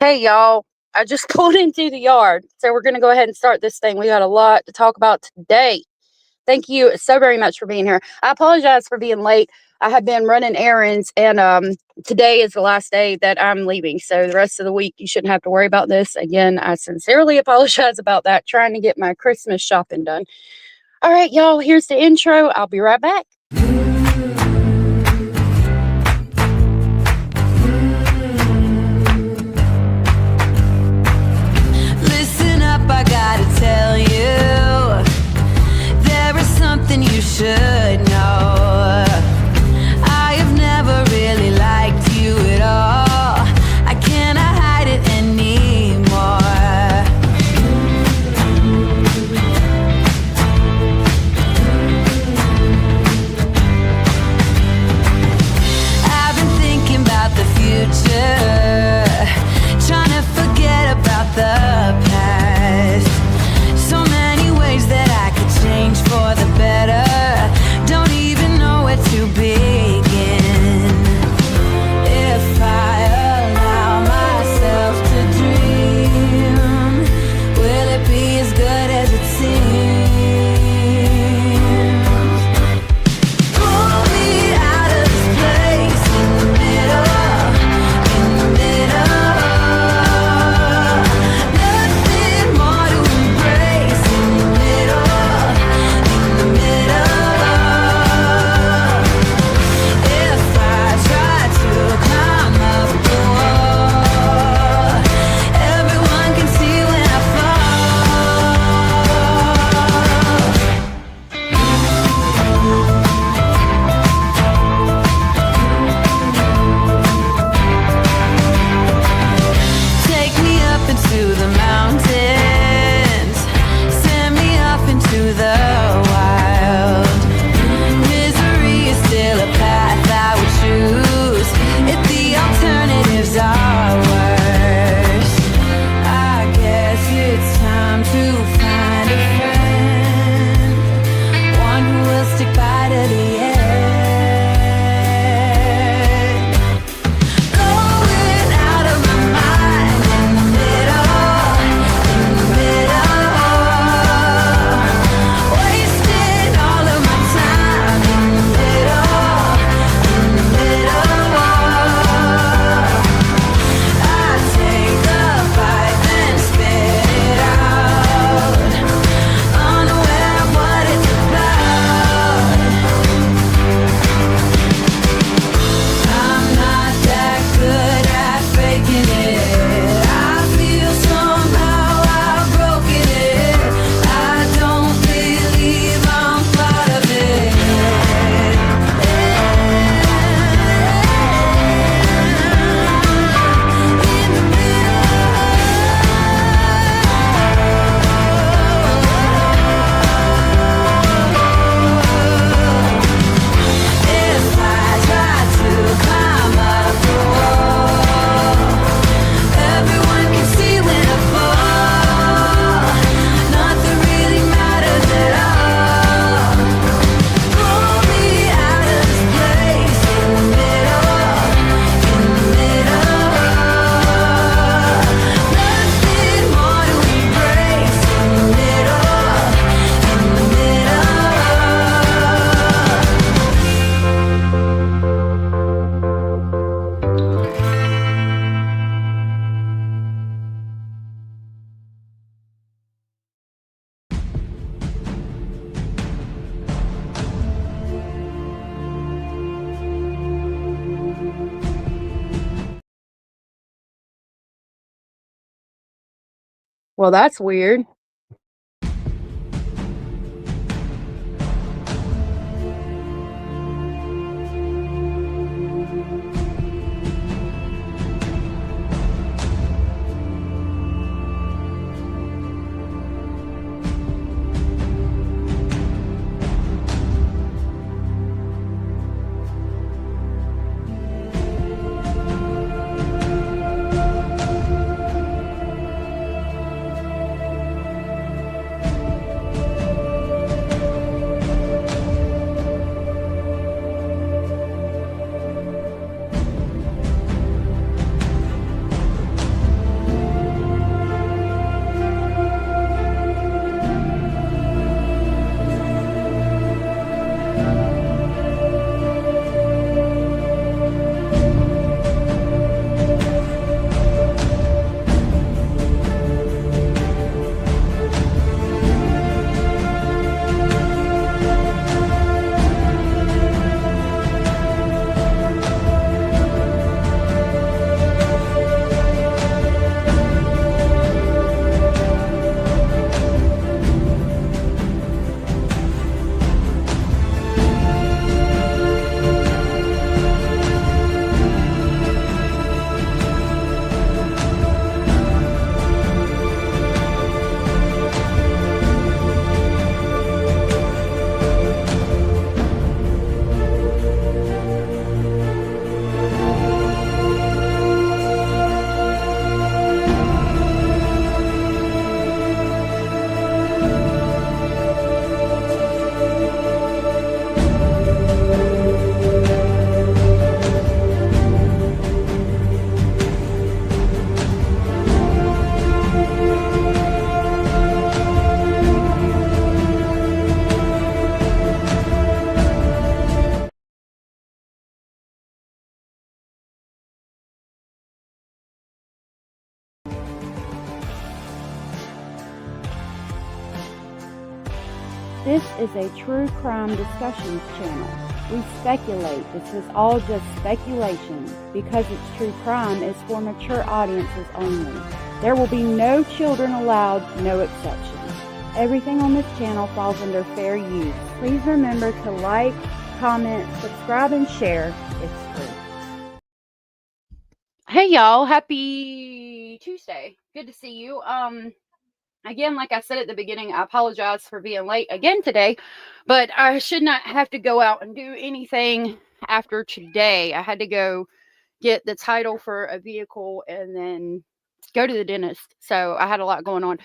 Hey, y'all. I just pulled into the yard, so we're going to go ahead and start this thing. We got a lot to talk about today. Thank you so very much for being here. I apologize for being late. I have been running errands, and today is the last day that I'm leaving. So the rest of the week, you shouldn't have to worry about this. Again, I sincerely apologize about that, trying to get my Christmas shopping done. All right, y'all, here's the intro. I'll be right back. Listen up, I gotta tell you, there is something you should know. I have never really liked you at all. I cannot hide it anymore. I've been thinking about the future, trying to forget about the past. So many ways that I could change for the better. Don't even know where to begin. If I allow myself to dream, will it be as good as it seems? Pull me out of this place in the middle, nothing more to embrace in the middle, If I try to climb up the wall, everyone can see when I fall. Take me up into the mountains, send me off into the wild. Misery is still a path I would choose if the alternatives are worse. I guess it's time to find a friend, one who will stick by to the end. Going out of my mind in the middle, wasting all of my time in the middle, I take the fight and spit it out, unaware of what it's about. I'm not that good at faking it. I feel somehow I've broken it. I don't believe I'm part of it. In the If I try to climb up the wall, everyone can see when I fall. Nothing really matters at all. Pull me out of this place in the middle, nothing more to embrace in the middle. Well, that's weird. This is a true crime discussions channel. We speculate. This is all just speculation. Because it's true crime, it's for mature audiences only. There will be no children allowed, no exceptions. Everything on this channel falls under fair use. Please remember to like, comment, subscribe, and share. It's free. Hey y'all, happy Tuesday. Good to see you. Again, like I said at the beginning, I apologize for being late again today, but I should not have to go out and do anything after today. I had to go get the title for a vehicle and then go to the dentist. So I had a lot going on.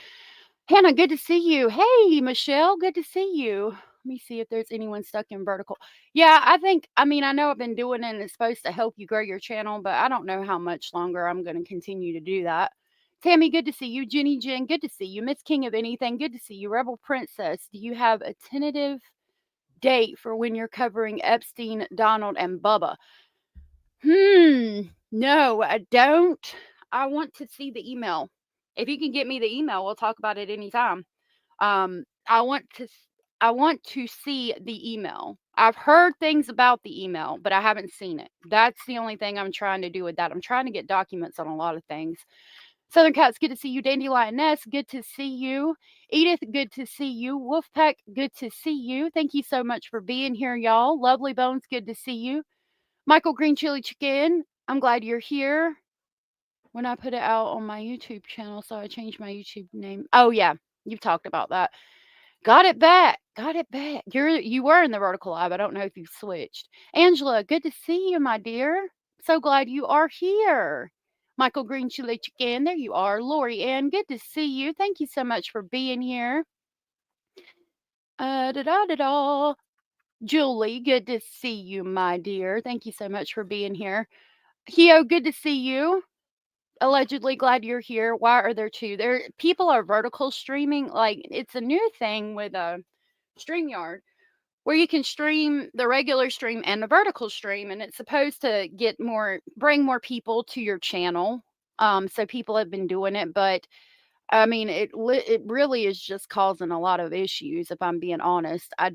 Hannah, good to see you. Hey, Michelle, good to see you. Let me see if there's anyone stuck in vertical. Yeah, I know I've been doing it and it's supposed to help you grow your channel, but I don't know how much longer I'm going to continue to do that. Tammy, good to see you. Jenny Jen, good to see you. Miss King of Anything, good to see you. Rebel Princess, do you have a tentative date for when you're covering Epstein, Donald, and Bubba? No, I don't. I want to see the email. If you can get me the email, we'll talk about it anytime. I want to see the email. I've heard things about the email, but I haven't seen it. That's the only thing I'm trying to do with that. I'm trying to get documents on a lot of things. Southern Cats, good to see you. Dandelioness, good to see you. Edith, good to see you. Wolfpack, good to see you. Thank you so much for being here, y'all. Lovely Bones, good to see you. Michael Green Chili Chicken, I'm glad you're here. When I put it out on my YouTube channel, so I changed my YouTube name. Oh, yeah, you've talked about that. Got it back. Got it back. You were in the vertical live. I don't know if you've switched. Angela, good to see you, my dear. So glad you are here. Michael Green Chili Chicken, there you are. Lori Ann, good to see you. Thank you so much for being here. Julie, good to see you, my dear. Thank you so much for being here. Hio, good to see you. Allegedly, glad you're here. Why are there two? People are vertical streaming. Like, it's a new thing with StreamYard where you can stream the regular stream and the vertical stream, and it's supposed to bring more people to your channel. So people have been doing it, but I mean, it really is just causing a lot of issues, if I'm being honest. I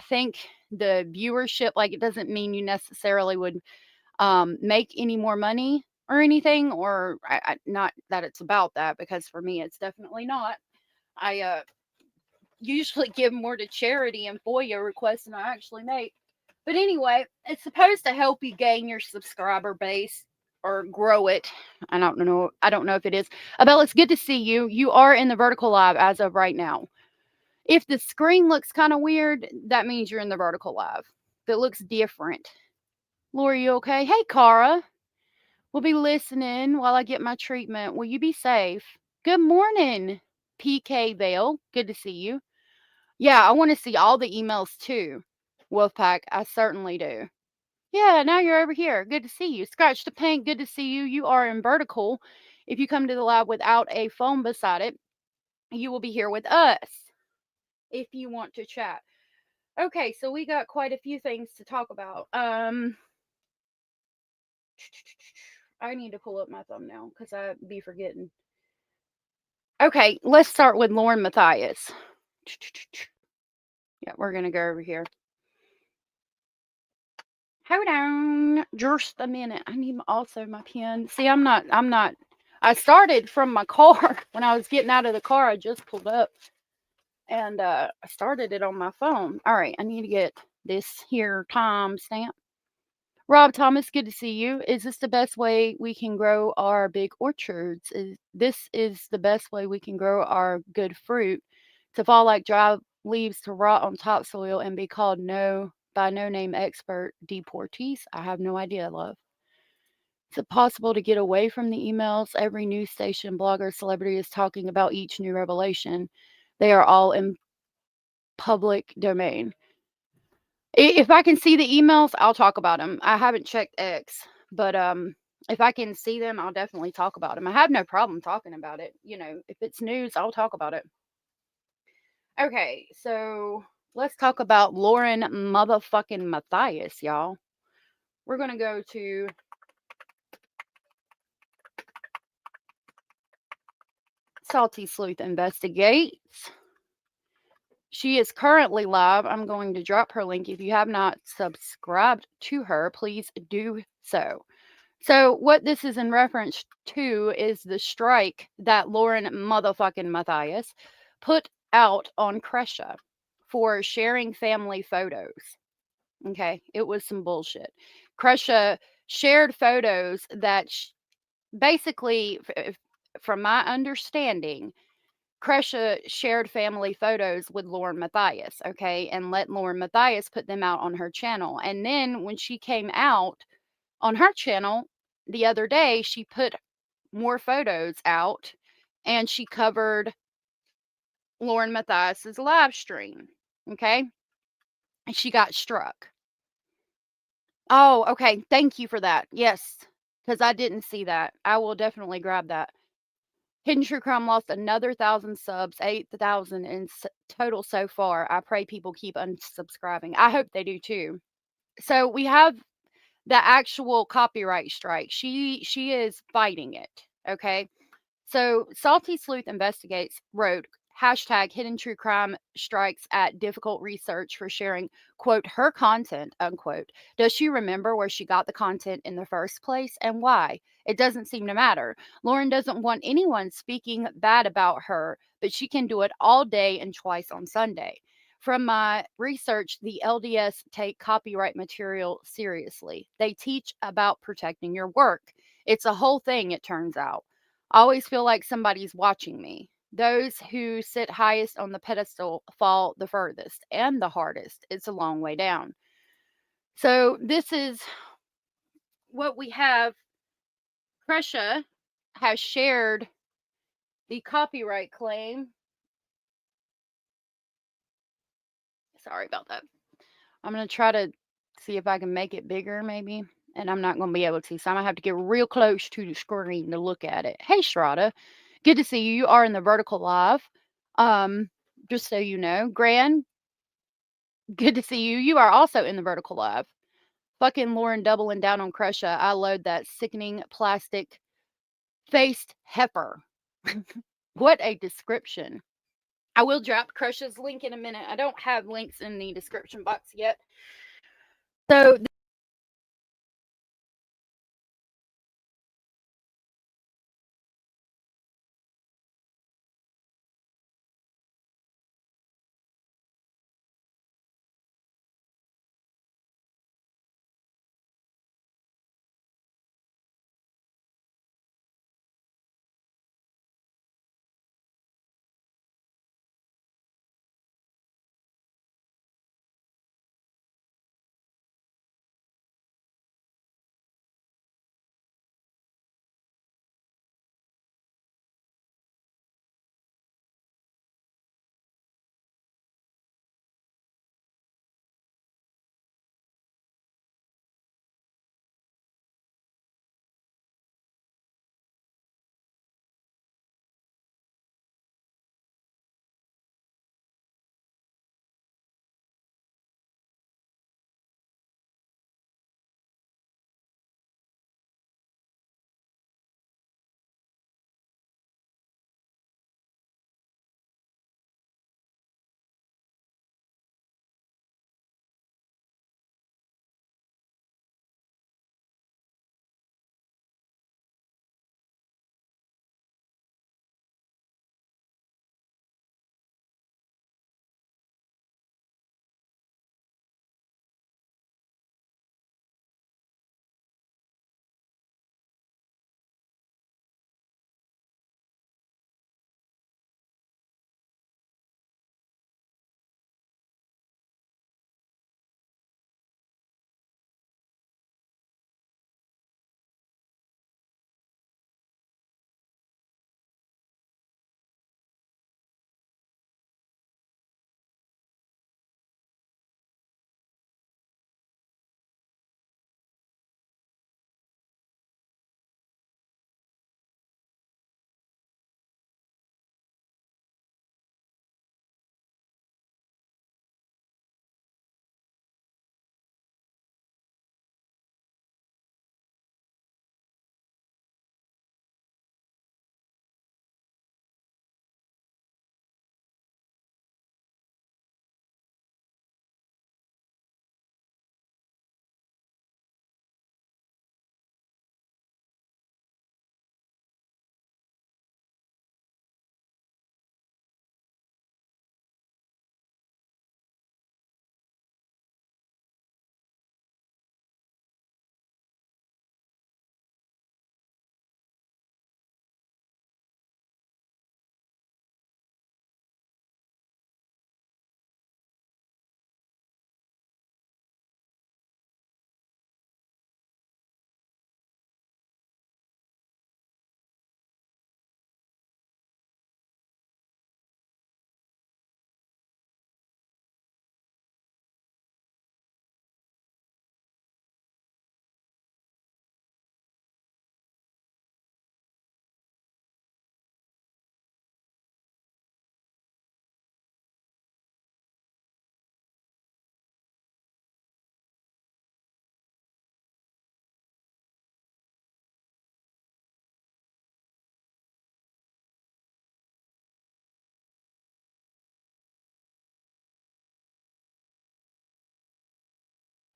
think the viewership, like, it doesn't mean you necessarily would make any more money or anything, or not that it's about that, because for me, it's definitely not. I usually give more to charity and FOIA requests than I actually make. But anyway, it's supposed to help you gain your subscriber base or grow it. I don't know if it is. Abel, it's good to see you. You are in the vertical live as of right now. If the screen looks kind of weird, that means you're in the vertical live. If it looks different. Lori, you okay? Hey, Cara. We'll be listening while I get my treatment. Will you be safe? Good morning, PK Vale. Good to see you. Yeah, I want to see all the emails too, Wolfpack. I certainly do. Yeah, now you're over here. Good to see you. Scratch the Paint, good to see you. You are in vertical. If you come to the live without a phone beside it, you will be here with us if you want to chat. Okay, so we got quite a few things to talk about. I need to pull up my thumbnail because I'd be forgetting. Okay, let's start with Lauren Matthias. Yeah, we're going to go over here. Hold on just a minute. I need also my pen. See, I started from my car. When I was getting out of the car, I just pulled up and I started it on my phone. All right, I need to get this here time stamp. Rob Thomas, good to see you. Is this the best way we can grow our big orchards? This is the best way we can grow our good fruit to fall like dry leaves to rot on topsoil and be called by no name expert deportees? I have no idea, love. Is it possible to get away from the emails? Every news station, blogger, celebrity is talking about each new revelation. They are all in public domain. If I can see the emails, I'll talk about them. I haven't checked X, but if I can see them, I'll definitely talk about them. I have no problem talking about it. You know, if it's news, I'll talk about it. Okay, so let's talk about Lauren motherfucking Matthias, y'all. We're going to go to Salty Sleuth Investigates. She is currently live. I'm going to drop her link. If you have not subscribed to her, please do so. So what this is in reference to is the strike that Lauren motherfucking Matthias put out on Kresha for sharing family photos. Okay, it was some bullshit. Kresha shared photos that basically, from my understanding, Kresha shared family photos with Lauren Matthias, okay, and let Lauren Matthias put them out on her channel. And then when she came out on her channel the other day, she put more photos out and she covered Lauren Matthias's live stream, okay, and she got struck. Oh, okay. Thank you for that. Yes, because I didn't see that. I will definitely grab that. Hidden True Crime lost another 1,000 subs, 8,000 in total so far. I pray people keep unsubscribing. I hope they do too. So we have the actual copyright strike. She is fighting it. Okay. So Salty Sleuth Investigates wrote hashtag Hidden True Crime strikes at difficult research for sharing, quote, her content, unquote. Does she remember where she got the content in the first place and why? It doesn't seem to matter. Lauren doesn't want anyone speaking bad about her, but she can do it all day and twice on Sunday. From my research, the LDS take copyright material seriously. They teach about protecting your work. It's a whole thing, it turns out. I always feel like somebody's watching me. Those who sit highest on the pedestal fall the furthest and the hardest. It's a long way down. So this is what we have. Kresha has shared the copyright claim. Sorry about that. I'm going to try to see if I can make it bigger maybe. And I'm not going to be able to. So I'm going to have to get real close to the screen to look at it. Hey, Strada. Good to see you. You are in the vertical live. Just so you know. Gran, good to see you. You are also in the vertical live. Fucking Lauren doubling down on Kresha. I load that sickening plastic faced heifer. What a description. I will drop Kresha's link in a minute. I don't have links in the description box yet. So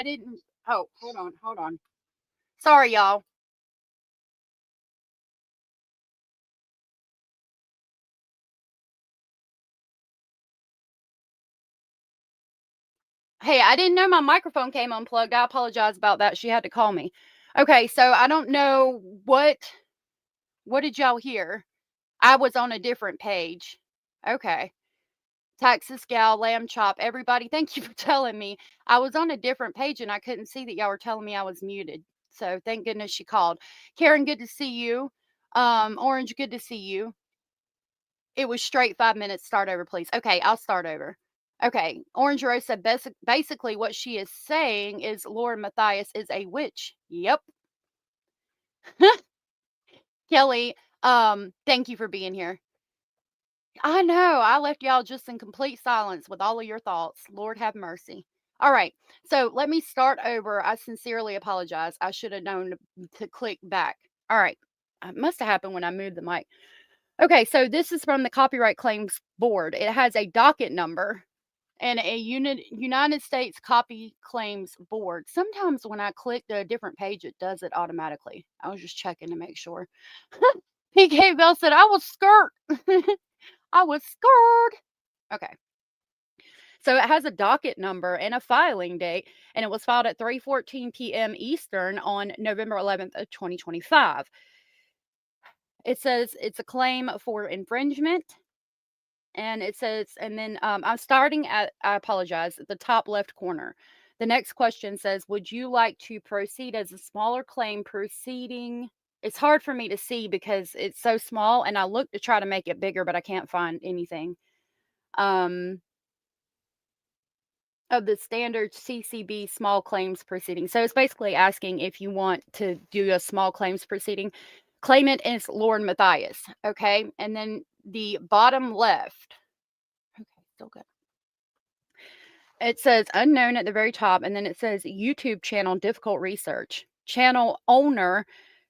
I didn't. Oh, hold on. Sorry, y'all. Hey, I didn't know my microphone came unplugged. I apologize about that. She had to call me. Okay, so I don't know what did y'all hear? I was on a different page. Okay. Texas Gal, Lamb Chop, everybody, thank you for telling me. I was on a different page and I couldn't see that y'all were telling me I was muted. So thank goodness she called. Karen, good to see you. Orange, good to see you. It was straight 5 minutes. Start over, please. Okay, I'll start over. Okay, Orange Rose said basically what she is saying is Lauren Mathias is a witch. Yep. Kelly, thank you for being here. I know. I left y'all just in complete silence with all of your thoughts. Lord have mercy. All right. So let me start over. I sincerely apologize. I should have known to click back. All right. It must have happened when I moved the mic. Okay. So this is from the Copyright Claims Board. It has a docket number and a United States Copy Claims Board. Sometimes when I click a different page, it does it automatically. I was just checking to make sure. PK Bell said, I was skirt. I was scared. Okay. So it has a docket number and a filing date, and it was filed at 3:14 p.m. Eastern on November 11th of 2025. It says it's a claim for infringement, and it says, and then I'm starting at, I apologize, at the top left corner. The next question says, would you like to proceed as a smaller claim proceeding? It's hard for me to see because it's so small, and I look to try to make it bigger, but I can't find anything. Of the standard CCB small claims proceeding. So it's basically asking if you want to do a small claims proceeding. Claimant is Lauren Mathias. Okay. And then the bottom left. Okay, still good. It says unknown at the very top, and then it says YouTube channel difficult research. Channel owner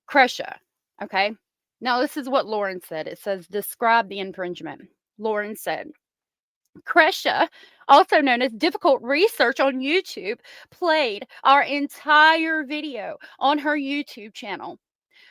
Kresha. Okay. Now this is what Lauren said. It says describe the infringement. Lauren said, Kresha, also known as Difficult Research on YouTube, played our entire video on her YouTube channel.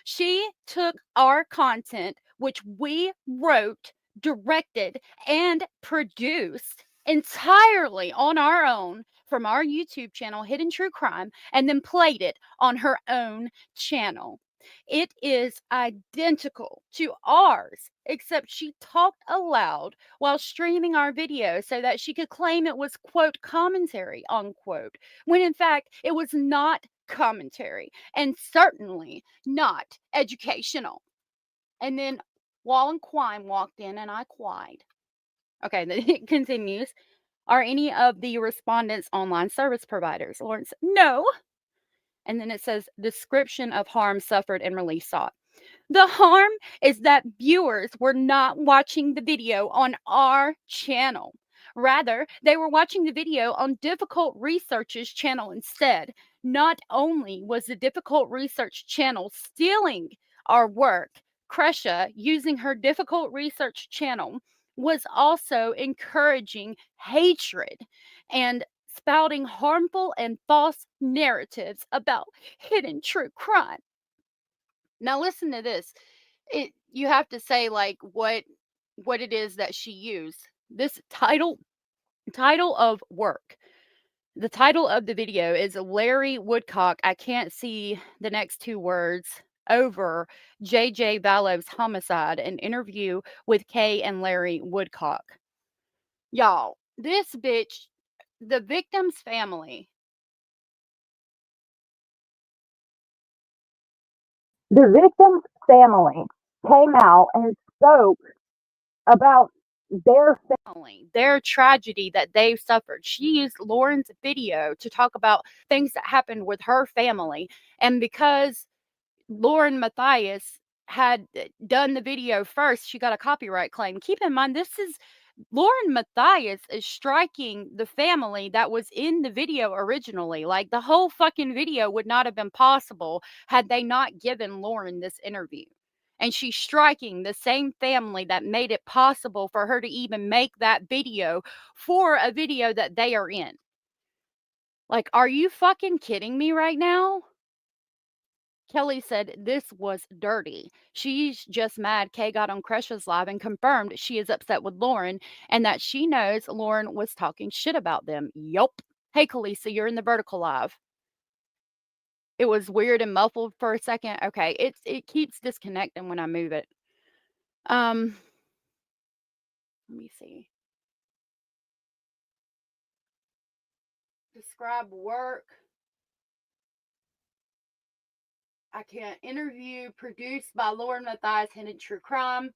She took our content, which we wrote, directed, and produced entirely on our own from our YouTube channel, Hidden True Crime, and then played it on her own channel. It is identical to ours, except she talked aloud while streaming our video so that she could claim it was, quote, commentary, unquote, when in fact it was not commentary and certainly not educational. And then Wallen Quine walked in and I cried. Okay, then it continues. Are any of the respondents online service providers? Lawrence, no. And then it says description of harm suffered and relief sought. The harm is that viewers were not watching the video on our channel. Rather, they were watching the video on Difficult Research's channel instead. Not only was the Difficult Research channel stealing our work, Kresha, using her Difficult Research channel, was also encouraging hatred and spouting harmful and false narratives about hidden true crime. Now listen to this. You have to say like what it is that she used. This title of work. The title of the video is Larry Woodcock. I can't see the next two words over JJ Vallow's homicide, an interview with Kay and Larry Woodcock. Y'all, this bitch, the victim's family. The victim's family came out and spoke about their family, their tragedy that they suffered. She used Lauren's video to talk about things that happened with her family. And because Lauren Mathias had done the video first, she got a copyright claim. Keep in mind, this is Lauren Mathias is striking the family that was in the video originally. Like the whole fucking video would not have been possible had they not given Lauren this interview. And she's striking the same family that made it possible for her to even make that video for a video that they are in. Like, are you fucking kidding me right now? Kelly said this was dirty. She's just mad Kay got on Crush's live and confirmed she is upset with Lauren and that she knows Lauren was talking shit about them. Yup. Hey, Khaleesa, you're in the vertical live. It was weird and muffled for a second. Okay, it keeps disconnecting when I move it. Let me see. Describe work. I can't interview. Produced by Lauren Matthais, Hidden True Crime.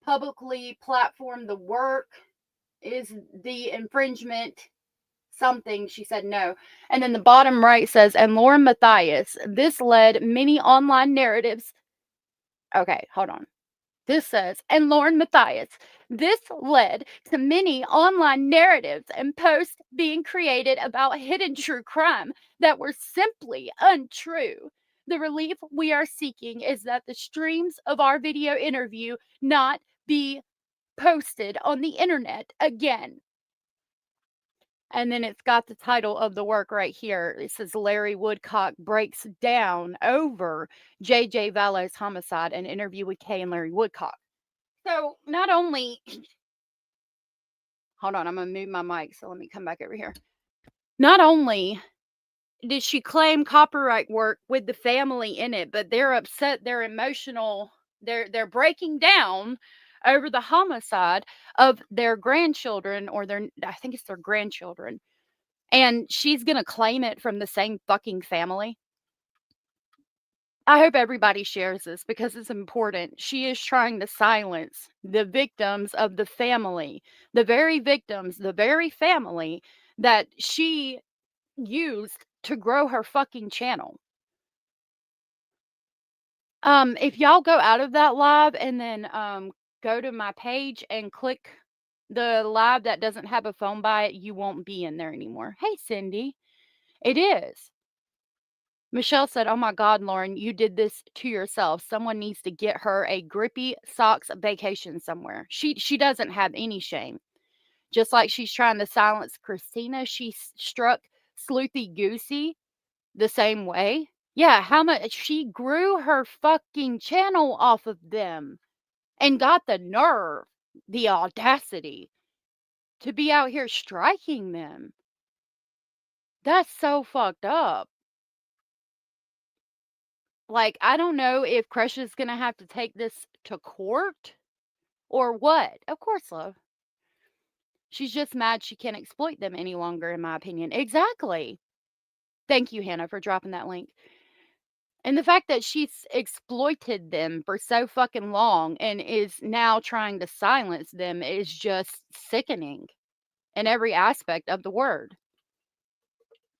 Publicly platform the work. Is the infringement something? She said no. And then the bottom right says, and Lauren Matthias, this led many online narratives. Okay, hold on. This says, and Lauren Matthias, this led to many online narratives and posts being created about hidden true crime that were simply untrue. The relief we are seeking is that the streams of our video interview not be posted on the internet again. And then it's got the title of the work right here. It says Larry Woodcock breaks down over J.J. Vallo's homicide, an interview with Kay and Larry Woodcock. So not only, hold on, I'm going to move my mic. So let me come back over here. Not only did she claim copyright work with the family in it, but they're upset, they're emotional, they're breaking down over the homicide of their grandchildren, or I think it's their grandchildren. And she's going to claim it from the same fucking family. I hope everybody shares this because it's important. She is trying to silence the victims of the family, the very victims, the very family that she used to grow her fucking channel. If y'all go out of that live and then go to my page and click the live that doesn't have a phone by it, you won't be in there anymore. Hey, Cindy. It is. Michelle said, oh my God, Lauren, you did this to yourself. Someone needs to get her a grippy socks vacation somewhere. She doesn't have any shame. Just like she's trying to silence Christina, she struck Sleuthy Goosey the same way. Yeah, how much she grew her fucking channel off of them and got the nerve, the audacity to be out here striking them. That's so fucked up. Like, I don't know if Crush is going to have to take this to court or what. Of course, love. She's just mad she can't exploit them any longer, in my opinion. Exactly. Thank you, Hannah, for dropping that link. And the fact that she's exploited them for so fucking long and is now trying to silence them is just sickening in every aspect of the word.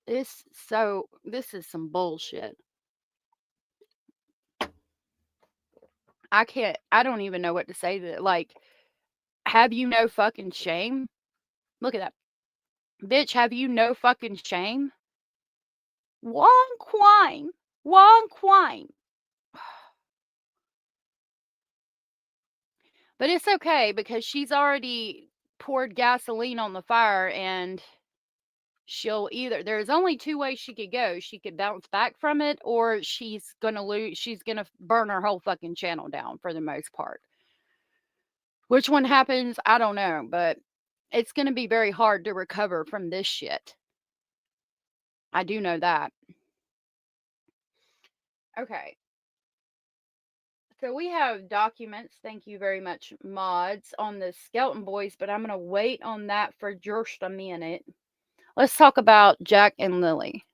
This is some bullshit. I don't even know what to say to it. Like, have you no fucking shame? Look at that. Bitch, have you no fucking shame? One quine. But it's okay because she's already poured gasoline on the fire and she'll there's only two ways she could go. She could bounce back from it or she's going to burn her whole fucking channel down for the most part. Which one happens, I don't know, but it's going to be very hard to recover from this shit. I do know that. Okay. So we have documents, thank you very much, mods, on the Skelton boys, but I'm going to wait on that for just a minute. Let's talk about Jack and Lilly.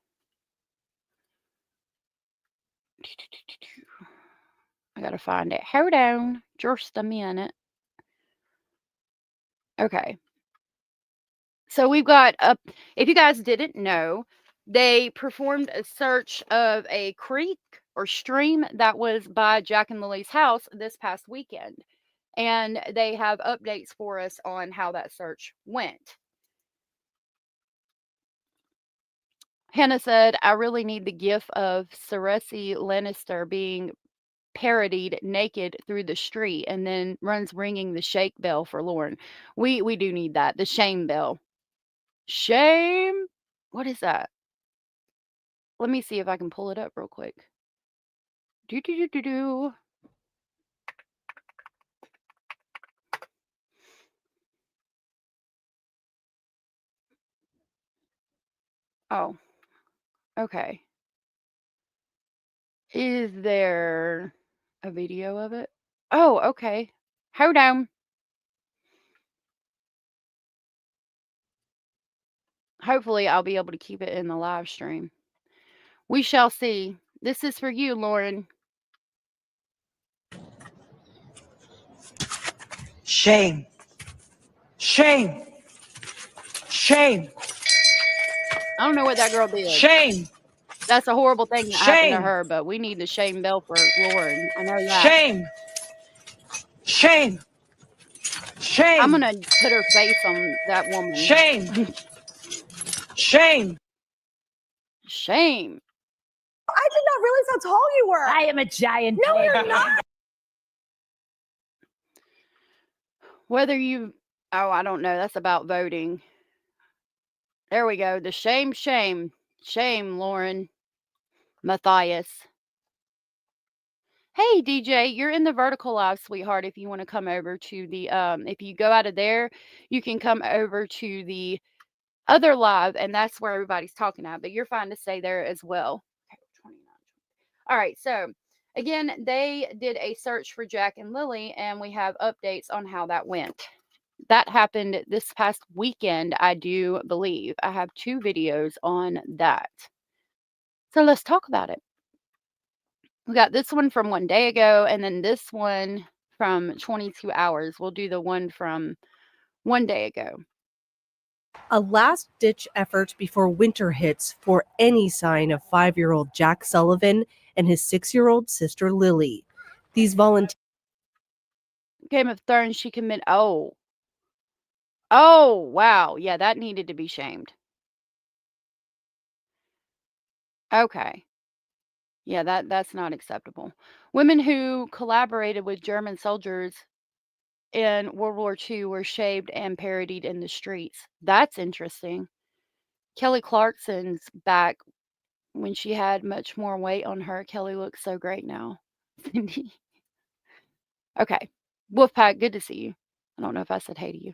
I got to find it. Hold on just a minute. Okay. So we've got, if you guys didn't know, they performed a search of a creek or stream that was by Jack and Lilly's house this past weekend. And they have updates for us on how that search went. Hannah said, I really need the gif of Cersei Lannister being parodied naked through the street and then runs ringing the shake bell for Lauren. We do need that. The shame bell. Shame. What is that? Let me see if I can pull it up real quick. Do. Oh, okay. Is there a video of it? Oh, okay. Hold on. Hopefully, I'll be able to keep it in the live stream. We shall see. This is for you, Lauren. Shame. Shame. Shame. I don't know what that girl did. Shame. That's a horrible thing that happened to Shame. her, but we need the shame bell for Lauren. I know that. Shame. Shame. Shame. I'm gonna put her face on that woman. Shame. Shame. Shame. I did not realize how tall you were. I am a giant. No, baby. you're not. Whether you, oh, I don't know. That's about voting. There we go. The shame, Lauren. Matthias. Hey, DJ, you're in the vertical live, sweetheart. If you want to come over to the, if you go out of there, you can come over to the other live, and that's where everybody's talking at, but you're fine to stay there as well. Okay, 29. All right, so again, they did a search for Jack and Lilly, and we have updates on how that went. That happened this past weekend, I do believe. I have 2 videos on that. So let's talk about it. We got this one from 1 day ago, and then this one from 22 hours. We'll do the one from 1 day ago. A last-ditch effort before winter hits for any sign of 5-year-old Jack Sullivan and his 6-year-old sister Lilly. These volunteers. Game of Thrones, she commit. Oh, wow. Yeah, that needed to be shamed. Okay. Yeah, that's not acceptable. Women who collaborated with German soldiers in World War II were shaved and parodied in the streets. That's interesting. Kelly Clarkson's back when she had much more weight on her. Kelly looks so great now. Cindy. Okay. Wolfpack, good to see you. I don't know if I said hey to you.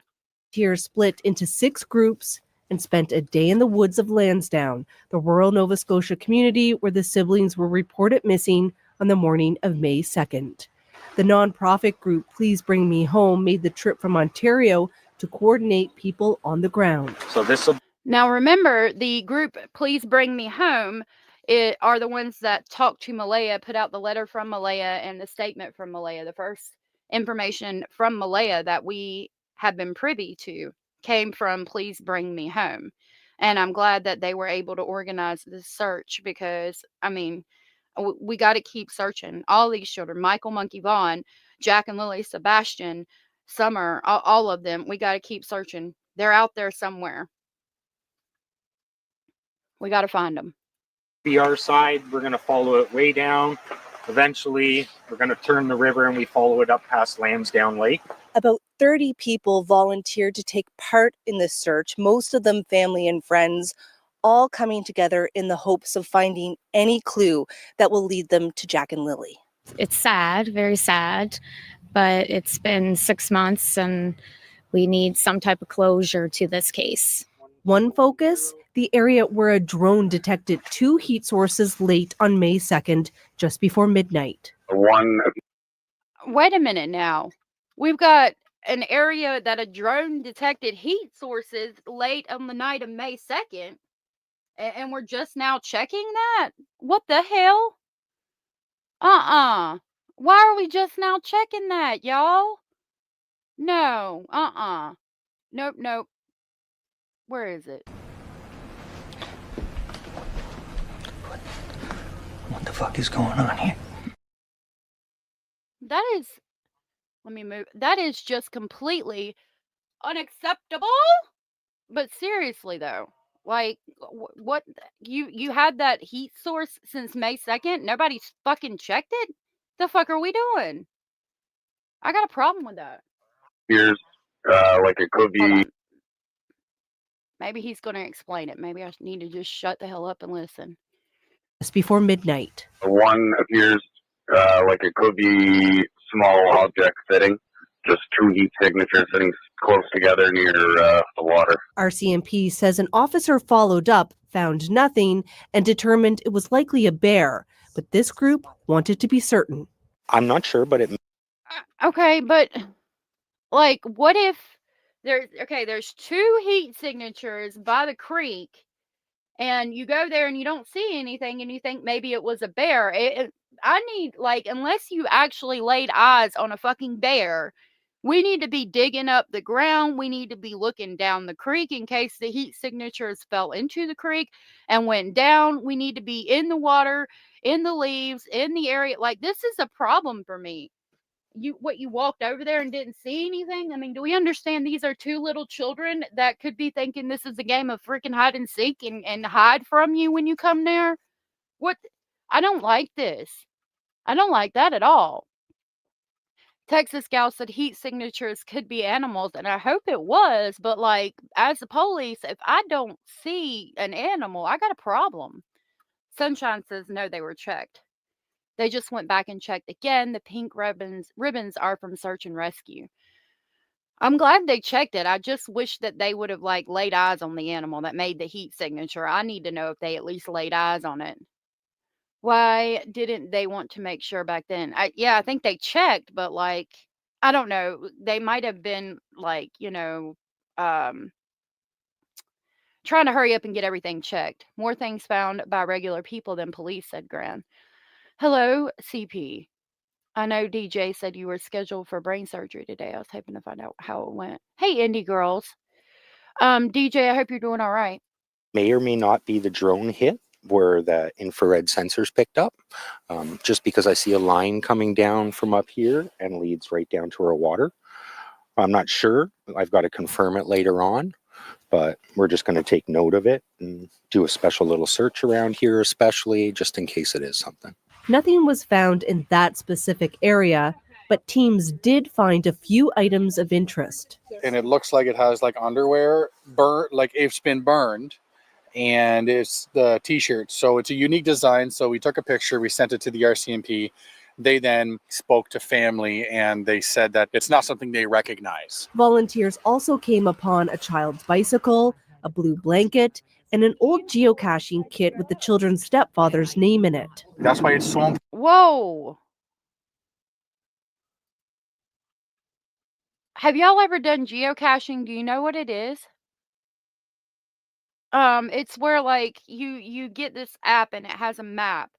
Volunteers split into 6 groups and spent a day in the woods of Lansdowne, the rural Nova Scotia community where the siblings were reported missing on the morning of May 2nd. The nonprofit group Please Bring Me Home made the trip from Ontario to coordinate people on the ground. Now remember, the group Please Bring Me Home are the ones that talked to Malaya, put out the letter from Malaya and the statement from Malaya. The first information from Malaya that we have been privy to came from Please Bring Me Home. And I'm glad that they were able to organize this search because, I mean, we got to keep searching. All these children, Michael Monkey Vaughn, Jack and Lilly, Sebastian, Summer, all of them, we got to keep searching. They're out there somewhere. We got to find them. Be our side. We're going to follow it way down. Eventually, we're going to turn the river and we follow it up past Lansdowne Lake. About 30 people volunteered to take part in this search, most of them family and friends, all coming together in the hopes of finding any clue that will lead them to Jack and Lilly. It's sad, very sad, but it's been 6 months and we need some type of closure to this case. One focus, the area where a drone detected 2 heat sources late on May 2nd, just before midnight. Wait a minute now. We've got an area that a drone detected heat sources late on the night of May 2nd, and we're just now checking that? What the hell? Why are we just now checking that, y'all? No, Nope. Where is it? What the fuck is going on here? That is, let me move. That is just completely unacceptable. But seriously though, like what you had that heat source since May 2nd? Nobody's fucking checked it? The fuck are we doing? I got a problem with that. Here's like it could be. Maybe he's going to explain it. Maybe I need to just shut the hell up and listen. Just before midnight. One appears like it could be small object sitting, just two heat signatures sitting close together near the water. RCMP says an officer followed up, found nothing, and determined it was likely a bear. But this group wanted to be certain. I'm not sure, but it Okay, but like, what if there's two heat signatures by the creek, and you go there and you don't see anything, and you think maybe it was a bear. I need, like, unless you actually laid eyes on a fucking bear, we need to be digging up the ground. We need to be looking down the creek in case the heat signatures fell into the creek and went down. We need to be in the water, in the leaves, in the area. Like, this is a problem for me. You walked over there and didn't see anything? I mean, do we understand these are two little children that could be thinking this is a game of freaking hide and seek and hide from you when you come there? What? I don't like this. I don't like that at all. Texas gal said heat signatures could be animals, and I hope it was, but like, as the police, if I don't see an animal, I got a problem. Sunshine says no, they were checked. They just went back and checked again. The pink ribbons are from search and rescue. I'm glad they checked it. I just wish that they would have like laid eyes on the animal that made the heat signature. I need to know if they at least laid eyes on it. Why didn't they want to make sure back then? I think they checked, but like, I don't know. They might have been like, trying to hurry up and get everything checked. More things found by regular people than police, said Gran. Hello, CP. I know DJ said you were scheduled for brain surgery today. I was hoping to find out how it went. Hey, indie girls. DJ, I hope you're doing all right. may or may not be the drone hit where the infrared sensors picked up. Just because I see a line coming down from up here and leads right down to our water. I'm not sure. I've got to confirm it later on, but we're just going to take note of it and do a special little search around here, especially just in case it is something. Nothing was found in that specific area, but teams did find a few items of interest. And it looks like it has like underwear burnt, like it's been burned, and it's the t-shirt. So it's a unique design. So we took a picture, we sent it to the RCMP. They then spoke to family and they said that it's not something they recognize. Volunteers also came upon a child's bicycle, a blue blanket, and an old geocaching kit with the children's stepfather's name in it. That's why it's so Whoa. Have y'all ever done geocaching? Do you know what it is? It's where like you get this app and it has a map,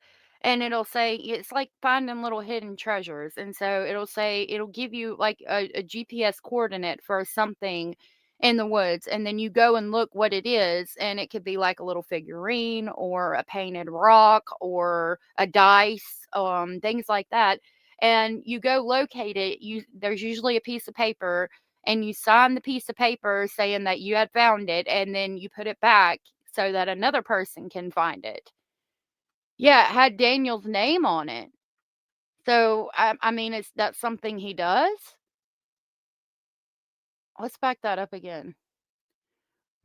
and it'll say it's like finding little hidden treasures. And so it'll give you like a GPS coordinate for something in the woods, and then you go and look what it is, and it could be like a little figurine or a painted rock or a dice, things like that. And you go locate it. There's usually a piece of paper, and you sign the piece of paper saying that you had found it, and then you put it back so that another person can find it. Yeah, it had Daniel's name on it. So, I mean, that's something he does. Let's back that up again.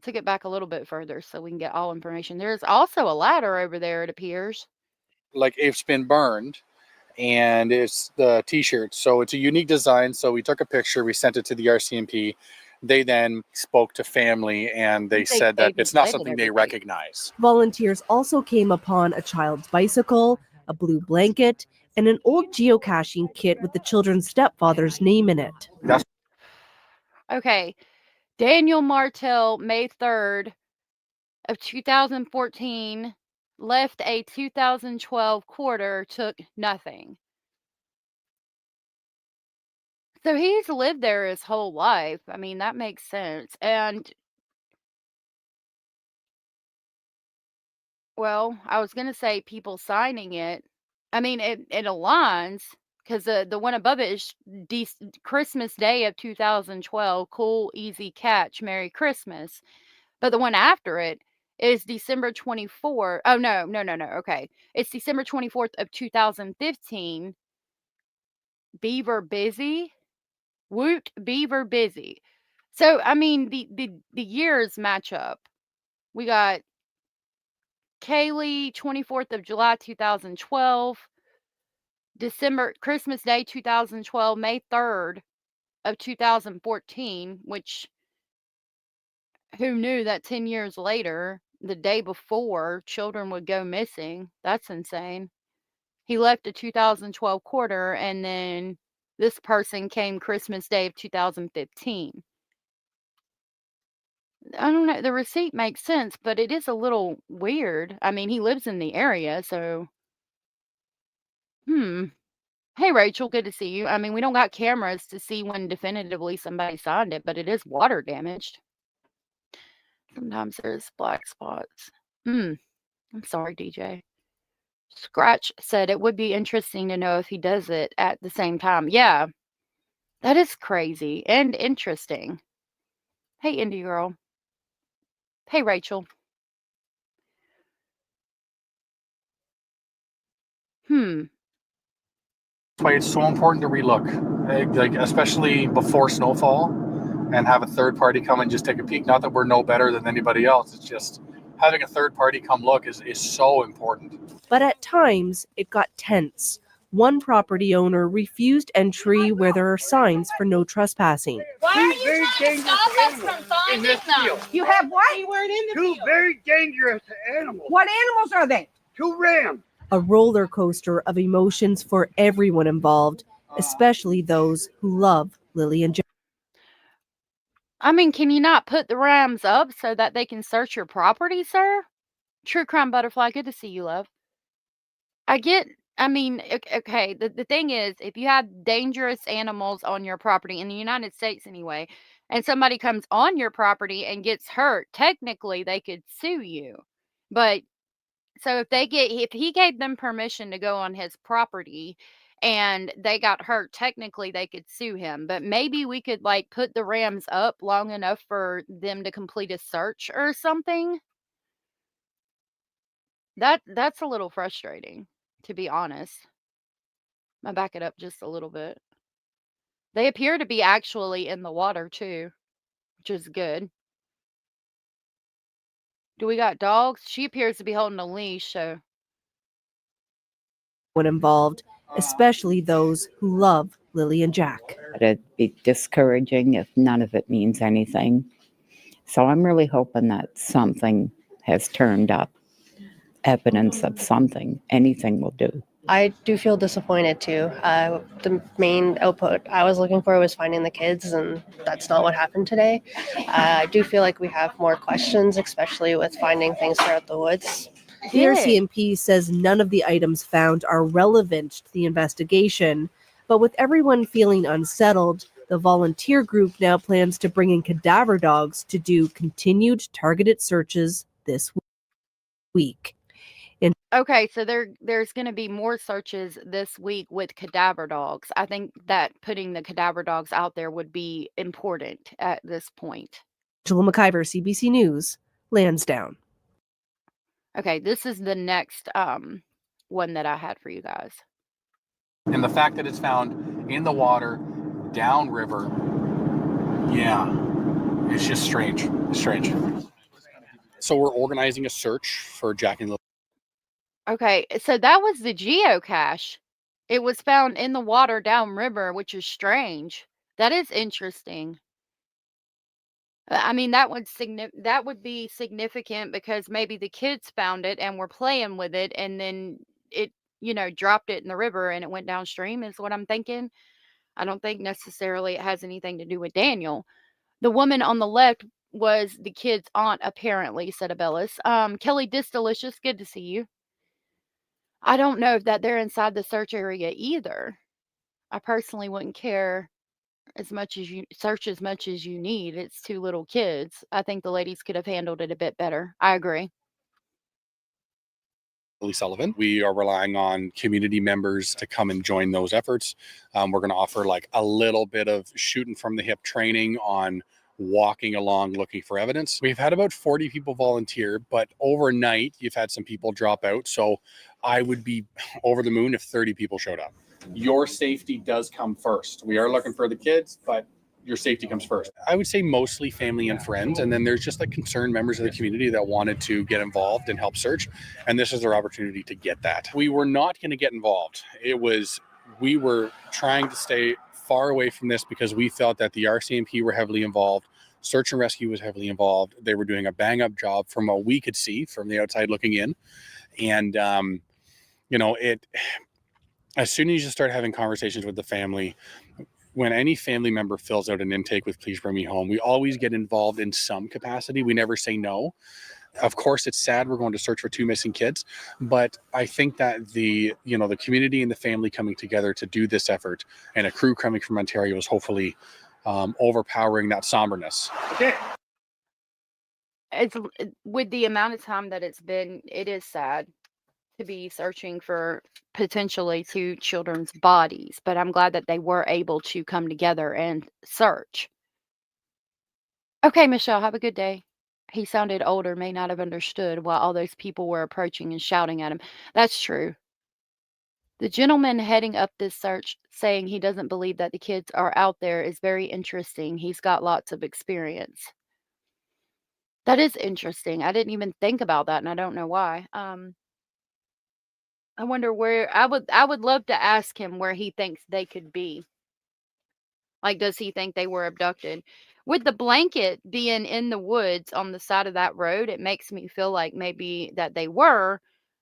Took it back a little bit further so we can get all information. There's also a ladder over there, it appears. like it's been burned, and it's the t-shirt. So it's a unique design. So we took a picture, we sent it to the RCMP. They then spoke to family and they said that it's not something they recognize. Volunteers also came upon a child's bicycle, a blue blanket, and an old geocaching kit with the children's stepfather's name in it. Okay. Daniel Martell, May 3rd of 2014, left a 2012 quarter, took nothing. So he's lived there his whole life. I mean, that makes sense. And, well, I was going to say people signing it. I mean, it aligns because the one above it is Christmas Day of 2012. Cool, easy catch. Merry Christmas. But the one after it is December 24th. Oh, no. Okay. It's December 24th of 2015. Beaver busy. Woot Beaver busy. So, I mean, the years match up. We got Kaylee, 24th of July, 2012, Christmas Day, 2012, May 3rd of 2014, which who knew that 10 years later, the day before, children would go missing? That's insane. He left the 2012 quarter, and then this person came Christmas Day of 2015. I don't know. The receipt makes sense, but it is a little weird. I mean, he lives in the area, so. Hey, Rachel, good to see you. I mean, we don't got cameras to see when definitively somebody signed it, but it is water damaged. Sometimes there's black spots. I'm sorry, DJ. Scratch said it would be interesting to know if he does it at the same time. Yeah, that is crazy and interesting. Hey, Indie Girl. Hey, Rachel. That's why it's so important to relook, like especially before snowfall, and have a third party come and just take a peek. Not that we're no better than anybody else. It's just having a third party come look is so important. But at times, it got tense. One property owner refused entry where there are signs for no trespassing. Why are you trying to stop us from finding them? You have what? We weren't in the Two field. very dangerous animals. What animals are they? Two rams. A roller coaster of emotions for everyone involved, especially those who love Lilly and Jack. I mean, can you not put the rams up so that they can search your property, sir? True Crime Butterfly, good to see you, love. I mean, okay, the thing is, if you have dangerous animals on your property, in the United States anyway, and somebody comes on your property and gets hurt, technically they could sue you. But so if he gave them permission to go on his property and they got hurt, technically they could sue him. But maybe we could like put the rams up long enough for them to complete a search or something. That's a little frustrating, to be honest. I'll back it up just a little bit. They appear to be actually in the water too, which is good. Do we got dogs? She appears to be holding a leash, so. When involved, especially those who love Lilly and Jack. It'd be discouraging if none of it means anything. So I'm really hoping that something has turned up, evidence of something. Anything will do. I do feel disappointed too. The main output I was looking for was finding the kids, and that's not what happened today. I do feel like we have more questions, especially with finding things throughout the woods. The RCMP says none of the items found are relevant to the investigation, but with everyone feeling unsettled, the volunteer group now plans to bring in cadaver dogs to do continued targeted searches this week. Okay, so there's going to be more searches this week with cadaver dogs. I think that putting the cadaver dogs out there would be important at this point. Angela McIver, CBC News, Lansdowne. Okay, this is the next one that I had for you guys. And the fact that it's found in the water, downriver, yeah, it's just strange. It's strange. So we're organizing a search for Jack and Lilly. Okay, so that was the geocache. It was found in the water downriver, which is strange. That is interesting. I mean, that would be significant because maybe the kids found it and were playing with it, and then it, dropped it in the river and it went downstream is what I'm thinking. I don't think necessarily it has anything to do with Daniel. The woman on the left was the kid's aunt, apparently, said Abellis. Kelly Disdelicious, good to see you. I don't know if that they're inside the search area either. I personally wouldn't care as much as you search as much as you need. It's two little kids. I think the ladies could have handled it a bit better. I agree. Lilly Sullivan. We are relying on community members to come and join those efforts. We're going to offer like a little bit of shooting from the hip training on walking along looking for evidence. We've had about 40 people volunteer, but overnight you've had some people drop out. So I would be over the moon if 30 people showed up. Your safety does come first. We are looking for the kids, but your safety comes first. I would say mostly family and friends, and then there's just like concerned members of the community that wanted to get involved and help search, and this is their opportunity to get that. We were not going to get involved. We were trying to stay far away from this because we felt that the RCMP were heavily involved. Search and rescue was heavily involved. They were doing a bang-up job from what we could see from the outside looking in. And, as soon as you start having conversations with the family, when any family member fills out an intake with Please Bring Me Home, we always get involved in some capacity. We never say no. Of course, it's sad we're going to search for 2 missing kids, but I think that the community and the family coming together to do this effort and a crew coming from Ontario is hopefully overpowering that somberness. Okay. It's with the amount of time that it's been, it is sad to be searching for potentially 2 children's bodies, but I'm glad that they were able to come together and search. Okay, Michelle, have a good day. He sounded older, may not have understood while all those people were approaching and shouting at him. That's true. The gentleman heading up this search saying he doesn't believe that the kids are out there is very interesting. He's got lots of experience. That is interesting. I didn't even think about that, and I don't know why. I wonder where I would love to ask him where he thinks they could be. Like, does he think they were abducted? With the blanket being in the woods on the side of that road, it makes me feel like maybe that they were,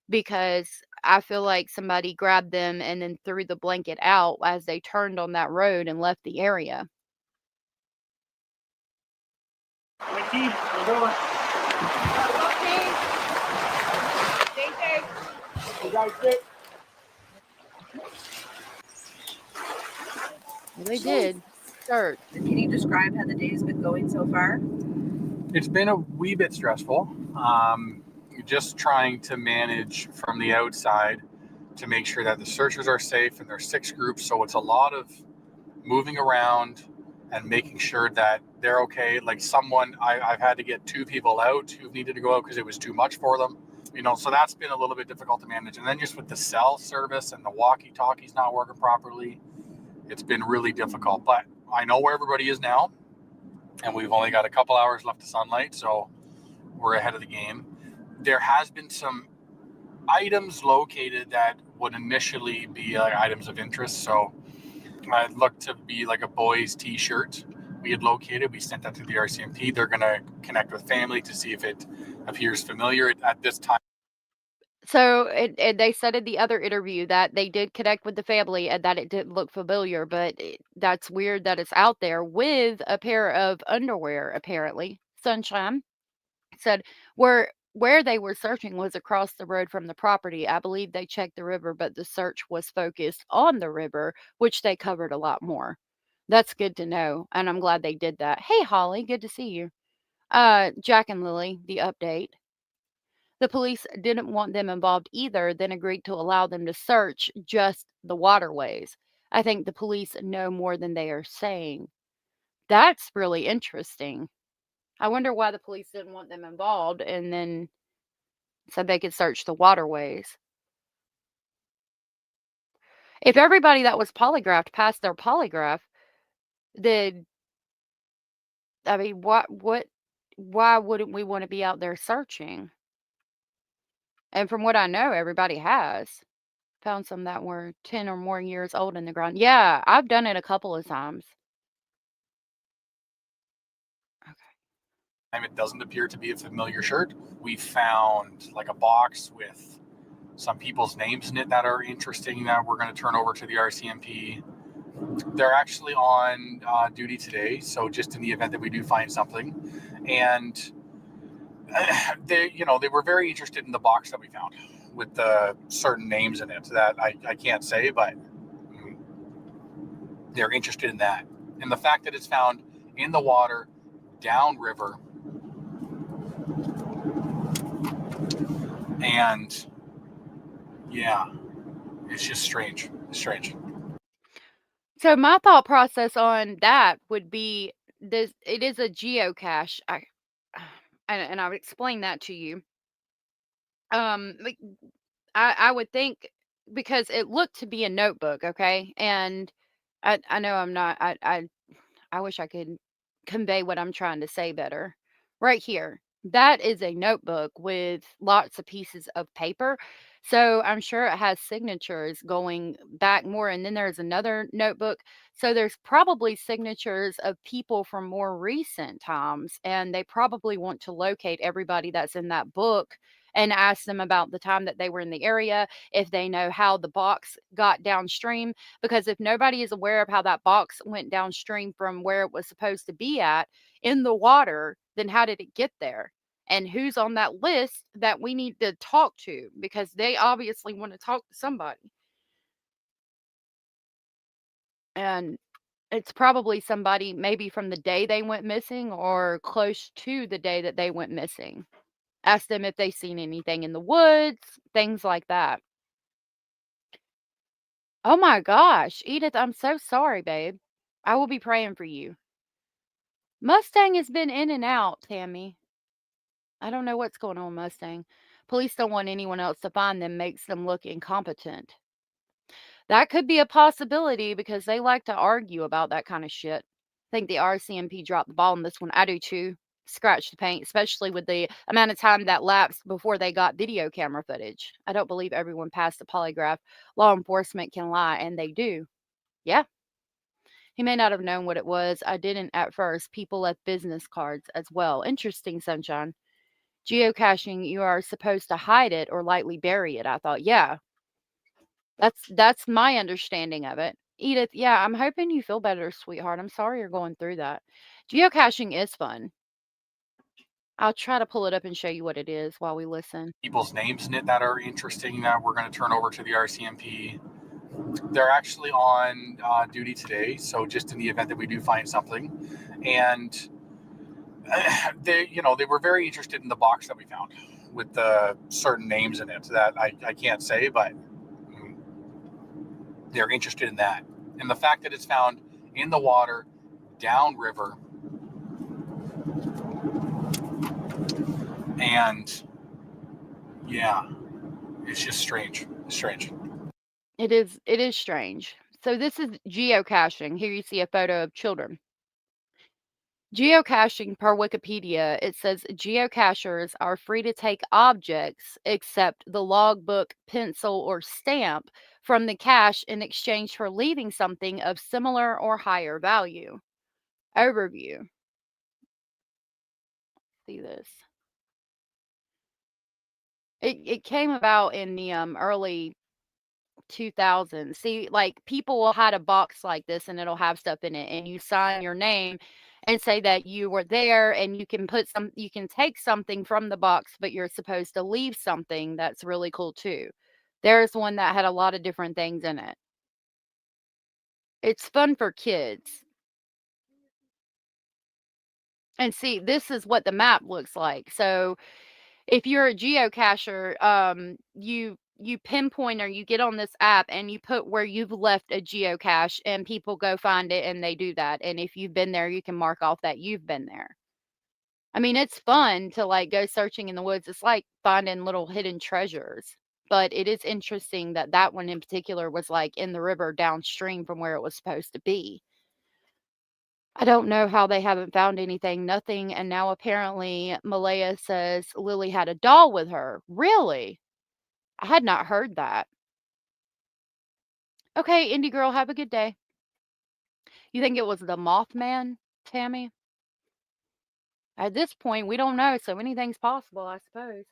because I feel like somebody grabbed them and then threw the blanket out as they turned on that road and left the area. Hey, Keith, we're going. Stay safe. You guys good? Well, they did search. Can you describe how the day's been going so far? It's been a wee bit stressful. Just trying to manage from the outside to make sure that the searchers are safe, and there's 6 groups, so it's a lot of moving around and making sure that they're okay. Like I've had to get 2 people out who needed to go out because it was too much for them. So that's been a little bit difficult to manage. And then just with the cell service and the walkie-talkies not working properly, it's been really difficult. But I know where everybody is now, and we've only got a couple hours left of sunlight, so we're ahead of the game. There has been some items located that would initially be like items of interest. So it looked to be like a boy's t-shirt we had located. We sent that to the RCMP. They're going to connect with family to see if it appears familiar at this time. So they said in the other interview that they did connect with the family and that it didn't look familiar, but that's weird that it's out there with a pair of underwear, apparently. Sunshine said where they were searching was across the road from the property. I believe they checked the river, but the search was focused on the river, which they covered a lot more. That's good to know, and I'm glad they did that. Hey, Holly, good to see you. Jack and Lilly, the update. The police didn't want them involved either, then agreed to allow them to search just the waterways. I think the police know more than they are saying. That's really interesting. I wonder why the police didn't want them involved and then said they could search the waterways. If everybody that was polygraphed passed their polygraph, then I mean, why wouldn't we want to be out there searching? And from what I know, everybody has found some that were 10 or more years old in the ground. Yeah, I've done it a couple of times. It doesn't appear to be a familiar shirt. We found like a box with some people's names in it that are interesting that we're going to turn over to the RCMP. They're actually on duty today, so just in the event that we do find something. And they were very interested in the box that we found with the certain names in it that I can't say, but they're interested in that. And the fact that it's found in the water, downriver, and yeah, it's just strange. It's strange. So my thought process on that would be this: it is a geocache. And I've explained that to you. Like, I would think, because it looked to be a notebook, okay, and I know I'm not. I wish I could convey what I'm trying to say better. Right here. That is a notebook with lots of pieces of paper. So I'm sure it has signatures going back more. And then there's another notebook. So there's probably signatures of people from more recent times. And they probably want to locate everybody that's in that book and ask them about the time that they were in the area, if they know how the box got downstream. Because if nobody is aware of how that box went downstream from where it was supposed to be at in the water, then how did it get there? And who's on that list that we need to talk to? Because they obviously want to talk to somebody. And it's probably somebody maybe from the day they went missing or close to the day that they went missing. Ask them if they've seen anything in the woods, things like that. Oh my gosh, Edith, I'm so sorry, babe. I will be praying for you. Mustang has been in and out, Tammy. I don't know what's going on with Mustang. Police don't want anyone else to find them, makes them look incompetent. That could be a possibility because they like to argue about that kind of shit. I think the RCMP dropped the ball on this one. I do too. Scratch the paint, especially with the amount of time that lapsed before they got video camera footage. I don't believe everyone passed the polygraph. Law enforcement can lie, and they do. Yeah. He may not have known what it was. I didn't at first. People left business cards as well. Interesting, Sunshine. Geocaching, you are supposed to hide it or lightly bury it. I thought, yeah. That's my understanding of it. Edith, yeah, I'm hoping you feel better, sweetheart. I'm sorry you're going through that. Geocaching is fun. I'll try to pull it up and show you what it is while we listen. People's names in it that are interesting that we're going to turn over to the RCMP. They're actually on duty today, so just in the event that we do find something. And they were very interested in the box that we found with the certain names in it that I can't say, but they're interested in that. And the fact that it's found in the water, downriver, and yeah, it's just strange. It's strange. It is strange. So this is geocaching. Here you see a photo of children. Geocaching, per Wikipedia, it says geocachers are free to take objects except the logbook, pencil, or stamp from the cache in exchange for leaving something of similar or higher value. Overview. See this. It came about in the early 2000s. See, like people will hide a box like this and it'll have stuff in it, and you sign your name and say that you were there, and you can take something from the box, but you're supposed to leave something that's really cool too. There's one that had a lot of different things in it. It's fun for kids. And see, this is what the map looks like. So if you're a geocacher, you pinpoint, or you get on this app and you put where you've left a geocache, and people go find it and they do that. And if you've been there, you can mark off that you've been there. I mean, it's fun to like go searching in the woods. It's like finding little hidden treasures. But it is interesting that that one in particular was like in the river downstream from where it was supposed to be. I don't know how they haven't found anything, nothing. And now apparently Malaya says Lily had a doll with her. Really? I had not heard that. Okay, Indie Girl, have a good day. You think it was the Mothman, Tammy? At this point, we don't know, so anything's possible, I suppose.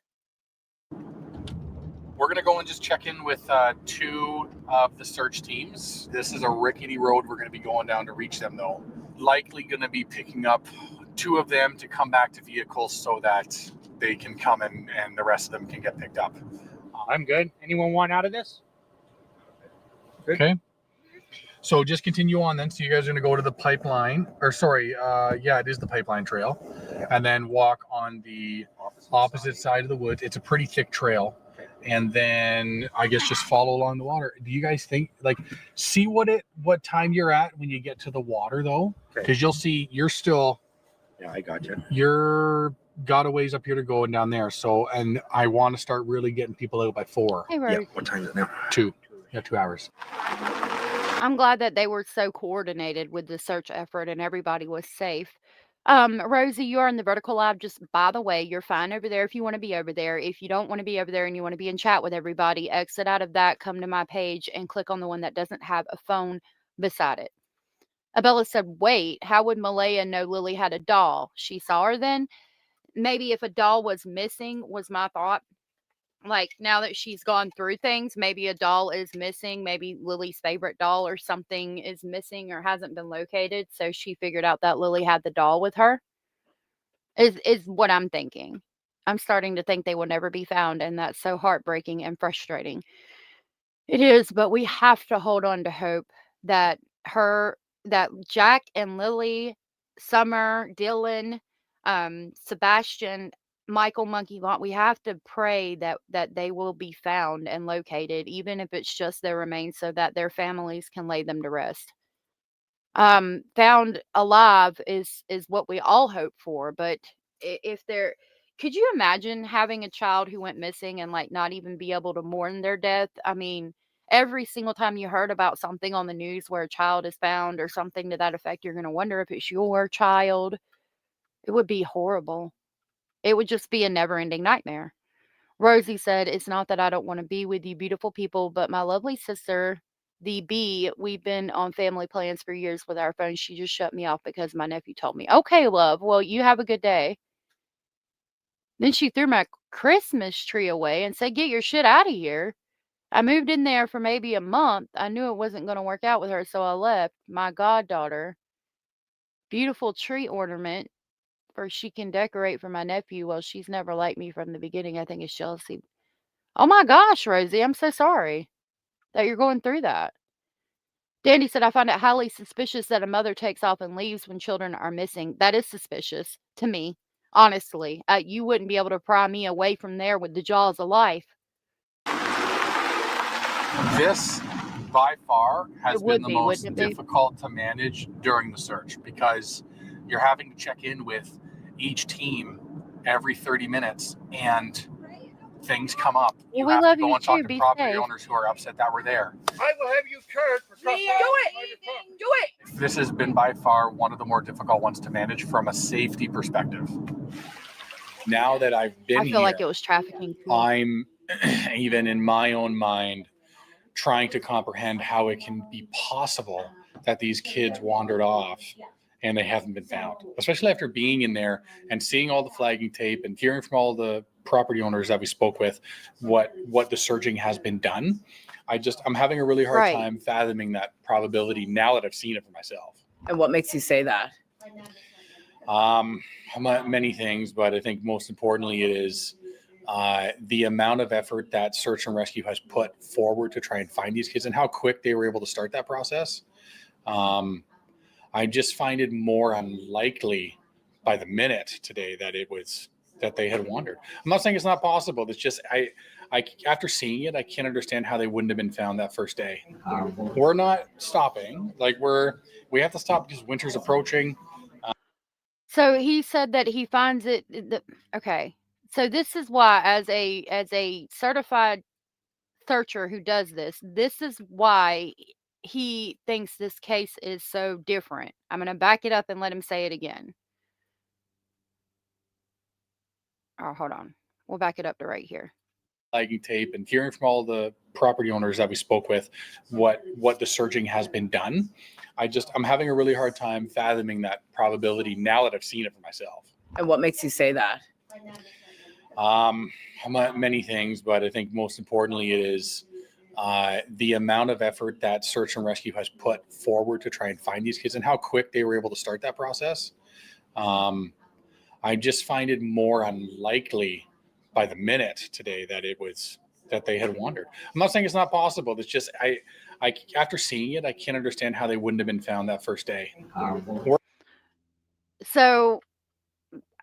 We're going to go and just check in with two of the search teams. This is a rickety road we're going to be going down to reach them, though. Likely going to be picking up two of them to come back to vehicles so that they can come and the rest of them can get picked up. I'm good. Anyone want out of this? Good. Okay. So just continue on then. So you guys are going to go to the pipeline, or sorry, yeah, it is the pipeline trail, and then walk on the opposite side of the woods. It's a pretty thick trail. And then I guess just follow along the water. Do you guys think, like, see what time you're at when you get to the water though? Because you'll see you're still. Yeah, I got you. You're got a ways up here to go and down there. So, and I want to start really getting people out by 4. Hey, Rose. Yeah, what time is it now? 2. Yeah, 2 hours. I'm glad that they were so coordinated with the search effort and everybody was safe. Rosie, you are in the vertical lab. Just by the way, you're fine over there if you want to be over there. If you don't want to be over there and you want to be in chat with everybody, exit out of that, come to my page, and click on the one that doesn't have a phone beside it. Abella said, wait, how would Malaya know Lily had a doll? She saw her then? Maybe if a doll was missing, was my thought. Like, now that she's gone through things, maybe a doll is missing. Maybe Lily's favorite doll or something is missing or hasn't been located. So she figured out that Lily had the doll with her, is what I'm thinking. I'm starting to think they will never be found, and that's so heartbreaking and frustrating. It is, but we have to hold on to hope that Jack and Lily, Summer, Dylan, Sebastian, Michael Monkey Lot, we have to pray that they will be found and located, even if it's just their remains, so that their families can lay them to rest. Found alive is what we all hope for, but if they're, could you imagine having a child who went missing and like not even be able to mourn their death? I mean, every single time you heard about something on the news where a child is found or something to that effect, you're going to wonder if it's your child. It would be horrible. It would just be a never-ending nightmare. Rosie said, it's not that I don't want to be with you beautiful people, but my lovely sister, the B, we've been on family plans for years with our phone. She just shut me off because my nephew told me. Okay, love. Well, you have a good day. Then she threw my Christmas tree away and said, get your shit out of here. I moved in there for maybe a month. I knew it wasn't going to work out with her, so I left. My goddaughter. Beautiful tree ornament for she can decorate for my nephew. Well, she's never liked me from the beginning. I think it's jealousy. Oh my gosh, Rosie, I'm so sorry that you're going through that. Dandy said, I find it highly suspicious that a mother takes off and leaves when children are missing. That is suspicious to me, honestly. You wouldn't be able to pry me away from there with the jaws of life. This, by far, has been the most wouldn't it be? difficult to manage during the search because you're having to check in with each team every 30 minutes and things come up. Well, You we have love to go you and talk too. to Be property safe. owners who are upset that we're there. I will have you charged for trespassing. Do it. This has been by far one of the more difficult ones to manage from a safety perspective. Now that I've been I feel here, like it was trafficking. I'm even in my own mind trying to comprehend how it can be possible that these kids wandered off and they haven't been found, especially after being in there and seeing all the flagging tape and hearing from all the property owners that we spoke with what the searching has been done. I'm having a really hard time fathoming that probability now that I've seen it for myself. And what makes you say that? Many things, but I think most importantly it is the amount of effort that search and rescue has put forward to try and find these kids and how quick they were able to start that process. I just find it more unlikely by the minute today that they had wandered. I'm not saying it's not possible. It's just I after seeing it, I can't understand how they wouldn't have been found that first day. We're not stopping. Like we have to stop because winter's approaching. So he said that he finds it. Okay. So this is why, as a certified searcher who does this is why he thinks this case is so different. I'm going to back it up and let him say it again. Oh, hold on. We'll back it up to right here. Flagging tape and hearing from all the property owners that we spoke with what the searching has been done. I'm having a really hard time fathoming that probability now that I've seen it for myself. And what makes you say that? Many things, but I think most importantly it is the amount of effort that search and rescue has put forward to try and find these kids and how quick they were able to start that process. I just find it more unlikely by the minute today that they had wandered. I'm not saying it's not possible. It's just I after seeing it, I can't understand how they wouldn't have been found that first day. So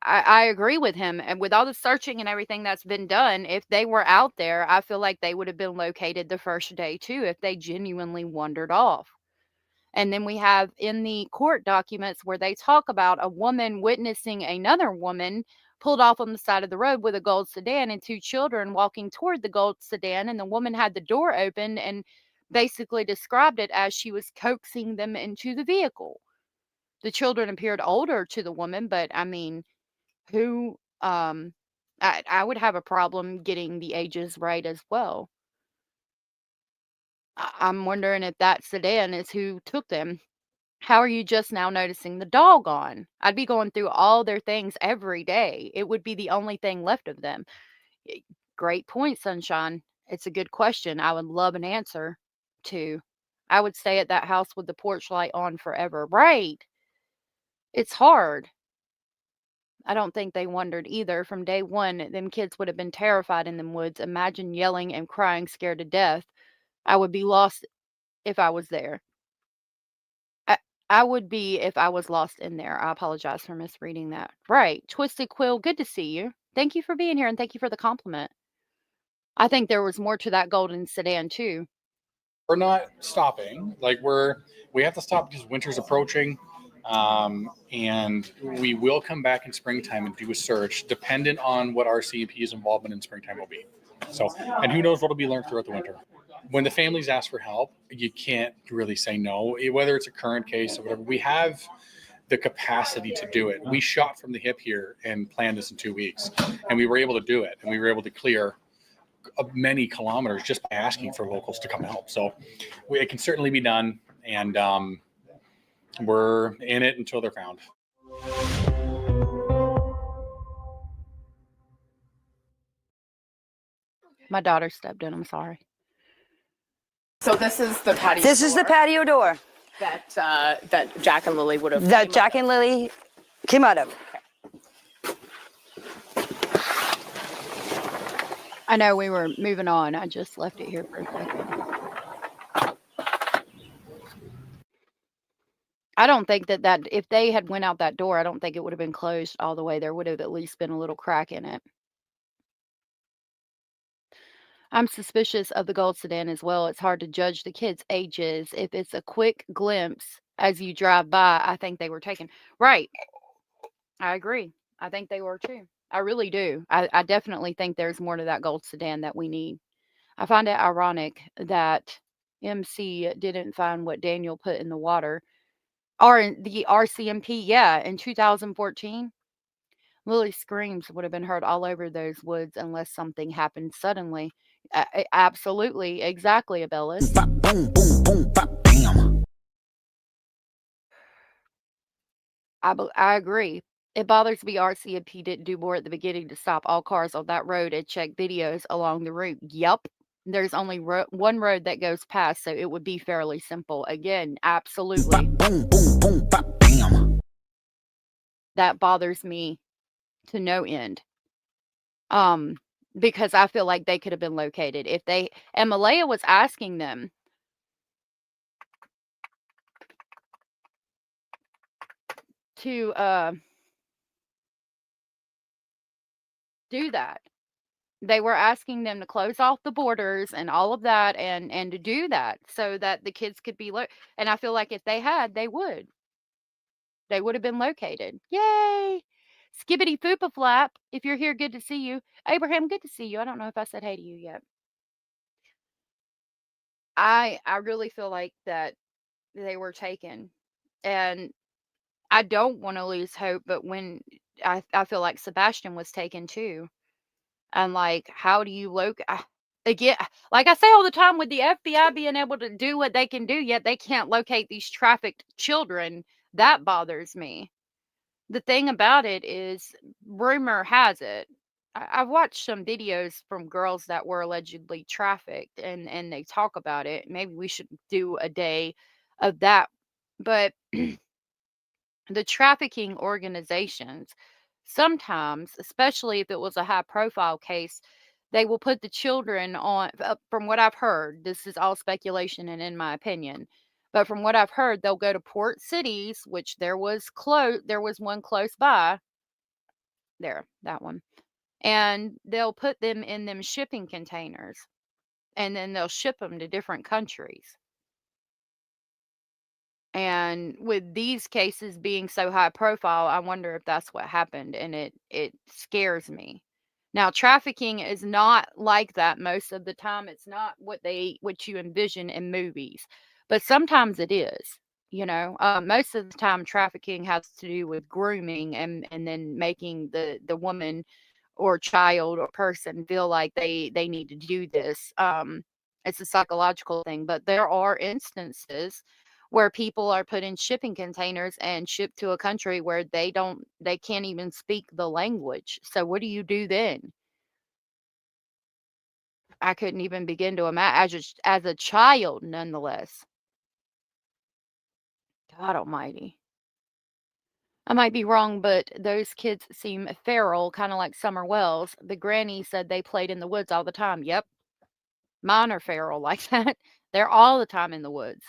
I agree with him. And with all the searching and everything that's been done, if they were out there, I feel like they would have been located the first day too, if they genuinely wandered off. And then we have in the court documents where they talk about a woman witnessing another woman pulled off on the side of the road with a gold sedan and two children walking toward the gold sedan. And the woman had the door open and basically described it as she was coaxing them into the vehicle. The children appeared older to the woman, but I mean, who, I would have a problem getting the ages right as well. I'm wondering if that sedan is who took them. How are you just now noticing the dog gone? I'd be going through all their things every day. It would be the only thing left of them. Y- Great point, Sunshine. It's a good question. I would love an answer to. I would stay at that house with the porch light on forever. Right. It's hard. I don't think they wondered either. From day one, them kids would have been terrified in them woods. Imagine yelling and crying, scared to death. I would be lost if I was there. I, I would be if I was lost in there. I apologize for misreading that. Right. Twisted Quill, good to see you. Thank you for being here and thank you for the compliment. I think there was more to that golden sedan too. We're not stopping. Like we have to stop because winter's approaching. And we will come back in springtime and do a search dependent on what our CEP's involvement in springtime will be. So, and who knows what will be learned throughout the winter. When the families ask for help, you can't really say no, whether it's a current case or whatever. We have the capacity to do it. We shot from the hip here and planned this in 2 weeks, and we were able to do it. And we were able to clear many kilometers just by asking for locals to come help. So it can certainly be done. And, we're in it until they're found. My daughter stepped in. I'm sorry. So this is the patio. This is the patio door that Jack and Lilly would have. that Jack and Lilly came out of. I know we were moving on. I just left it here for a second. I don't think that if they had went out that door, I don't think it would have been closed all the way. There would have at least been a little crack in it. I'm suspicious of the gold sedan as well. It's hard to judge the kids' ages. If it's a quick glimpse as you drive by, I think they were taken. Right. I agree. I think they were too. I really do. I definitely think there's more to that gold sedan that we need. I find it ironic that MC didn't find what Daniel put in the water. Or the RCMP, yeah, in 2014. Lily's screams would have been heard all over those woods unless something happened suddenly. Absolutely, exactly, Abellis. Boom, boom, boom, bam. I agree. It bothers me RCMP didn't do more at the beginning to stop all cars on that road and check videos along the route. Yup. There's only one road that goes past, so it would be fairly simple. Again, absolutely. Boom, boom, boom, bam. That bothers me to no end. Because I feel like they could have been located if they, and Malaya was asking them to do that. They were asking them to close off the borders and all of that and to do that so that the kids could be and I feel like if they had, they would have been located. Yay! Skibbity Foopa Flap, if you're here, good to see you. Abraham, good to see you. I don't know if I said hey to you yet. I really feel like that they were taken. And I don't want to lose hope, but when I feel like Sebastian was taken too. And like, how do you again, like I say all the time with the FBI being able to do what they can do, yet they can't locate these trafficked children. That bothers me. The thing about it is, rumor has it, I've watched some videos from girls that were allegedly trafficked and they talk about it. Maybe we should do a day of that. But the trafficking organizations, sometimes, especially if it was a high profile case, they will put the children on, from what I've heard, this is all speculation and in my opinion, but from what I've heard, they'll go to port cities, which there was one close by. There, that one. And they'll put them in them shipping containers. And then they'll ship them to different countries. And with these cases being so high profile, I wonder if that's what happened. And it scares me. Now, trafficking is not like that most of the time. It's not what you envision in movies, but sometimes it is. Most of the time, trafficking has to do with grooming and then making the woman or child or person feel like they need to do this. It's a psychological thing, but there are instances where people are put in shipping containers and shipped to a country where they can't even speak the language. So what do you do then? I couldn't even begin to imagine as a child, nonetheless. God almighty. I might be wrong, but those kids seem feral, kind of like Summer Wells. The granny said they played in the woods all the time. Yep, mine are feral like that. They're all the time in the woods.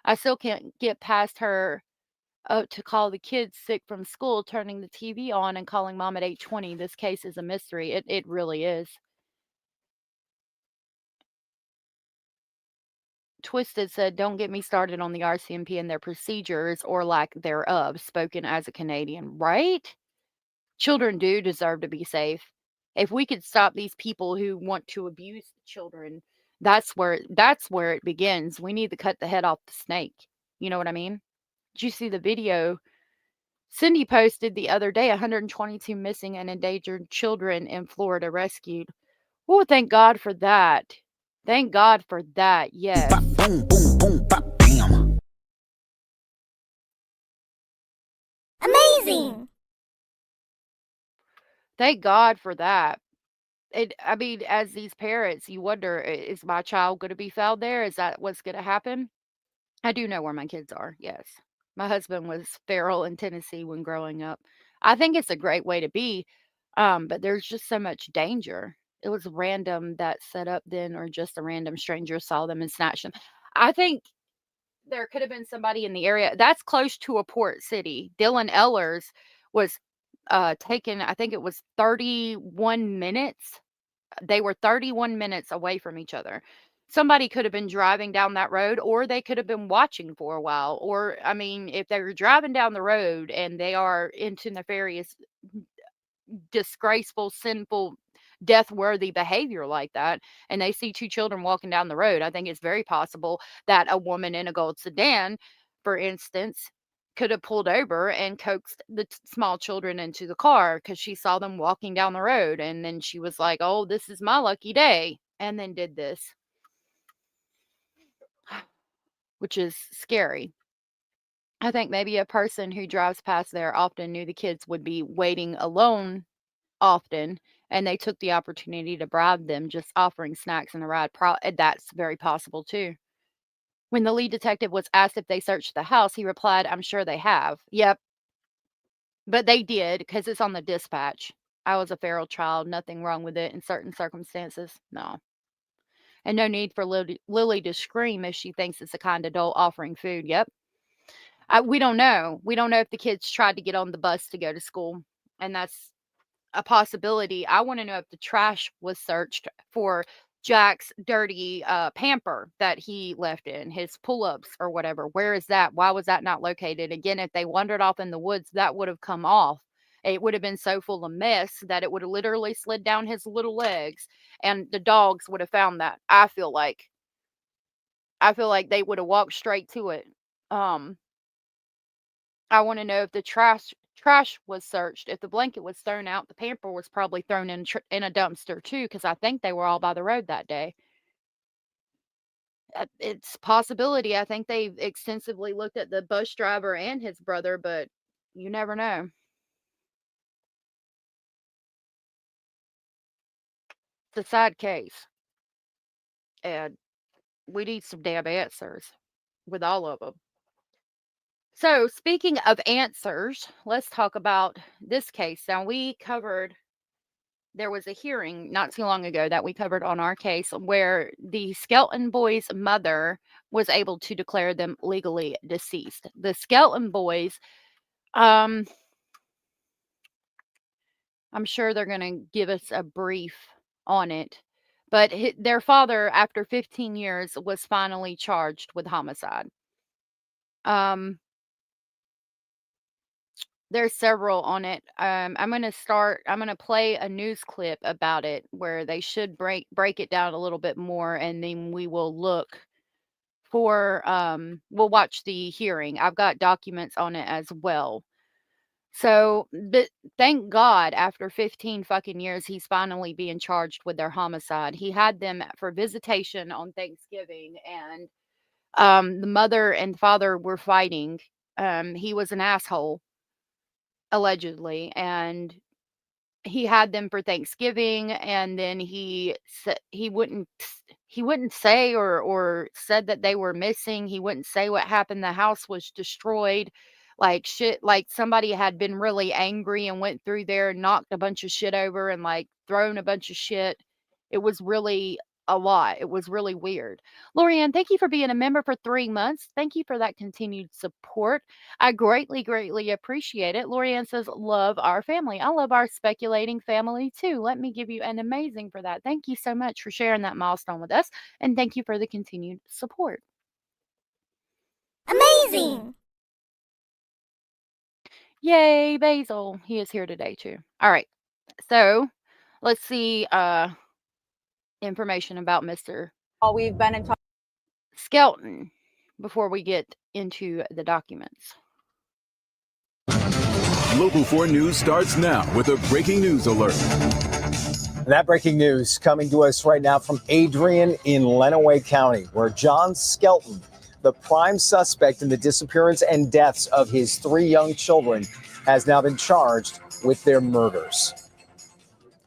I still can't get past her to call the kids sick from school, turning the TV on and calling mom at 8:20. This case is a mystery. It really is. Twisted said, "Don't get me started on the RCMP and their procedures or lack thereof, spoken as a Canadian." Right? Children do deserve to be safe. If we could stop these people who want to abuse children, that's where it begins. We need to cut the head off the snake. You know what I mean? Did you see the video Cindy posted the other day? 122 missing and endangered children in Florida rescued. Oh, thank God for that. Thank God for that. Yes. Boom, boom, boom, bop, bam. Amazing. Thank God for that. I mean, as these parents, you wonder, is my child going to be found there? Is that what's going to happen? I do know where my kids are. Yes. My husband was feral in Tennessee when growing up. I think it's a great way to be, but there's just so much danger. It was random that set up then, or just a random stranger saw them and snatched them. I think there could have been somebody in the area. That's close to a port city. Dylan Ellers was taken, I think it was 31 minutes. They were 31 minutes away from each other. Somebody could have been driving down that road, or they could have been watching for a while. Or, I mean, if they were driving down the road and they are into nefarious, disgraceful, sinful, death-worthy behavior like that, and they see two children walking down the road, I think it's very possible that a woman in a gold sedan, for instance, could have pulled over and coaxed the small children into the car because she saw them walking down the road, and then she was like, "Oh, this is my lucky day," and then did this, which is scary. I think maybe a person who drives past there often knew the kids would be waiting alone often, and they took the opportunity to bribe them, just offering snacks and a ride. That's very possible too. When the lead detective was asked if they searched the house, he replied, "I'm sure they have." Yep, but they did, because it's on the dispatch. I was a feral child, nothing wrong with it in certain circumstances. No. And no need for Lily to scream if she thinks it's a kind adult offering food. Yep. We don't know. We don't know if the kids tried to get on the bus to go to school, and that's a possibility. I want to know if the trash was searched for Jack's dirty pamper that he left in, his pull-ups or whatever. Where is that? Why was that not located? Again, if they wandered off in the woods, that would have come off. It would have been so full of mess that it would have literally slid down his little legs, and the dogs would have found that. I feel like they would have walked straight to it. I want to know if the trash was searched. If the blanket was thrown out, the pamper was probably thrown in a dumpster too, because I think they were all by the road that day. It's possibility. I think they extensively looked at the bus driver and his brother, but you never know. It's a sad case, and we need some damn answers with all of them. So, speaking of answers, let's talk about this case. Now, there was a hearing not too long ago that we covered on our case where the Skelton boys' mother was able to declare them legally deceased. The Skelton boys, I'm sure they're going to give us a brief on it, but their father, after 15 years, was finally charged with homicide. There's several on it. I'm gonna play a news clip about it where they should break it down a little bit more, and then we will look for we'll watch the hearing. I've got documents on it as well. So, but thank God after 15 fucking years, he's finally being charged with their homicide. He had them for visitation on Thanksgiving, and the mother and father were fighting. He was an asshole, allegedly, and he had them for Thanksgiving, and then he wouldn't say or said that they were missing. He wouldn't say what happened. The house was destroyed. Like shit, like somebody had been really angry and went through there and knocked a bunch of shit over and like thrown a bunch of shit. It was really a lot. It was really weird. Lorianne, thank you for being a member for 3 months. Thank you for that continued support. I greatly, greatly appreciate it. Lorianne says, love our family. I love our speculating family too. Let me give you an amazing for that. Thank you so much for sharing that milestone with us. And thank you for the continued support. Amazing! Yay, Basil. He is here today too. All right. So let's see information about Mr. We've been in touch. Skelton before we get into the documents. Local 4 News starts now with a breaking news alert. That breaking news coming to us right now from Adrian in Lenawee County, where John Skelton, the prime suspect in the disappearance and deaths of his 3 young children, has now been charged with their murders.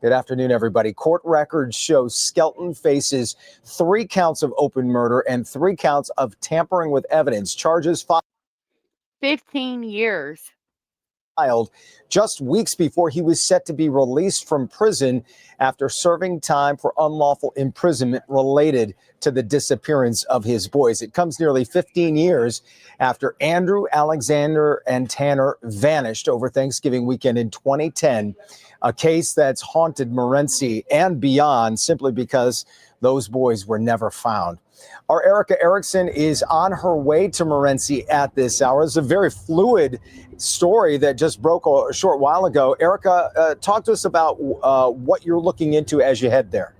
Good afternoon, everybody. Court records show Skelton faces 3 counts of open murder and 3 counts of tampering with evidence. Charges 15 years. Filed just weeks before he was set to be released from prison after serving time for unlawful imprisonment related to the disappearance of his boys. It comes nearly 15 years after Andrew, Alexander, and Tanner vanished over Thanksgiving weekend in 2010, a case that's haunted Morenci and beyond simply because those boys were never found. Our Erica Erickson is on her way to Morenci at this hour. It's a very fluid story that just broke a short while ago. Erica, talk to us about what you're looking into as you head there.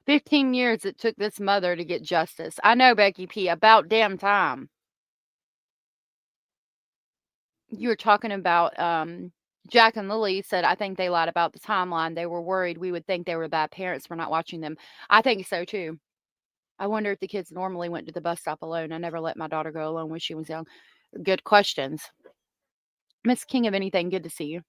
15 years it took this mother to get justice. I know, Becky P. About damn time. You were talking about Jack and Lilly said, I think they lied about the timeline. They were worried we would think they were bad parents for not watching them. I think so, too. I wonder if the kids normally went to the bus stop alone. I never let my daughter go alone when she was young. Good questions. Miss King of Anything, good to see you.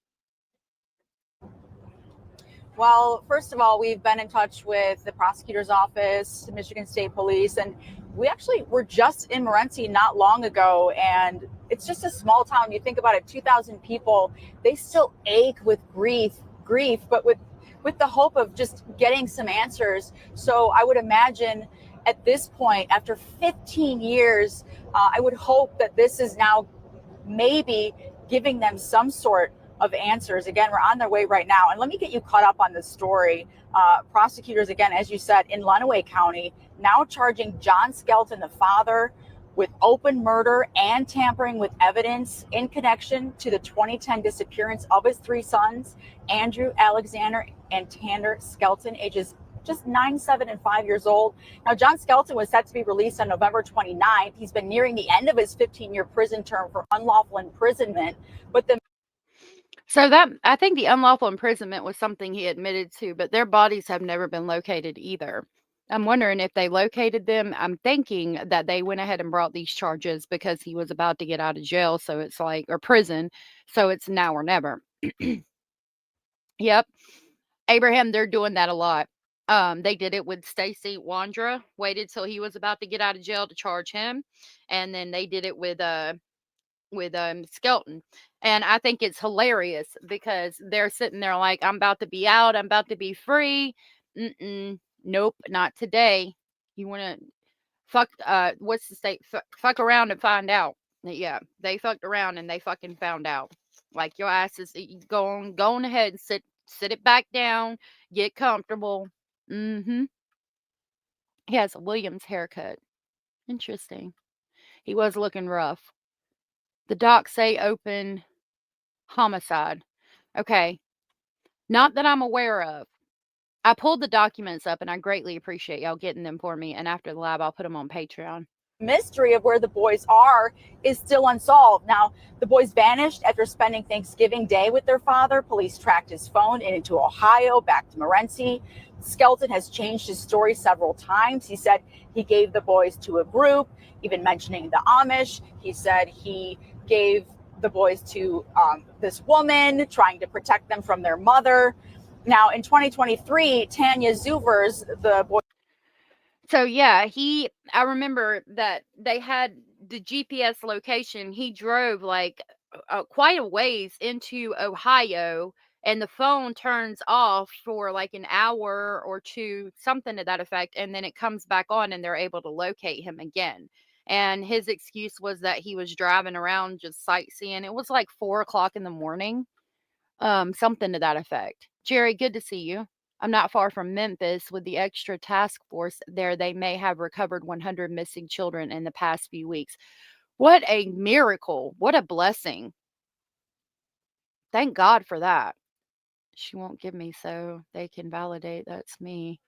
Well, first of all, we've been in touch with the prosecutor's office, the Michigan State Police, and we actually were just in Morenci not long ago, and it's just a small town. You think about it, 2,000 people, they still ache with grief, but with the hope of just getting some answers. So I would imagine at this point, after 15 years, I would hope that this is now maybe giving them some sort of answers. Again, we're on their way right now. And let me get you caught up on this story. Prosecutors, again, as you said, in Lenawee County, now charging John Skelton, the father, with open murder and tampering with evidence in connection to the 2010 disappearance of his 3 sons, Andrew, Alexander, and Tanner Skelton, ages just 9, 7, and 5 years old. Now, John Skelton was set to be released on November 29th. He's been nearing the end of his 15-year prison term for unlawful imprisonment. But So that, I think the unlawful imprisonment was something he admitted to, but their bodies have never been located either. I'm wondering if they located them. I'm thinking that they went ahead and brought these charges because he was about to get out of jail. So it's like, or prison. So it's now or never. Yep. Abraham, they're doing that a lot. They did it with Stacey Wondra, waited till he was about to get out of jail to charge him. And then they did it with Skelton. And I think it's hilarious because they're sitting there like, I'm about to be out. I'm about to be free. Nope, not today. You want to fuck, what's the state? Fuck around and find out. Yeah, they fucked around and they fucking found out. Like, your ass is go on ahead and sit it back down. Get comfortable. He has a Williams haircut. Interesting. He was looking rough. The docs say open homicide. Okay. Not that I'm aware of. I pulled the documents up and I greatly appreciate y'all getting them for me. And after the lab, I'll put them on Patreon. Mystery of where the boys are is still unsolved. Now, the boys vanished after spending Thanksgiving Day with their father. Police tracked his phone into Ohio, back to Morenci. Skelton has changed his story several times. He said he gave the boys to a group, even mentioning the Amish. He said he gave the boys to this woman, trying to protect them from their mother. Now, in 2023, Tanya Zuvers, the boy. So yeah, I remember that they had the GPS location. He drove like quite a ways into Ohio, and the phone turns off for like an hour or two, something to that effect, and then it comes back on and they're able to locate him again. And his excuse was that he was driving around just sightseeing. It was like 4 o'clock in the morning, something to that effect. Jerry, good to see you. I'm not far from Memphis. With the extra task force there, they may have recovered 100 missing children in the past few weeks. What a miracle. What a blessing. Thank God for that. She won't give me so they can validate that's me.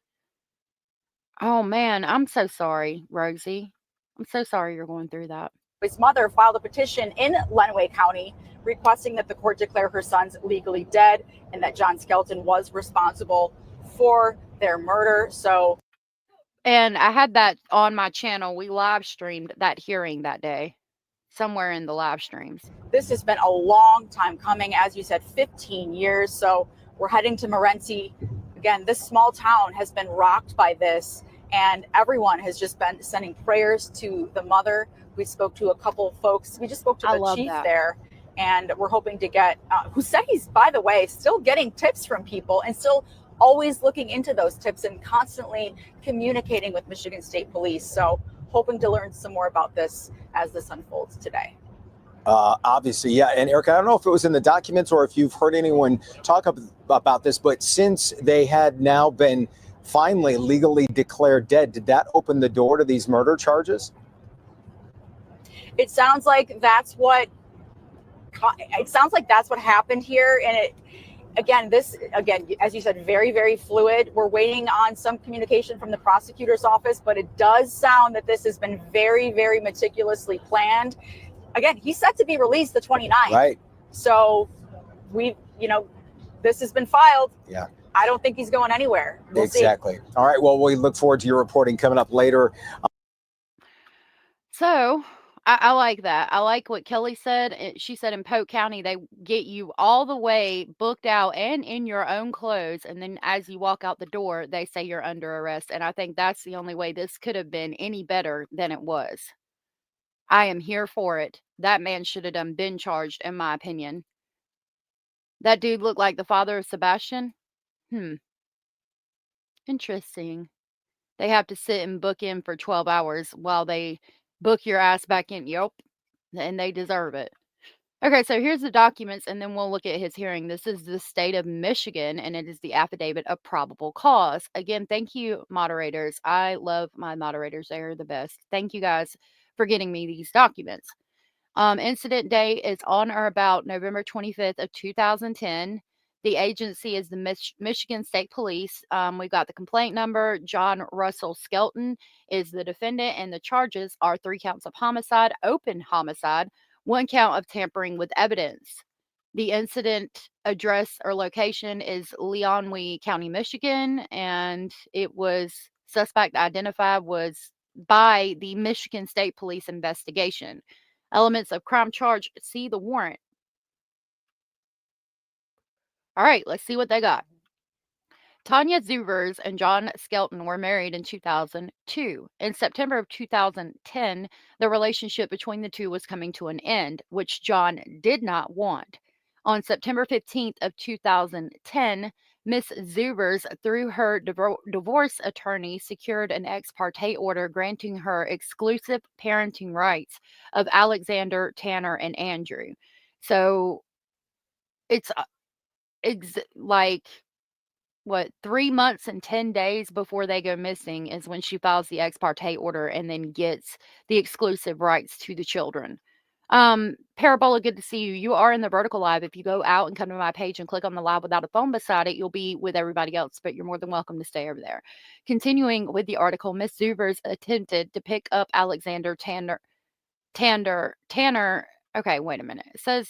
Oh man, I'm so sorry, Rosie. I'm so sorry you're going through that. His mother filed a petition in Lenawee County requesting that the court declare her sons legally dead and that John Skelton was responsible for their murder. So, and I had that on my channel. We live streamed that hearing that day, somewhere in the live streams. This has been a long time coming, as you said, 15 years. So we're heading to Morenci. Again, this small town has been rocked by this, and everyone has just been sending prayers to the mother. We spoke to a couple of folks. We just spoke to the chief there, and we're hoping to get, who said he's, by the way, still getting tips from people and still always looking into those tips and constantly communicating with Michigan State Police. So hoping to learn some more about this as this unfolds today. Obviously, yeah. And Erica, I don't know if it was in the documents or if you've heard anyone talk about this, but since they had now been finally legally declared dead, did that open the door to these murder charges? It sounds like that's what happened here. And again, as you said, very, very fluid. We're waiting on some communication from the prosecutor's office, but it does sound that this has been very, very meticulously planned. Again, he's set to be released the 29th. Right. So this has been filed. Yeah. I don't think he's going anywhere. We'll exactly. see. All right. Well, we look forward to your reporting coming up later. So I like that. I like what Kelly said. She said in Polk County, they get you all the way booked out and in your own clothes. And then as you walk out the door, they say you're under arrest. And I think that's the only way this could have been any better than it was. I am here for it. That man should have been charged, in my opinion. That dude looked like the father of Sebastian. Interesting. They have to sit and book in for 12 hours while they book your ass back in. Yep. And they deserve it. Okay, so here's the documents, and then we'll look at his hearing. This is the state of Michigan, and it is the affidavit of probable cause. Again, thank you, moderators. I love my moderators. They are the best. Thank you guys for getting me these documents. Incident date is on or about November 25th of 2010. The agency is the Michigan State Police. We've got the complaint number. John Russell Skelton is the defendant, and the charges are 3 counts of homicide, open homicide, 1 count of tampering with evidence. The incident address or location is Lenawee County, Michigan, and it was suspect identified was by the Michigan State Police investigation. Elements of crime charge, see the warrant. All right, let's see what they got. Tanya Zuvers and John Skelton were married in 2002. In September of 2010, the relationship between the two was coming to an end, which John did not want. On September 15th of 2010, Miss Zuvers, through her divorce attorney, secured an ex parte order granting her exclusive parenting rights of Alexander, Tanner, and Andrew. So it's like, 3 months and 10 days before they go missing is when she files the ex parte order and then gets the exclusive rights to the children. Parabola, good to see you. You are in the vertical live. If you go out and come to my page and click on the live without a phone beside it, you'll be with everybody else, but you're more than welcome to stay over there. Continuing with the article, Miss Zuvers attempted to pick up Alexander Tanner. Okay, wait a minute. It says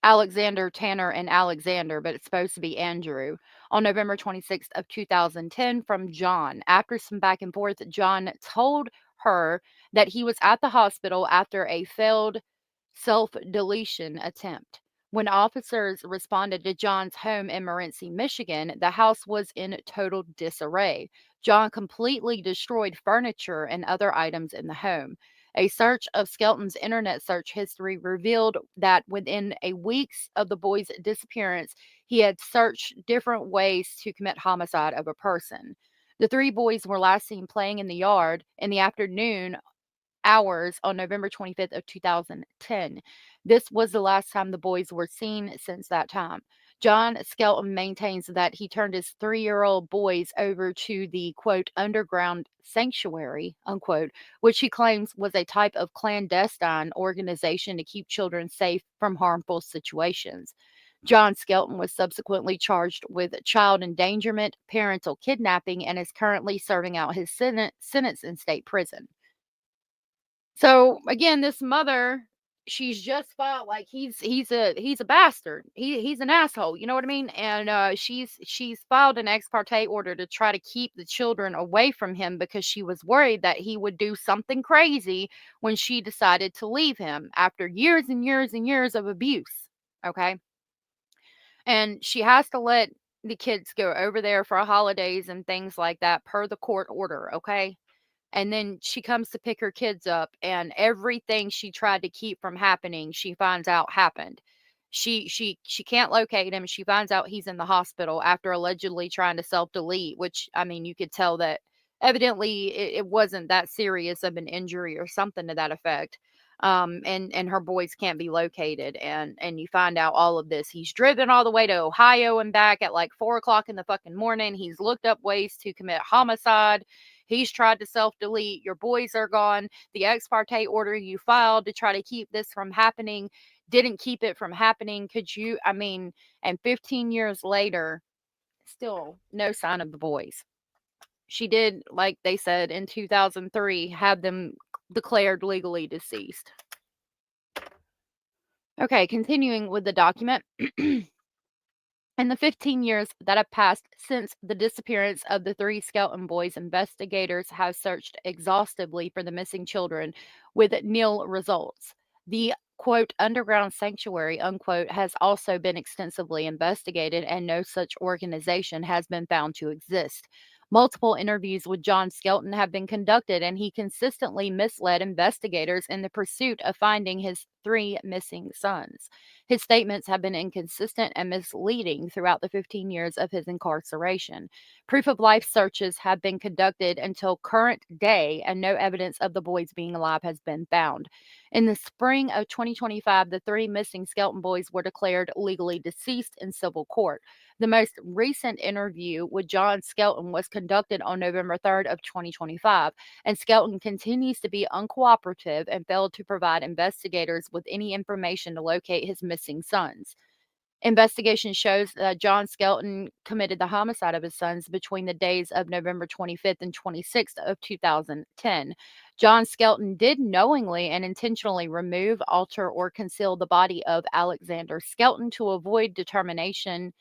Alexander, Tanner, and Alexander, but it's supposed to be Andrew, on November 26th of 2010 from John. After some back and forth, John told her that he was at the hospital after a failed self-deletion attempt. When officers responded to John's home in Morenci, Michigan, the house was in total disarray. John completely destroyed furniture and other items in the home. A search of Skelton's internet search history revealed that within a weeks of the boy's disappearance, he had searched different ways to commit homicide of a person. The three boys were last seen playing in the yard in the afternoon hours on November 25th of 2010. This was the last time the boys were seen since that time. John Skelton maintains that he turned his 3-year-old boys over to the, quote, underground sanctuary, unquote, which he claims was a type of clandestine organization to keep children safe from harmful situations. John Skelton was subsequently charged with child endangerment, parental kidnapping, and is currently serving out his sentence in state prison. So again, this mother, she's just filed like he's a bastard. He's an asshole. You know what I mean? And she's filed an ex parte order to try to keep the children away from him because she was worried that he would do something crazy when she decided to leave him after years and years and years of abuse. Okay. And she has to let the kids go over there for holidays and things like that per the court order. Okay. And then she comes to pick her kids up, and everything she tried to keep from happening, she finds out happened. She can't locate him. She finds out he's in the hospital after allegedly trying to self-delete, which, I mean, you could tell that evidently it wasn't that serious of an injury or something to that effect. And her boys can't be located, and you find out all of this. He's driven all the way to Ohio and back at like 4 o'clock in the fucking morning. He's looked up ways to commit homicide. He's tried to self-delete. Your boys are gone. The ex parte order you filed to try to keep this from happening didn't keep it from happening. And 15 years later, still no sign of the boys. She did, like they said, in 2003, have them declared legally deceased. Okay, continuing with the document. In the 15 years that have passed since the disappearance of the 3 Skelton boys, investigators have searched exhaustively for the missing children with nil results. The, quote, underground sanctuary, unquote, has also been extensively investigated, and no such organization has been found to exist. Multiple interviews with John Skelton have been conducted, and he consistently misled investigators in the pursuit of finding his 3 missing sons. His statements have been inconsistent and misleading throughout the 15 years of his incarceration. Proof of life searches have been conducted until current day, and no evidence of the boys being alive has been found. In the spring of 2025, the 3 missing Skelton boys were declared legally deceased in civil court. The most recent interview with John Skelton was conducted on November 3rd of 2025, and Skelton continues to be uncooperative and failed to provide investigators with any information to locate his missing sons. Investigation shows that John Skelton committed the homicide of his sons between the days of November 25th and 26th of 2010. John Skelton did knowingly and intentionally remove, alter, or conceal the body of Alexander Skelton to avoid determination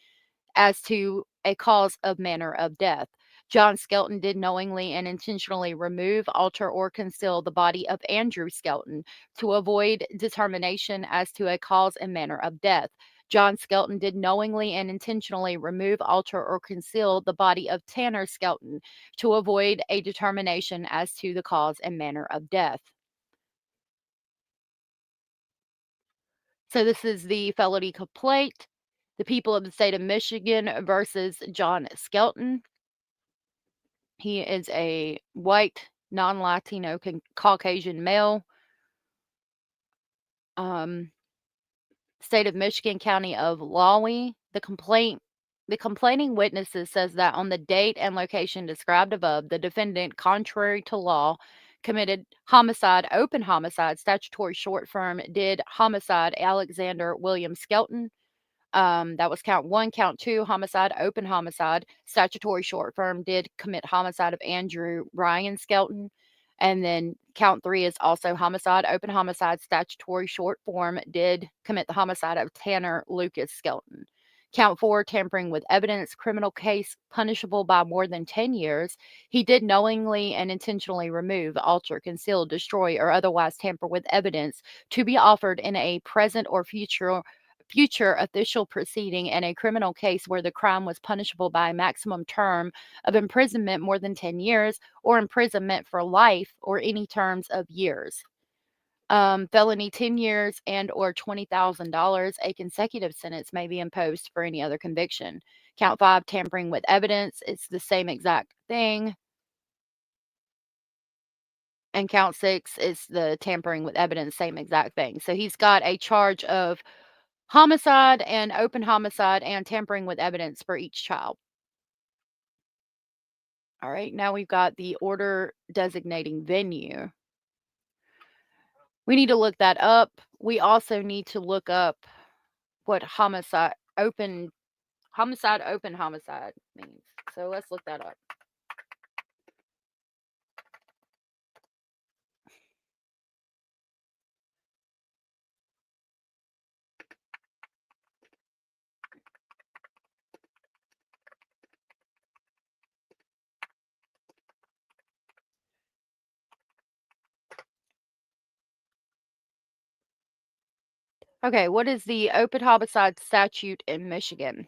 as to a cause of manner of death. John Skelton did knowingly and intentionally remove, alter, or conceal the body of Andrew Skelton to avoid determination as to a cause and manner of death. John Skelton did knowingly and intentionally remove, alter, or conceal the body of Tanner Skelton to avoid a determination as to the cause and manner of death. So this is the felony complaint. The people of the state of Michigan versus John Skelton. He is a white, non-Latino, Caucasian male. State of Michigan, County of Lawry. The complaining witnesses says that on the date and location described above, the defendant, contrary to law, committed homicide, open homicide. Statutory short form did homicide Alexander William Skelton. That was count 1. Count 2, homicide, open homicide. Statutory short form did commit homicide of Andrew Ryan Skelton. And then count 3 is also homicide, open homicide. Statutory short form did commit the homicide of Tanner Lucas Skelton. Count 4, tampering with evidence, criminal case punishable by more than 10 years. He did knowingly and intentionally remove, alter, conceal, destroy, or otherwise tamper with evidence to be offered in a present or future official proceeding in a criminal case where the crime was punishable by a maximum term of imprisonment more than 10 years or imprisonment for life or any terms of years. Felony 10 years and or $20,000. A consecutive sentence may be imposed for any other conviction. Count 5, tampering with evidence. It's the same exact thing. And count 6 is the tampering with evidence, same exact thing. So he's got a charge of homicide and open homicide and tampering with evidence for each child. All right, now we've got the order designating venue. We need to look that up. We also need to look up what open homicide means. So let's look that up. Okay, what is the open homicide statute in Michigan?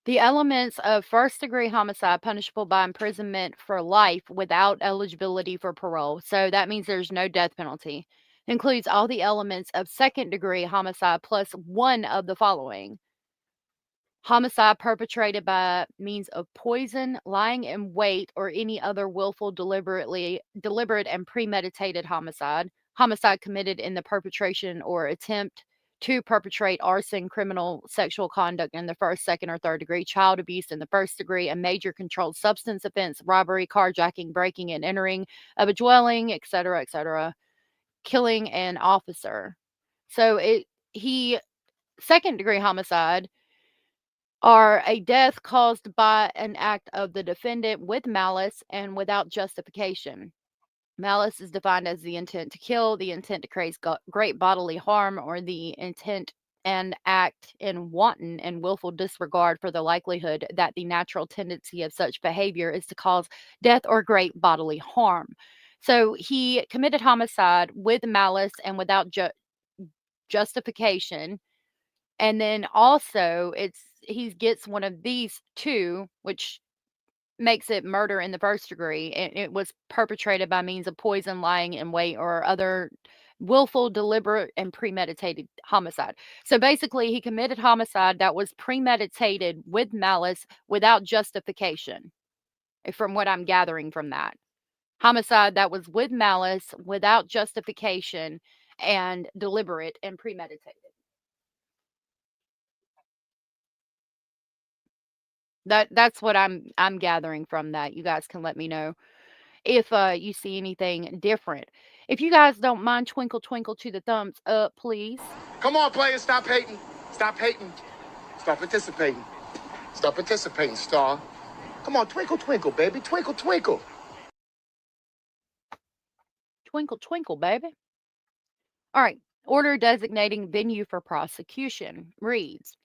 The elements of first-degree homicide punishable by imprisonment for life without eligibility for parole. So that means there's no death penalty. It includes all the elements of second-degree homicide plus one of the following. Homicide perpetrated by means of poison, lying in wait, or any other willful, deliberate and premeditated homicide. Homicide committed in the perpetration or attempt to perpetrate arson, criminal sexual conduct in the first, second, or third degree, child abuse in the first degree, a major controlled substance offense, robbery, carjacking, breaking and entering of a dwelling, etc., killing an officer. So second degree homicide are a death caused by an act of the defendant with malice and without justification. Malice is defined as the intent to kill, the intent to cause great bodily harm, or the intent and act in wanton and willful disregard for the likelihood that the natural tendency of such behavior is to cause death or great bodily harm. So he committed homicide with malice and without justification. And then also he gets one of these two, which makes it murder in the first degree. It was perpetrated by means of poison, lying in wait, or other willful, deliberate, and premeditated homicide. So basically, he committed homicide that was premeditated with malice without justification, from what I'm gathering from that. Homicide that was with malice, without justification, and deliberate and premeditated. That's what I'm gathering from that. You guys can let me know if you see anything different. If you guys don't mind, twinkle twinkle to the thumbs up, please. Come on, players, stop hating. Stop hating. Start participating. Start participating, Star. Come on, twinkle twinkle, baby. Twinkle twinkle. Twinkle twinkle, baby. All right. Order designating venue for prosecution reads: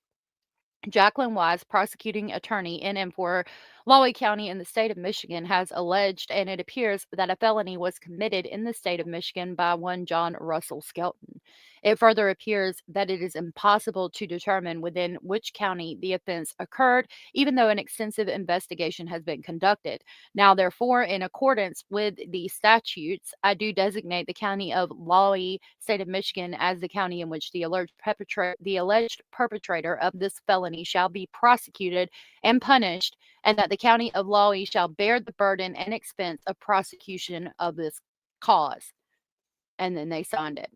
Jacqueline Wise, prosecuting attorney in and for Lawry County in the state of Michigan, has alleged, and it appears that a felony was committed in the state of Michigan by one John Russell Skelton. It further appears that it is impossible to determine within which county the offense occurred, even though an extensive investigation has been conducted. Now, therefore, in accordance with the statutes, I do designate the county of Lawry, state of Michigan, as the county in which the alleged perpetrator of this felony shall be prosecuted and punished, and that the county of Lawry shall bear the burden and expense of prosecution of this cause. And then they signed it.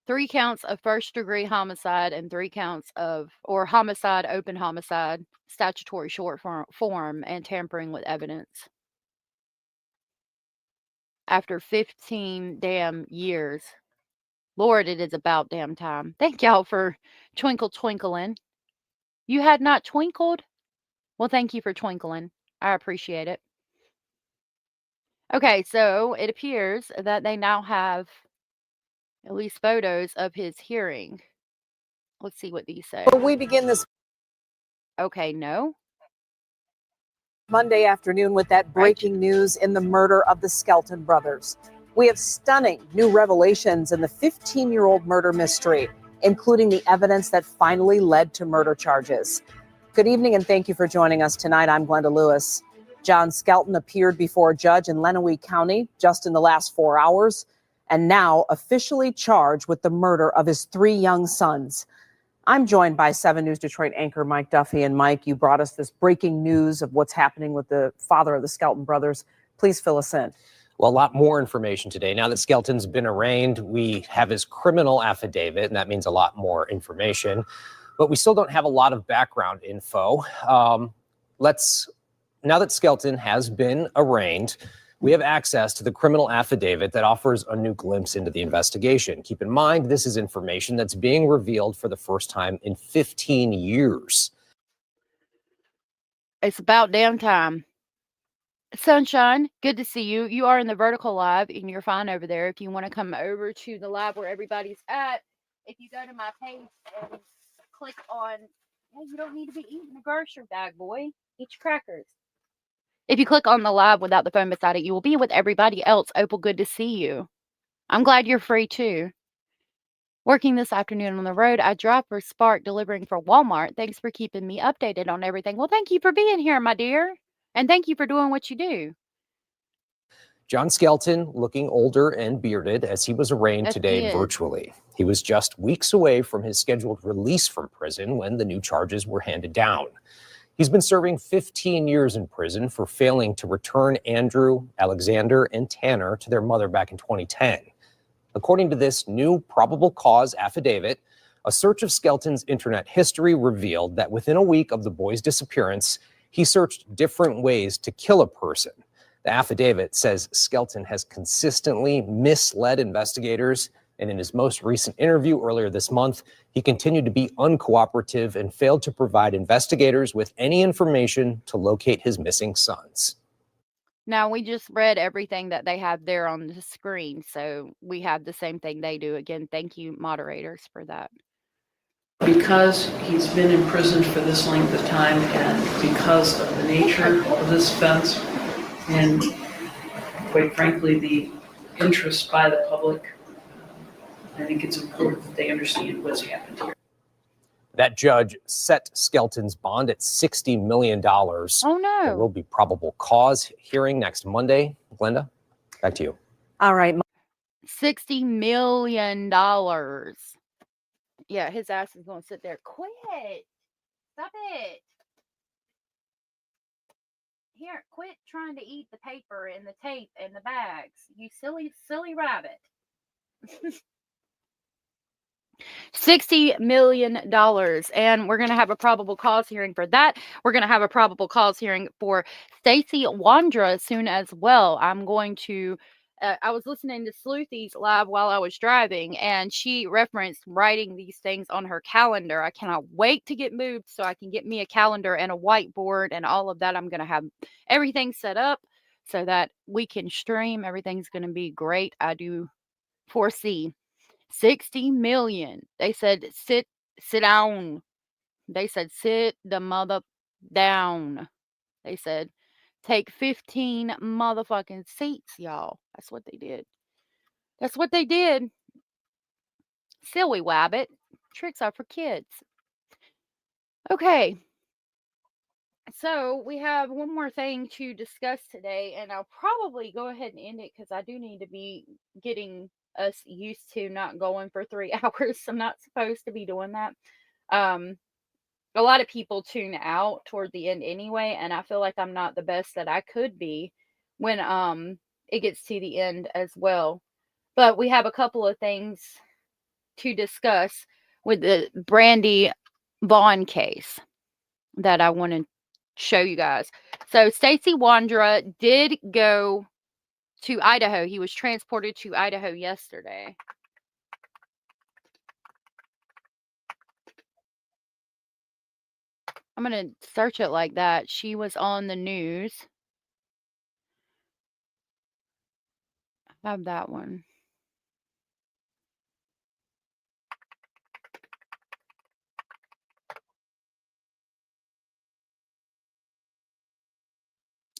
3 counts of first-degree homicide and 3 counts of homicide, open homicide, statutory short form, and tampering with evidence. After 15 damn years. Lord, it is about damn time. Thank y'all for twinkling. You had not twinkled? Well, thank you for twinkling. I appreciate it. Okay, so it appears that they now have at least photos of his hearing. Let's see what these say. We begin this Okay, no. Monday afternoon with that breaking news in the murder of the Skelton brothers. We have stunning new revelations in the 15-year-old murder mystery, including the evidence that finally led to murder charges. Good evening and thank you for joining us tonight. I'm Glenda Lewis. John Skelton appeared before a judge in Lenawee County just in the last 4 hours and now officially charged with the murder of his 3 young sons. I'm joined by 7 News Detroit anchor Mike Duffy. And Mike, you brought us this breaking news of what's happening with the father of the Skelton brothers. Please fill us in. Well, a lot more information today. Now that Skelton's been arraigned, we have his criminal affidavit, and that means a lot more information. But we still don't have a lot of background info. Now that Skelton has been arraigned, we have access to the criminal affidavit that offers a new glimpse into the investigation. Keep in mind, this is information that's being revealed for the first time in 15 years. It's about damn time. Sunshine, good to see you. You are in the vertical live and you're fine over there. If you want to come over to the live where everybody's at, if you go to my page and click on, you don't need to be eating a grocery bag, boy. Eat your crackers. If you click on the live without the phone beside it, you will be with everybody else. Opal, good to see you. I'm glad you're free too. Working this afternoon on the road, I drive for Spark, delivering for Walmart. Thanks for keeping me updated on everything. Well, thank you for being here, my dear. And thank you for doing what you do. John Skelton looking older and bearded as he was arraigned today virtually. He was just weeks away from his scheduled release from prison when the new charges were handed down. He's been serving 15 years in prison for failing to return Andrew, Alexander, and Tanner to their mother back in 2010. According to this new probable cause affidavit, a search of Skelton's internet history revealed that within a week of the boys' disappearance, he searched different ways to kill a person. The affidavit says Skelton has consistently misled investigators, and in his most recent interview earlier this month, he continued to be uncooperative and failed to provide investigators with any information to locate his missing sons. Now, we just read everything that they have there on the screen, so we have the same thing they do. Again, thank you, moderators, for that. Because he's been in prison for this length of time and because of the nature of this offense and, quite frankly, the interest by the public, I think it's important that they understand what's happened here. That judge set Skelton's bond at $60 million. Oh, no. There will be probable cause hearing next Monday. Glenda, back to you. All right. $60 million. Yeah, his ass is going to sit there. Quit. Stop it. Here, quit trying to eat the paper and the tape and the bags. You silly, silly rabbit. $60 million. And we're going to have a probable cause hearing for that. We're going to have a probable cause hearing for Stacey Wondra soon as well. I'm going to I was listening to Sleuthy's live while I was driving, and she referenced writing these things on her calendar. I cannot wait to get moved so I can get me a calendar and a whiteboard and all of that. I'm going to have everything set up so that we can stream. Everything's going to be great. I do foresee 60 million. They said, sit down. They said, sit the mother down. They said, take 15 motherfucking seats, y'all. That's what they did. That's what they did. Silly wabbit. Tricks are for kids. Okay. So we have one more thing to discuss today, and I'll probably go ahead and end it because I do need to be getting us used to not going for 3 hours. I'm not supposed to be doing that. A lot of people tune out toward the end anyway, and I feel like I'm not the best that I could be when it gets to the end as well. But we have a couple of things to discuss with the Brandi Vaughan case that I want to show you guys. So Stacey Wondra did go to Idaho. He was transported to Idaho yesterday. I'm going to search it like that. She was on the news. I have that one.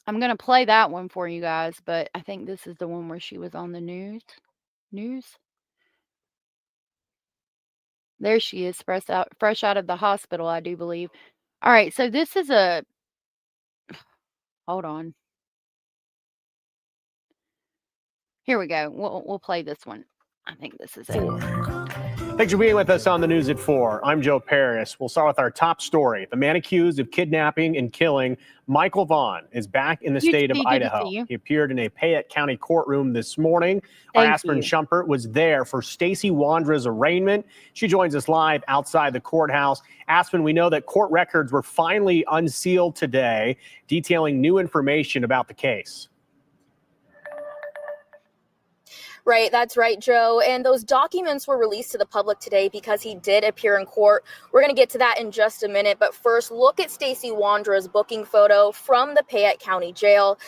I'm going to play that one for you guys, but I think this is the one where she was on the news. There she is, fresh out of the hospital, I do believe. All right, so this is a... Hold on. Here we go. We'll play this one. I think this is it. Thanks for being with us on the news at 4. I'm Joe Paris. We'll start with our top story. The man accused of kidnapping and killing Michael Vaughan is back in the state of Idaho. He appeared in a Payette County courtroom this morning. Our Aspen Shumpert was there for Stacey Wondra's arraignment. She joins us live outside the courthouse. Aspen, we know that court records were finally unsealed today, detailing new information about the case. Right, that's right, Joe. And those documents were released to the public today because he did appear in court. We're going to get to that in just a minute. But first, look at Stacey Wondra's booking photo from the Payette County Jail.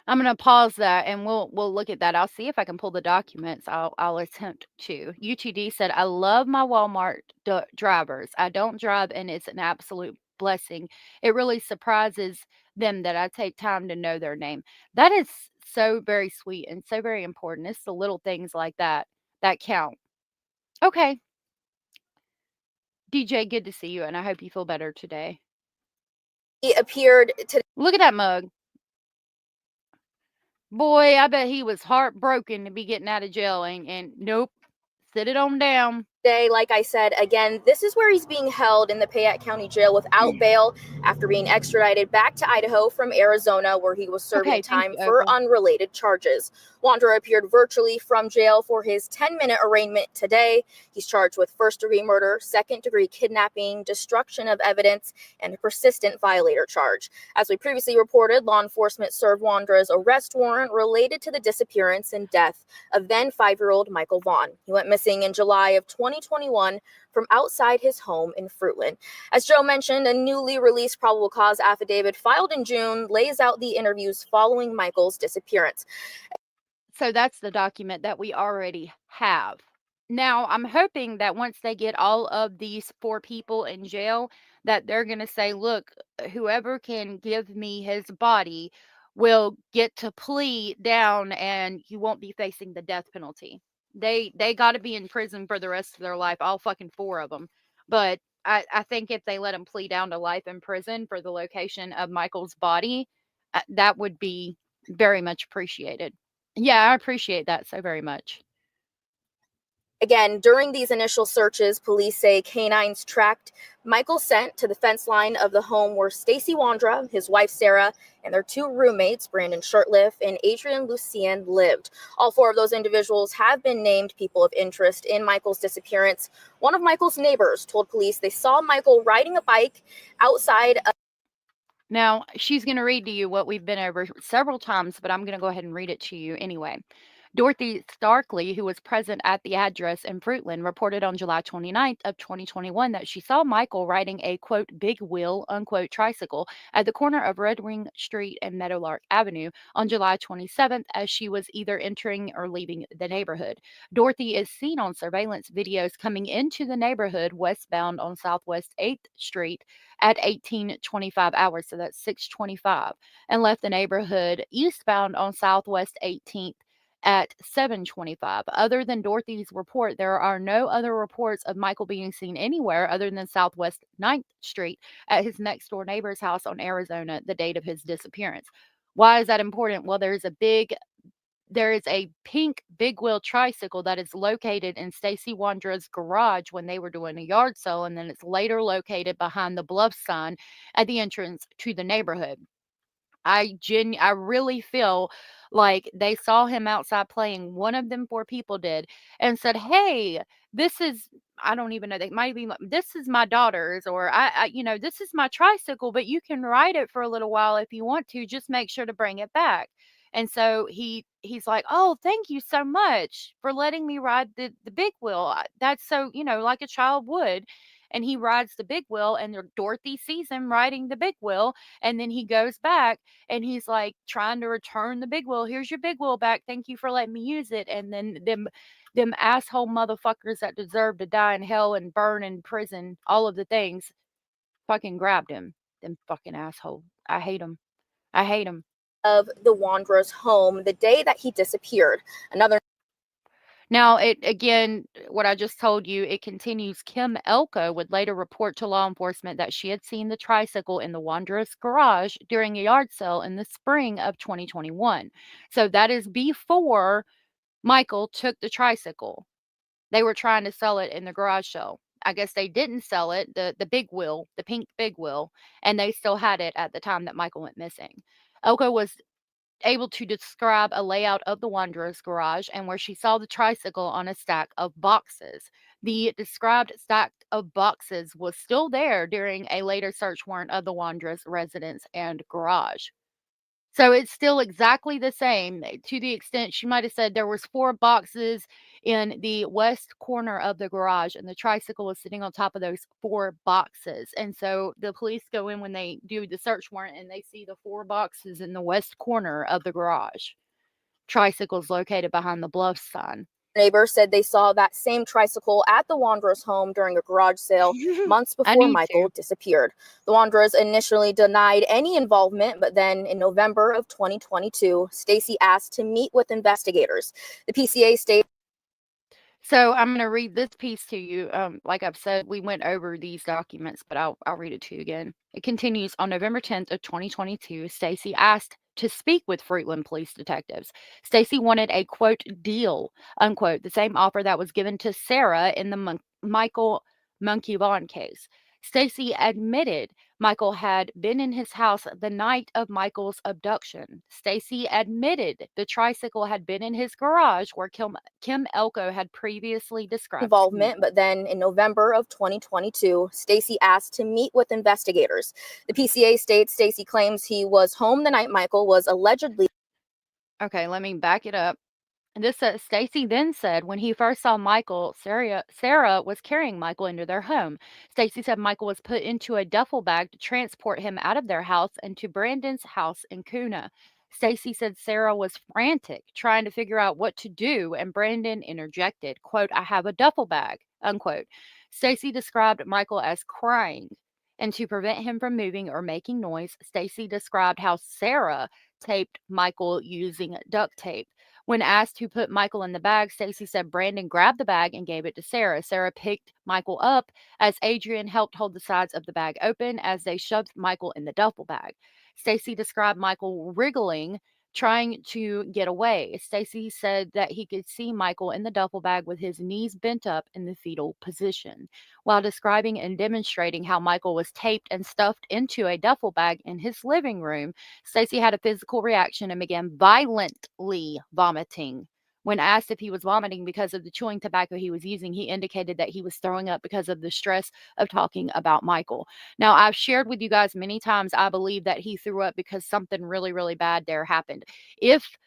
I'm going to pause that and we'll look at that. I'll see if I can pull the documents. I'll attempt to. UTD said, I love my Walmart drivers. I don't drive and it's an absolute blessing. It really surprises them that I take time to know their name. That is so very sweet and so very important. It's the little things like that that count. Okay. DJ, good to see you, and I hope you feel better today. He appeared to... Look at that mug. Boy, I bet he was heartbroken to be getting out of jail, and nope, sit it on down. Today, like I said, again, this is where he's being held in the Payette County Jail without bail after being extradited back to Idaho from Arizona, where he was serving time for unrelated charges. Wondra appeared virtually from jail for his 10-minute arraignment today. He's charged with first-degree murder, second-degree kidnapping, destruction of evidence, and a persistent violator charge. As we previously reported, law enforcement served Wondra's arrest warrant related to the disappearance and death of then 5-year-old Michael Vaughan. He went missing in July of 2021 from outside his home in Fruitland. As Joe mentioned, a newly released probable cause affidavit filed in June lays out the interviews following Michael's disappearance. So that's the document that we already have. Now, I'm hoping that once they get all of these 4 people in jail, that they're going to say, look, whoever can give me his body will get to plea down and you won't be facing the death penalty. They got to be in prison for the rest of their life, all fucking 4 of them. But I think if they let them plea down to life in prison for the location of Michael's body, that would be very much appreciated. Yeah, I appreciate that so very much. Again, during these initial searches, police say canines tracked Michael sent to the fence line of the home where Stacey Wondra, his wife Sarah, and their 2 roommates, Brandon Shurtleff and Adrian Lucien, lived. All 4 of those individuals have been named people of interest in Michael's disappearance. One of Michael's neighbors told police they saw Michael riding a bike outside of... Now, she's going to read to you what we've been over several times, but I'm going to go ahead and read it to you anyway. Dorothy Starkley, who was present at the address in Fruitland, reported on July 29th of 2021 that she saw Michael riding a, quote, big wheel, unquote, tricycle at the corner of Red Wing Street and Meadowlark Avenue on July 27th as she was either entering or leaving the neighborhood. Dorothy is seen on surveillance videos coming into the neighborhood westbound on Southwest 8th Street at 18:25 hours, so that's 6:25, and left the neighborhood eastbound on Southwest 18th at 7:25. Other than Dorothy's report, there are no other reports of Michael being seen anywhere other than Southwest 9th Street at his next door neighbor's house on Arizona, the date of his disappearance. Why is that important? Well, there is a pink big wheel tricycle that is located in Stacey Wondra's garage when they were doing a yard sale, and then it's later located behind the bluff sign at the entrance to the neighborhood. I really feel Like, they saw him outside playing, one of them 4 people did, and said, "Hey, this is," I don't even know, they might be, "This is my daughter's," or "This is my tricycle, but you can ride it for a little while if you want to, just make sure to bring it back." And so he's like, "Oh, thank you so much for letting me ride the big wheel. That's so," like a child would. And he rides the big wheel, and Dorothy sees him riding the big wheel, and then he goes back and he's like trying to return the big wheel. "Here's your big wheel back. Thank you for letting me use it." And then them asshole motherfuckers that deserve to die in hell and burn in prison, all of the things, fucking grabbed him. Them fucking asshole. I hate them. I hate them. Of the Wondra's home the day that he disappeared. Another. Now, what I just told you, it continues. Kim Elko would later report to law enforcement that she had seen the tricycle in the Wondra's garage during a yard sale in the spring of 2021. So that is before Michael took the tricycle. They were trying to sell it in the garage sale. I guess they didn't sell it, the big wheel, the pink big wheel, and they still had it at the time that Michael went missing. Elko was able to describe a layout of the Wondra's garage and where she saw the tricycle on a stack of boxes. The described stack of boxes was still there during a later search warrant of the Wondra's residence and garage. So it's still exactly the same, to the extent she might have said there was 4 boxes in the west corner of the garage, and the tricycle was sitting on top of those 4 boxes. And so the police go in when they do the search warrant, and they see the 4 boxes in the west corner of the garage. Tricycle's located behind the Bluffs sign. Neighbors said they saw that same tricycle at the Wondra's home during a garage sale months before Michael disappeared. The Wondras initially denied any involvement, but then in November of 2022, Stacey asked to meet with investigators. The PCA stated. So I'm going to read this piece to you. Like I've said, we went over these documents, but I'll read it to you again. It continues. On November 10th of 2022, Stacey asked to speak with Fruitland police detectives. Stacey wanted a, quote, deal, unquote, the same offer that was given to Sarah in the Michael Monkey Vaughan case. Stacey admitted Michael had been in his house the night of Michael's abduction. Stacey admitted the tricycle had been in his garage where Kim Elko had previously described Involvement, but then in November of 2022, Stacey asked to meet with investigators. The PCA states Stacey claims he was home the night Michael was allegedly. Okay, let me back it up. This says Stacey then said when he first saw Michael, Sarah was carrying Michael into their home. Stacey said Michael was put into a duffel bag to transport him out of their house and to Brandon's house in Kuna. Stacey said Sarah was frantic, trying to figure out what to do, and Brandon interjected, quote, "I have a duffel bag," unquote. Stacey described Michael as crying, and to prevent him from moving or making noise, Stacey described how Sarah taped Michael using duct tape. When asked who put Michael in the bag, Stacey said Brandon grabbed the bag and gave it to Sarah. Sarah picked Michael up as Adrian helped hold the sides of the bag open as they shoved Michael in the duffel bag. Stacey described Michael wriggling, trying to get away. Stacey said that he could see Michael in the duffel bag with his knees bent up in the fetal position. While describing and demonstrating how Michael was taped and stuffed into a duffel bag in his living room, Stacey had a physical reaction and began violently vomiting. When asked if he was vomiting because of the chewing tobacco he was using, he indicated that he was throwing up because of the stress of talking about Michael. Now, I've shared with you guys many times, I believe that he threw up because something really, really bad there happened. If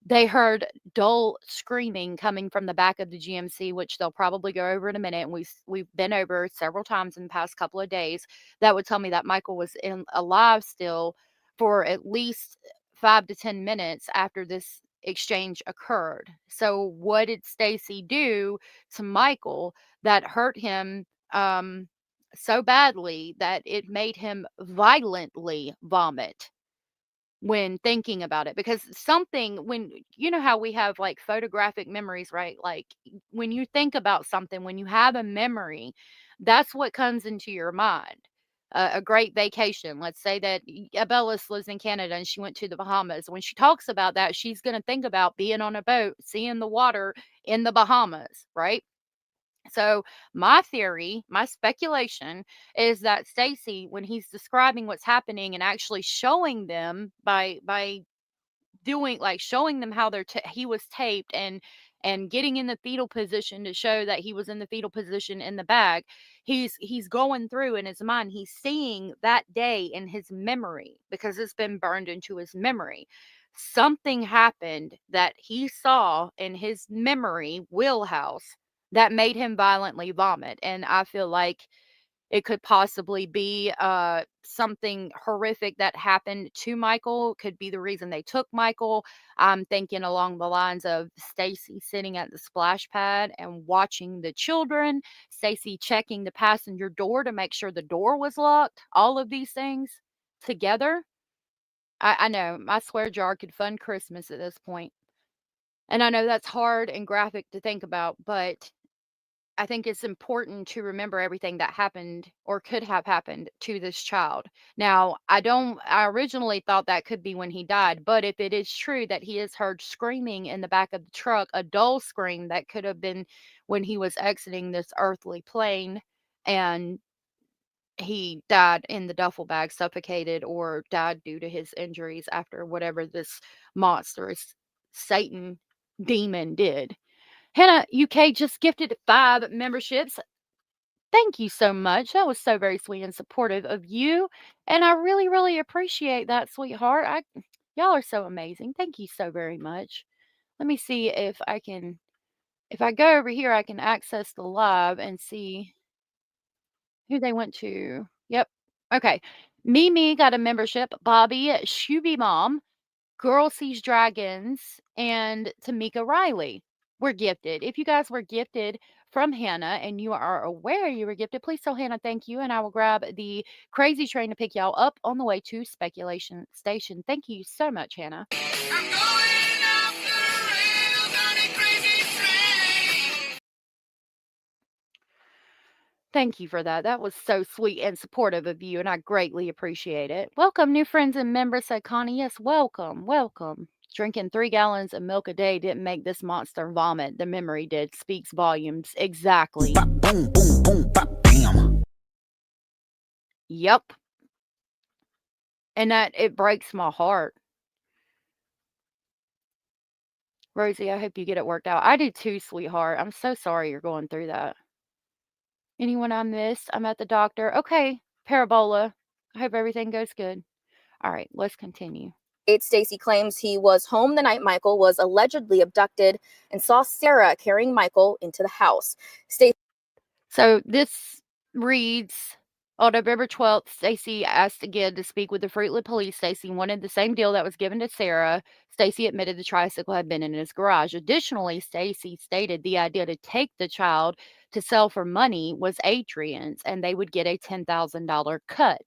they heard dull screaming coming from the back of the GMC, which they'll probably go over in a minute, and we've been over several times in the past couple of days, that would tell me that Michael was alive still for at least 5 to 10 minutes after this exchange occurred. So what did Stacey do to Michael that hurt him so badly that it made him violently vomit when thinking about it? Because when you know how we have like photographic memories, right? Like when you think about something, when you have a memory, that's what comes into your mind. A great vacation. Let's say that Abellis lives in Canada and she went to the Bahamas. When she talks about that, she's going to think about being on a boat, seeing the water in the Bahamas, right? So my theory, my speculation is that Stacey, when he's describing what's happening and actually showing them by doing, like, showing them how he was taped and getting in the fetal position to show that he was in the fetal position in the bag. He's going through in his mind, he's seeing that day in his memory because it's been burned into his memory. Something happened that he saw in his memory wheelhouse that made him violently vomit. And I feel like it could possibly be something horrific that happened to Michael, could be the reason they took Michael. I'm thinking along the lines of Stacey sitting at the splash pad and watching the children, Stacey checking the passenger door to make sure the door was locked. All of these things together. I know my swear jar could fund Christmas at this point. And I know that's hard and graphic to think about, but I think it's important to remember everything that happened or could have happened to this child. Now, I originally thought that could be when he died, but if it is true that he is heard screaming in the back of the truck, a dull scream, that could have been when he was exiting this earthly plane and he died in the duffel bag, suffocated, or died due to his injuries after whatever this monstrous Satan demon did. Hannah UK just gifted 5 memberships. Thank you so much. That was so very sweet and supportive of you. And I really, really appreciate that, sweetheart. Y'all are so amazing. Thank you so very much. Let me see if I go over here, I can access the live and see who they went to. Yep. Okay. Mimi got a membership. Bobby, Shuby Mom, Girl Sees Dragons, and Tamika Riley were gifted. If you guys were gifted from Hannah and you are aware you were gifted, please tell Hannah thank you, and I will grab the crazy train to pick y'all up on the way to Speculation Station. Thank you so much, Hannah. Thank you for that. That was so sweet and supportive of you, and I greatly appreciate it. Welcome, new friends and members, said Connie. Yes, welcome, welcome. Drinking 3 gallons of milk a day didn't make this monster vomit. The memory did. Speaks volumes. Exactly. Boom, boom, boom, bop, bam. Yep. And that, it breaks my heart. Rosie, I hope you get it worked out. I do too, sweetheart. I'm so sorry you're going through that. Anyone I missed? I'm at the doctor. Okay, Parabola. I hope everything goes good. All right, let's continue. Stacey claims he was home the night Michael was allegedly abducted and saw Sarah carrying Michael into the house. So this reads, on November 12th, Stacey asked again to speak with the Fruitland police. Stacey wanted the same deal that was given to Sarah. Stacey admitted the tricycle had been in his garage. Additionally, Stacey stated the idea to take the child to sell for money was Adrian's, and they would get a $10,000 cut.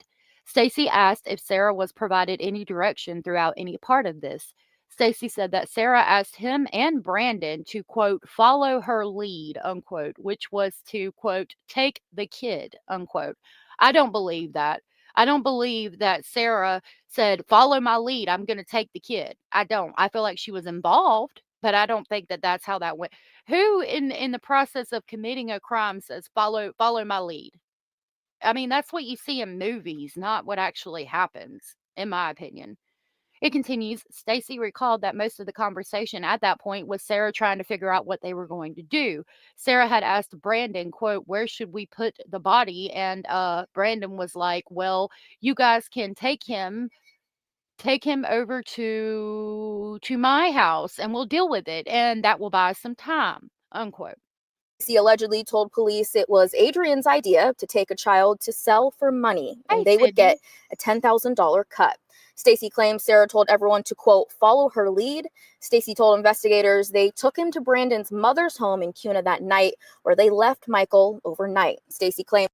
Stacey asked if Sarah was provided any direction throughout any part of this. Stacey said that Sarah asked him and Brandon to, quote, follow her lead, unquote, which was to, quote, take the kid, unquote. I don't believe that. I don't believe that Sarah said, follow my lead, I'm going to take the kid. I don't. I feel like she was involved, but I don't think that that's how that went. Who in the process of committing a crime says, follow my lead? I mean, that's what you see in movies, not what actually happens, in my opinion. It continues, Stacey recalled that most of the conversation at that point was Sarah trying to figure out what they were going to do. Sarah had asked Brandon, quote, where should we put the body? And Brandon was like, well, you guys can take him over to my house and we'll deal with it. And that will buy us some time, unquote. He allegedly told police it was Adrian's idea to take a child to sell for money, and they would get a $10,000 cut. Stacey claims Sarah told everyone to, quote, follow her lead. Stacey told investigators they took him to Brandon's mother's home in Kuna that night, where they left Michael overnight. Stacey claimed.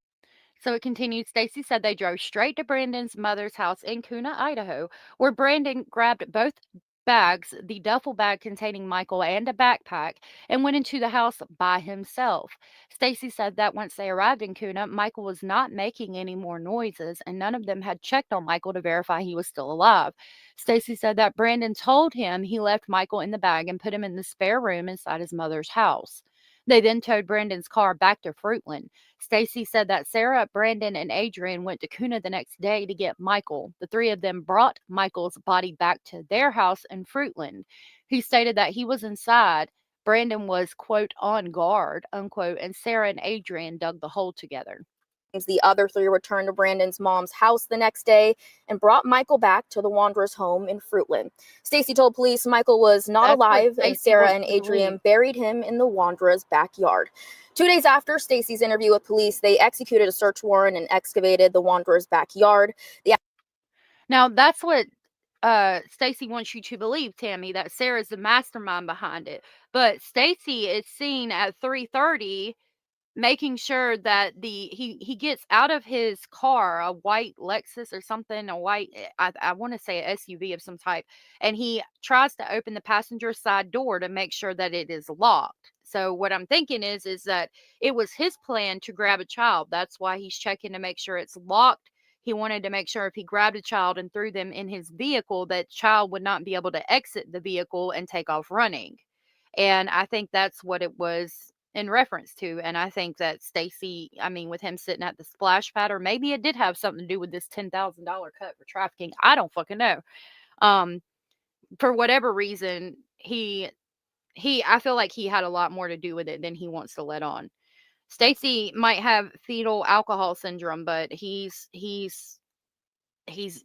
So it continued, Stacey said they drove straight to Brandon's mother's house in Kuna, Idaho, where Brandon grabbed both bags, the duffel bag containing Michael and a backpack, and went into the house by himself. Stacey said that once they arrived in Kuna, Michael was not making any more noises, and none of them had checked on Michael to verify he was still alive. Stacey said that Brandon told him he left Michael in the bag and put him in the spare room inside his mother's house. They then towed Brandon's car back to Fruitland. Stacey said that Sarah, Brandon, and Adrian went to Kuna the next day to get Michael. The three of them brought Michael's body back to their house in Fruitland. He stated that he was inside. Brandon was, quote, on guard, unquote, and Sarah and Adrian dug the hole together. The other three returned to Brandon's mom's house the next day and brought Michael back to the Wandra's home in Fruitland. Stacey told police Michael was not alive, and Sarah and Adrian buried him in the Wandra's backyard. 2 days after Stacey's interview with police, they executed a search warrant and excavated the Wandra's backyard. Now, that's what Stacey wants you to believe, Tammy, that Sarah's the mastermind behind it. But Stacey is seen at 3:30 making sure that he gets out of his car, a white Lexus or something, a white, I want to say a SUV of some type, and he tries to open the passenger side door to make sure that it is locked. So what I'm thinking is that it was his plan to grab a child. That's why he's checking to make sure it's locked. He wanted to make sure if he grabbed a child and threw them in his vehicle, that child would not be able to exit the vehicle and take off running. And I think that's what it was in reference to. And I think that Stacey, I mean, with him sitting at the splash pad, or maybe it did have something to do with this $10,000 cut for trafficking. I don't fucking know. For whatever reason, I feel like he had a lot more to do with it than he wants to let on. Stacey might have fetal alcohol syndrome, but he's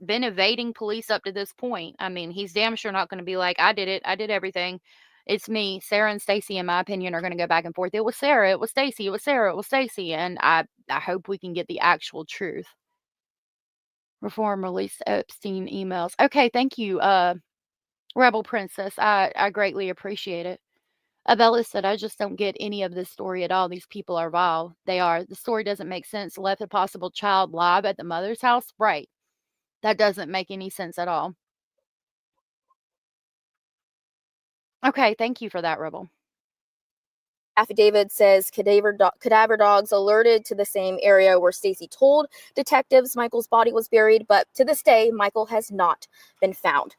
been evading police up to this point. I mean, he's damn sure not going to be like, I did everything. It's me. Sarah and Stacey, in my opinion, are going to go back and forth. It was Sarah. It was Stacey. It was Sarah. It was Stacey. And I hope we can get the actual truth. Reform released Epstein emails. Okay, thank you, Rebel Princess. I greatly appreciate it. Abella said, I just don't get any of this story at all. These people are vile. They are. The story doesn't make sense. Left a possible child live at the mother's house? Right. That doesn't make any sense at all. Okay, thank you for that, Rebel. Affidavit says cadaver dogs alerted to the same area where Stacey told detectives Michael's body was buried, but to this day, Michael has not been found.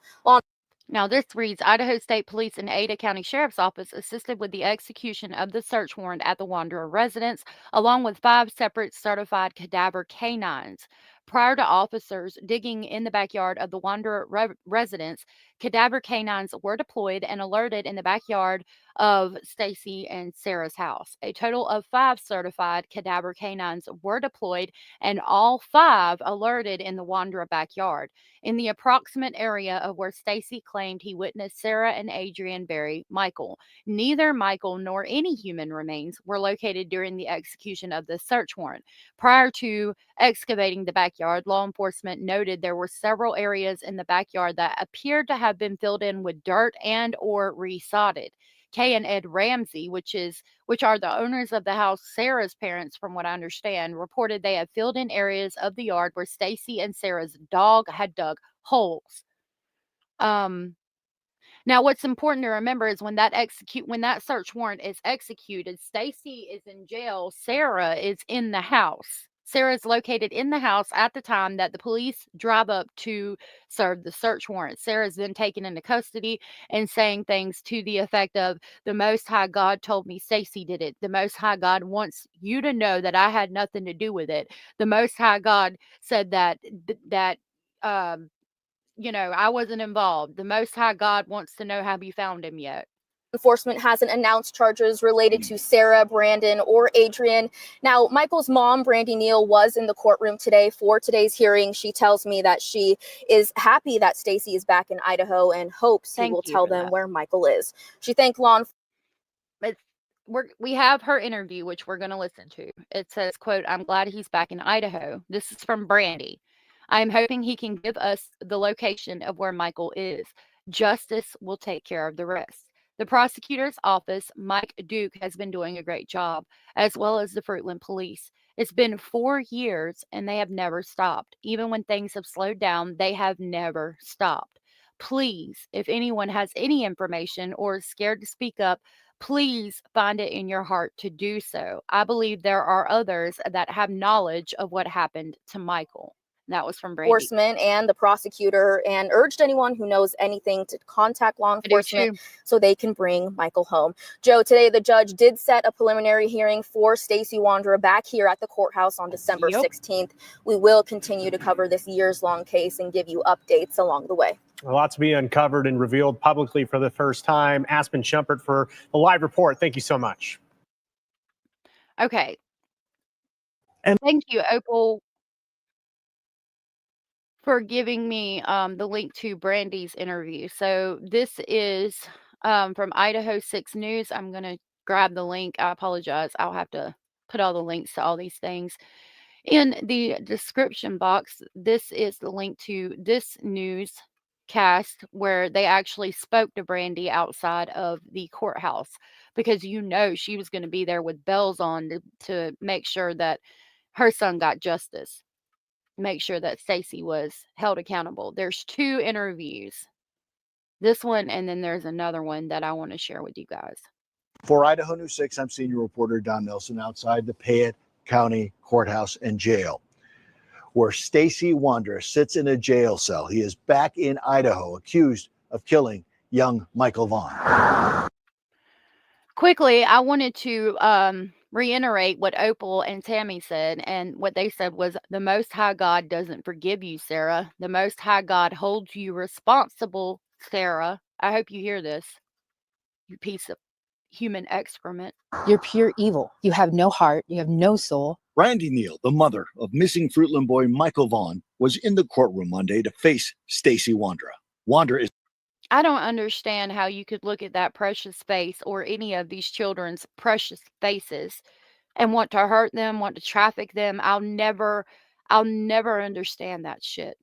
Now, this reads, Idaho State Police and Ada County Sheriff's Office assisted with the execution of the search warrant at the Wondra residence, along with 5 separate certified cadaver canines. Prior to officers digging in the backyard of the Wondra residence, cadaver canines were deployed and alerted in the backyard of Stacey and Sarah's house. A total of 5 certified cadaver canines were deployed, and all 5 alerted in the Wondra backyard, in the approximate area of where Stacey claimed he witnessed Sarah and Adrian bury Michael. Neither Michael nor any human remains were located during the execution of the search warrant. Prior to excavating the backyard, law enforcement noted there were several areas in the backyard that appeared to have been filled in with dirt and or resodded. Kay and Ed Ramsey, which are the owners of the house, Sarah's parents, from what I understand, reported they had filled in areas of the yard where Stacey and Sarah's dog had dug holes. Now, what's important to remember is when that search warrant is executed, Stacey is in jail. Sarah is in the house. Sarah is located in the house at the time that the police drive up to serve the search warrant. Sarah is then taken into custody and saying things to the effect of, the Most High God told me Stacey did it. The Most High God wants you to know that I had nothing to do with it. The Most High God said that I wasn't involved. The Most High God wants to know, have you found him yet? Enforcement hasn't announced charges related to Sarah, Brandon, or Adrian. Now, Michael's mom, Brandi Neal, was in the courtroom today for today's hearing. She tells me that she is happy that Stacey is back in Idaho and hopes he will tell them where Michael is. She thanked law enforcement. We have her interview, which we're going to listen to. It says, quote, I'm glad he's back in Idaho. This is from Brandi. I am hoping he can give us the location of where Michael is. Justice will take care of the rest. The prosecutor's office, Mike Duke, has been doing a great job, as well as the Fruitland police. It's been 4 years, and they have never stopped. Even when things have slowed down, they have never stopped. Please, if anyone has any information or is scared to speak up, please find it in your heart to do so. I believe there are others that have knowledge of what happened to Michael. That was from Brandi. Enforcement and the prosecutor, and urged anyone who knows anything to contact law enforcement so they can bring Michael home. Joe, today the judge did set a preliminary hearing for Stacey Wondra back here at the courthouse on December 16th. We will continue to cover this years-long case and give you updates along the way. A lot to be uncovered and revealed publicly for the first time. Aspen Shumpert for the live report. Thank you so much. Okay. And thank you, Opal, for giving me the link to Brandi's interview. So this is from Idaho 6 News. I'm going to grab the link. I apologize. I'll have to put all the links to all these things in the description box. This is the link to this newscast where they actually spoke to Brandi outside of the courthouse, because she was going to be there with bells on to make sure that her son got justice. Make sure that Stacey was held accountable. There's 2 interviews. This one, and then there's another one that I want to share with you guys. For Idaho News 6, I'm senior reporter Don Nelson outside the Payette County Courthouse and Jail, where Stacey Wondra sits in a jail cell. He is back in Idaho, accused of killing young Michael Vaughan. Quickly, I wanted to reiterate what Opal and Tammy said, and what they said was, the Most High God doesn't forgive you, Sarah. The Most High God holds you responsible, Sarah. I hope you hear this, you piece of human excrement. You're pure evil. You have no heart. You have no soul. Brandi Neal, the mother of missing Fruitland boy Michael Vaughan, was in the courtroom Monday to face Stacey Wondra. Wondra is... I don't understand how you could look at that precious face, or any of these children's precious faces, and want to hurt them, want to traffic them. I'll never understand that shit.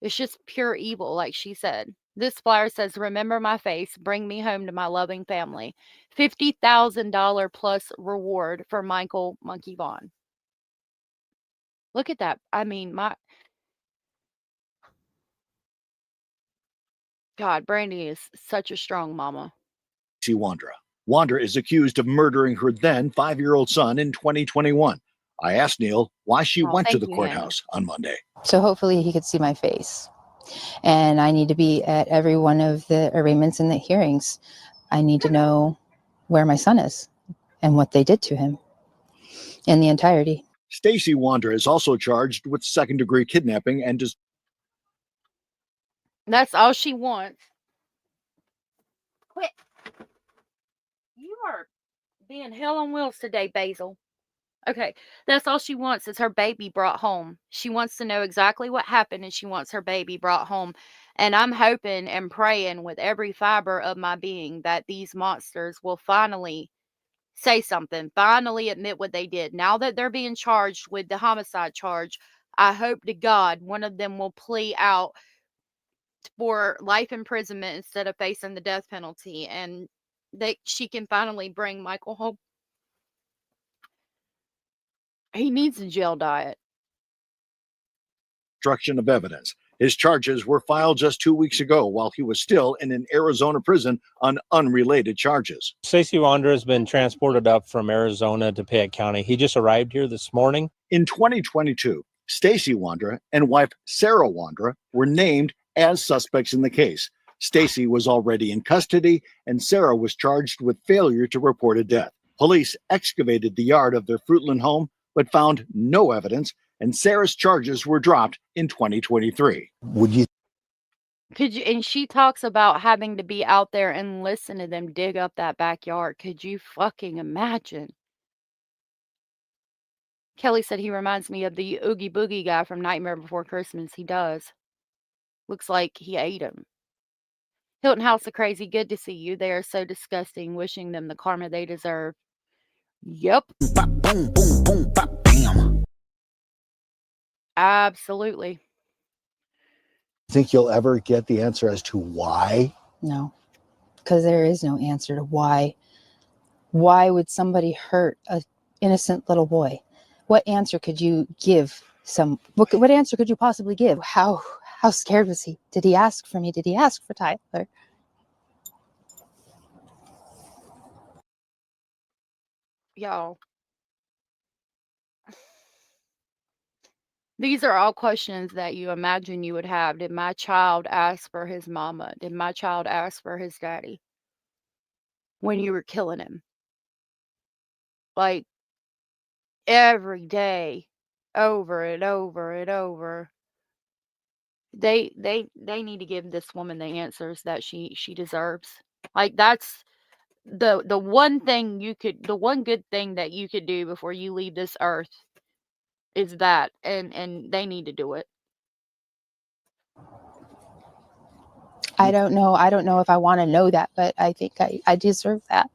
It's just pure evil, like she said. This flyer says, remember my face, bring me home to my loving family. $50,000 plus reward for Michael Monkey Vaughan. Look at that. I mean, God, Brandi is such a strong mama. Wondra. Wondra is accused of murdering her then 5-year-old son in 2021. I asked Neal why she went to the courthouse on Monday. So hopefully he could see my face. And I need to be at every one of the arraignments and the hearings. I need to know where my son is and what they did to him in the entirety. Stacey Wondra is also charged with second-degree kidnapping and That's all she wants. Quit. You are being hell on wheels today, Basil. Okay, that's all she wants is her baby brought home. She wants to know exactly what happened, and she wants her baby brought home. And I'm hoping and praying with every fiber of my being that these monsters will finally say something, finally admit what they did. Now that they're being charged with the homicide charge, I hope to God one of them will plea out for life imprisonment instead of facing the death penalty, and she can finally bring Michael home. He needs a jail diet. destruction of evidence. His charges were filed just 2 weeks ago while he was still in an Arizona prison on unrelated charges. Stacey Wondra has been transported up from Arizona to Payette County. He just arrived here this morning. In 2022, Stacey Wondra and wife Sarah Wondra were named as suspects in the case. Stacey was already in custody, and Sarah was charged with failure to report a death. Police excavated the yard of their Fruitland home, but found no evidence, and Sarah's charges were dropped in 2023. Would you? Could you? And she talks about having to be out there and listen to them dig up that backyard. Could you fucking imagine? Kelly said he reminds me of the Oogie Boogie guy from Nightmare Before Christmas. He does. Looks like he ate him. Hilton House of Crazy, good to see you. They are so disgusting. Wishing them the karma they deserve. Yep. Boom, boom, boom, bop, bam. Absolutely. Think you'll ever get the answer as to why? No, because there is no answer to why. Why would somebody hurt an innocent little boy? What answer could you give? What answer could you possibly give? How scared was he? Did he ask for me? Did he ask for Tyler? Y'all. These are all questions that you imagine you would have. Did my child ask for his mama? Did my child ask for his daddy when you were killing him? Like, every day, over and over and over. They need to give this woman the answers that she deserves. Like, that's the one thing the one good thing that you could do before you leave this earth is that, and they need to do it. I don't know if I want to know that, but I think I deserve that.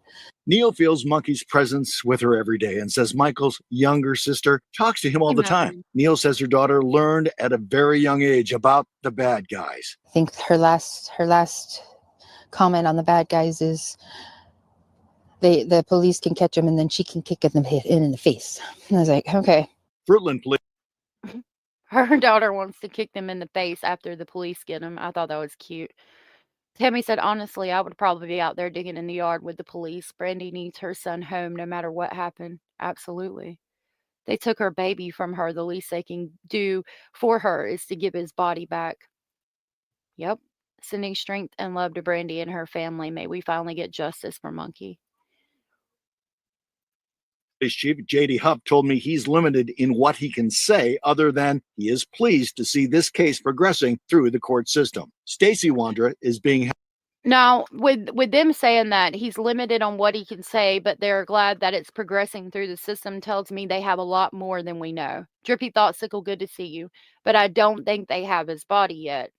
Neil feels Monkey's presence with her every day and says Michael's younger sister talks to him all the time. Neil says her daughter learned at a very young age about the bad guys. I think her last comment on the bad guys is the police can catch them and then she can kick them in the face. And I was like, okay. Fruitland police. Her daughter wants to kick them in the face after the police get them. I thought that was cute. Tammy said, honestly, I would probably be out there digging in the yard with the police. Brandi needs her son home no matter what happened. Absolutely. They took her baby from her. The least they can do for her is to give his body back. Yep. Sending strength and love to Brandi and her family. May we finally get justice for Monkey. Chief J.D. Huff told me he's limited in what he can say other than he is pleased to see this case progressing through the court system. Stacey Wondra is being held. Now, with them saying that he's limited on what he can say, but they're glad that it's progressing through the system, tells me they have a lot more than we know. Drippy Thoughtstickle, good to see you. But I don't think they have his body yet.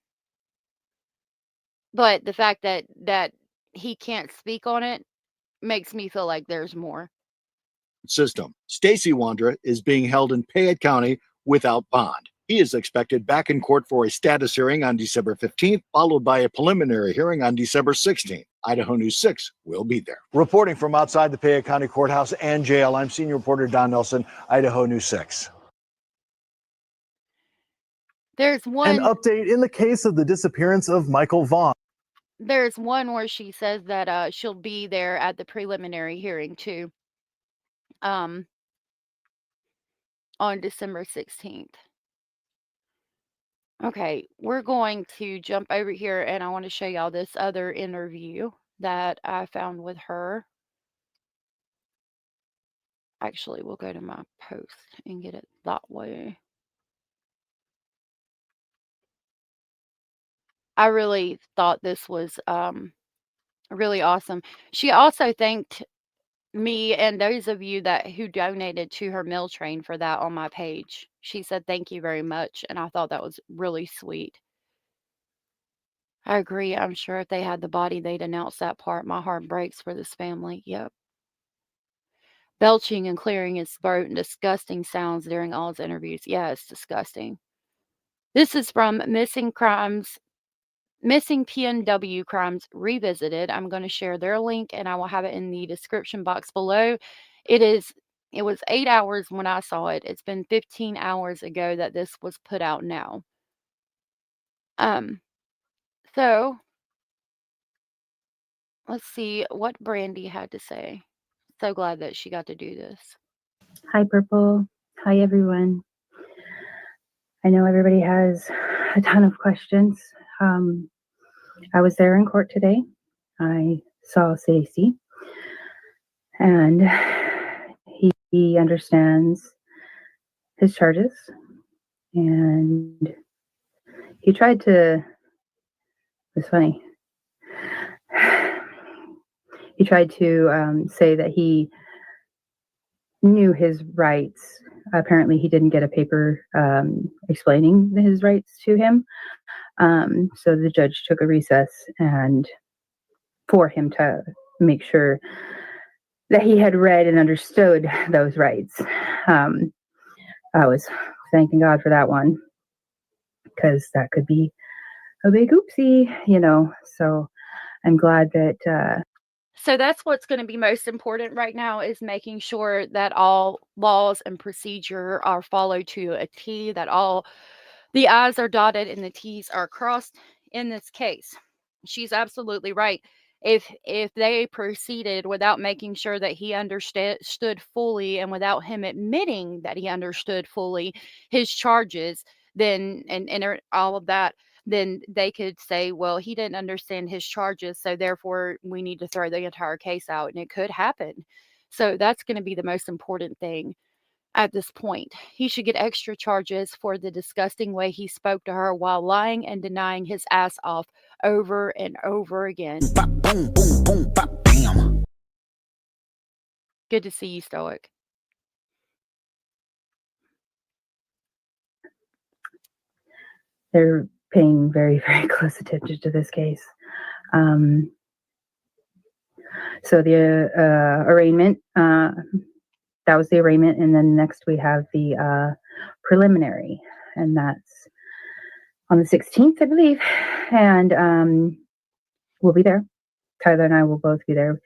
But the fact that he can't speak on it makes me feel like there's more. System. Stacey Wondra is being held in Payette County without bond. He is expected back in court for a status hearing on December 15th, followed by a preliminary hearing on December 16th. Idaho News 6 will be there. Reporting from outside the Payette County Courthouse and jail, I'm senior reporter Don Nelson, Idaho News 6. There's one. An update in the case of the disappearance of Michael Vaughan. There's one where she says that she'll be there at the preliminary hearing too. On December 16th. Okay, we're going to jump over here and I want to show y'all this other interview that I found with her. Actually, we'll go to my post and get it that way. I really thought this was really awesome. She also thanked me and those of you who donated to her meal train for that on my page. She said thank you very much, and I thought that was really sweet. I agree. I'm sure if they had the body, they'd announce that part. My heart breaks for this family. Yep. Belching and clearing his throat and disgusting sounds during all his interviews. Yeah, it's disgusting. This is from Missing PNW Crimes Revisited. I'm going to share their link and I will have it in the description box below. It was 8 hours when I saw it. It's been 15 hours ago that this was put out now. So let's see what Brandi had to say. So glad that she got to do this. Hi, Purple. Hi, everyone. I know everybody has a ton of questions. I was there in court today. I saw Stacey, and he understands his charges, and he tried to, it was funny, he tried to say that he knew his rights. Apparently he didn't get a paper explaining his rights to him. So the judge took a recess and for him to make sure that he had read and understood those rights. I was thanking God for that one, because that could be a big oopsie, so I'm glad that So that's what's going to be most important right now, is making sure that all laws and procedure are followed to a T, that all the I's are dotted and the T's are crossed in this case. She's absolutely right. if they proceeded without making sure that he understood fully, and without him admitting that he understood fully his charges, then and all of that, then they could say, well, he didn't understand his charges, so therefore we need to throw the entire case out, and it could happen. So that's going to be the most important thing at this point. He should get extra charges for the disgusting way he spoke to her while lying and denying his ass off over and over again. Boom, boom, boom, bop, bam. Good to see you, Stoic. They're paying very, very close attention to this case. So the arraignment, that was the arraignment, and then next we have the preliminary, and that's on the 16th, I believe, and we'll be there. Tyler and I will both be there.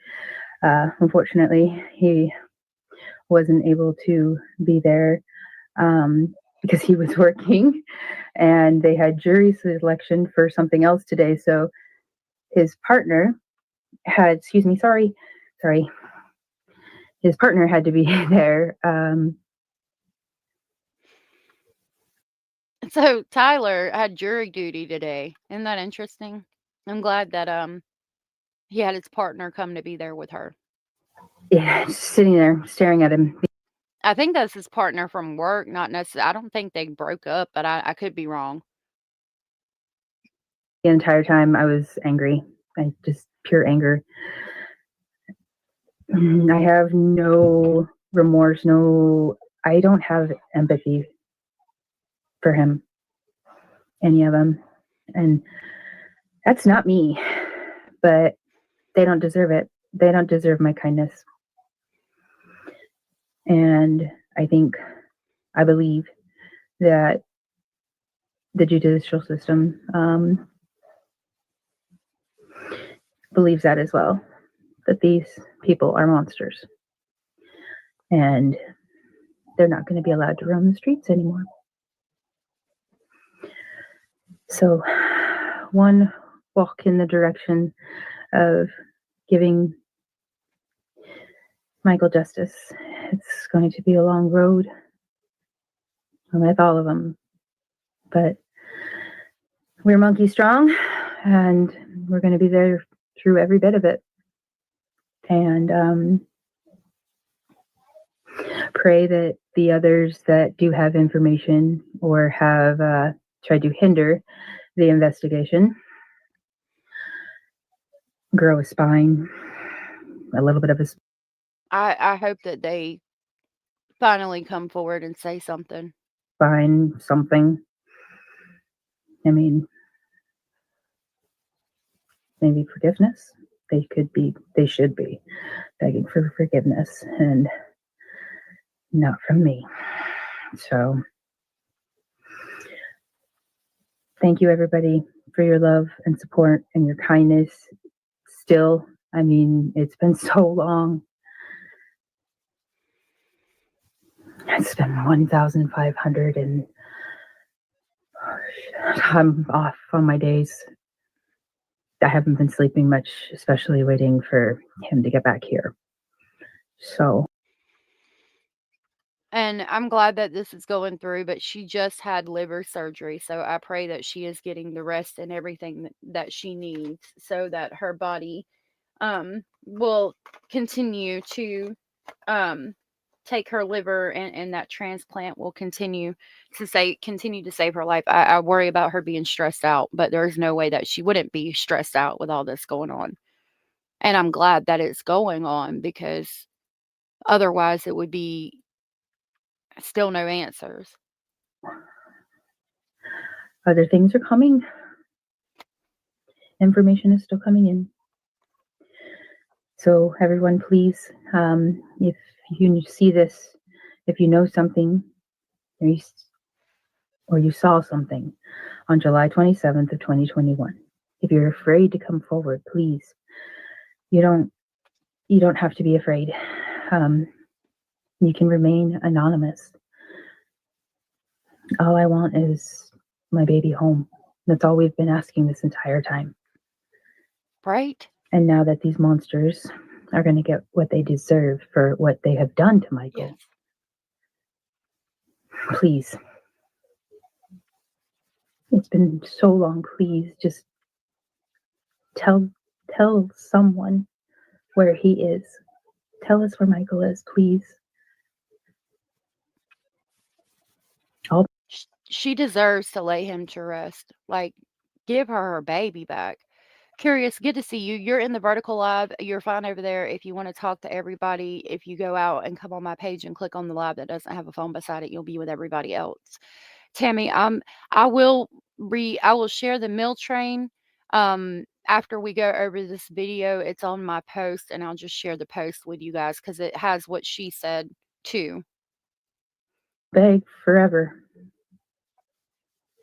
Unfortunately, he wasn't able to be there because he was working, and they had jury selection for something else today. So his partner had, sorry. His partner had to be there. So Tyler had jury duty today. Isn't that interesting? I'm glad that he had his partner come to be there with her. Yeah, just sitting there staring at him. I think that's his partner from work, not necessarily. I don't think they broke up, but I could be wrong. The entire time I was angry. Just pure anger. I have no remorse, I don't have empathy for him, any of them. And that's not me, but they don't deserve it. They don't deserve my kindness. And I believe that the judicial system believes that as well, that these people are monsters. And they're not going to be allowed to roam the streets anymore. So one walk in the direction of giving Michael justice. It's going to be a long road with all of them, but we're monkey strong, and we're going to be there through every bit of it. And pray that the others that do have information or have tried to hinder the investigation grow a spine, a little bit of a I hope that they finally come forward and say something. spine, something. I mean, maybe forgiveness. They should be begging for forgiveness, and not from me. So thank you, everybody, for your love and support and your kindness. Still, I mean, it's been so long. It's been 1,500, and I'm off on my days. I haven't been sleeping much, especially waiting for him to get back here. So. And I'm glad that this is going through, but she just had liver surgery. So I pray that she is getting the rest and everything that she needs, so that her body will continue to take her liver, and that transplant will continue to save her life. I worry about her being stressed out, but there's no way that she wouldn't be stressed out with all this going on. And I'm glad that it's going on, because otherwise it would be still no answers. Other things are coming. Information is still coming in. So everyone, please, if you see this, if you know something, or you saw something on July 27th of 2021, if you're afraid to come forward, please, you don't have to be afraid. You can remain anonymous. All I want is my baby home. That's all we've been asking this entire time. Right? And now that these monsters are going to get what they deserve for what they have done to Michael, please. It's been so long. Please just tell someone where he is. Tell us where Michael is, please. She deserves to lay him to rest. Like, give her baby back. Curious, good to see you. You're in the vertical live. You're fine over there. If you want to talk to everybody, if you go out and come on my page and click on the live that doesn't have a phone beside it, you'll be with everybody else. Tammy, I will share the meal train after we go over this video. It's on my post, and I'll just share the post with you guys because it has what she said too. Beg forever.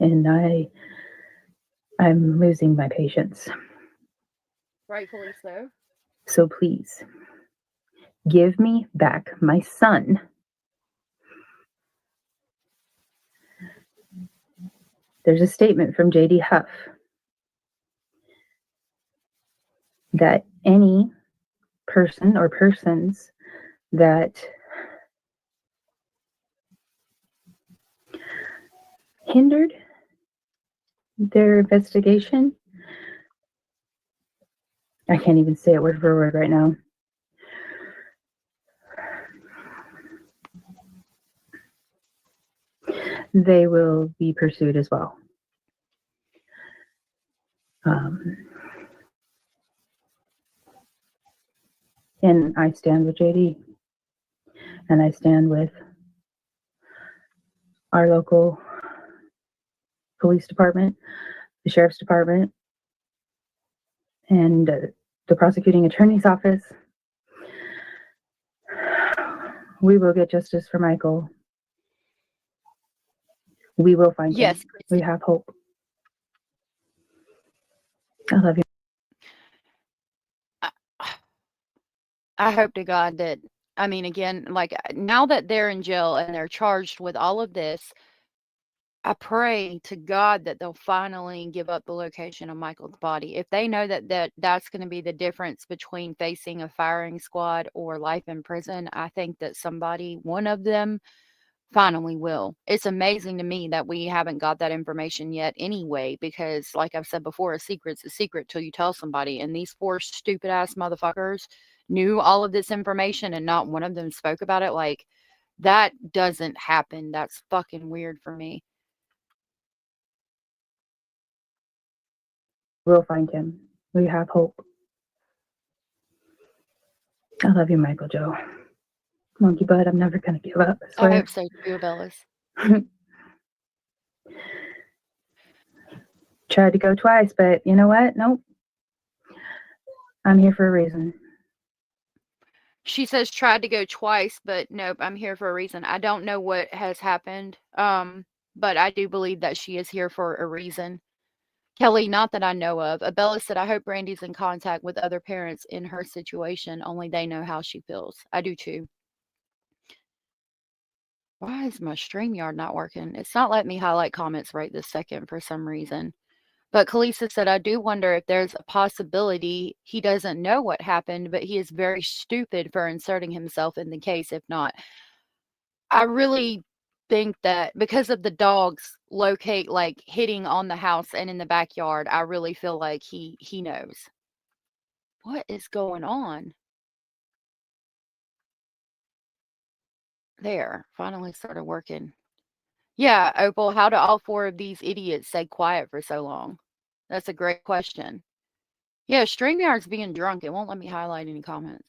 And I'm losing my patience. Rightfully so. So please, give me back my son. There's a statement from J.D. Huff that any person or persons that hindered their investigation, I can't even say it word for word right now. They will be pursued as well. And I stand with JD, and I stand with our local police department, the sheriff's department, and the prosecuting attorney's office. We will get justice for Michael. We will find him. We have hope. I love you. I hope to God that, I mean, again, like now that they're in jail and they're charged with all of this, I pray to God that they'll finally give up the location of Michael's body. If they know that's going to be the difference between facing a firing squad or life in prison, I think that one of them finally will. It's amazing to me that we haven't got that information yet anyway, because like I've said before, a secret's a secret till you tell somebody. And these 4 stupid ass motherfuckers knew all of this information and not one of them spoke about it. Like, that doesn't happen. That's fucking weird for me. We'll find him. We have hope. I love you, Michael Joe. Monkey butt, I'm never going to give up. I hope so too, Bellis. Tried to go twice, but you know what? Nope. I'm here for a reason. She says tried to go twice, but nope, I'm here for a reason. I don't know what has happened, but I do believe that she is here for a reason. Kelly, not that I know of. Abella said, I hope Brandi's in contact with other parents in her situation. Only they know how she feels. I do too. Why is my StreamYard not working? It's not letting me highlight comments right this second for some reason. But Kalisa said, I do wonder if there's a possibility he doesn't know what happened, but he is very stupid for inserting himself in the case. If not, I really think that because of the dogs hitting on the house and in the backyard, I really feel like he knows. What is going on? There, finally started working. Yeah, Opal, how do all 4 of these idiots stay quiet for so long? That's a great question. Yeah, StreamYard's being drunk. It won't let me highlight any comments.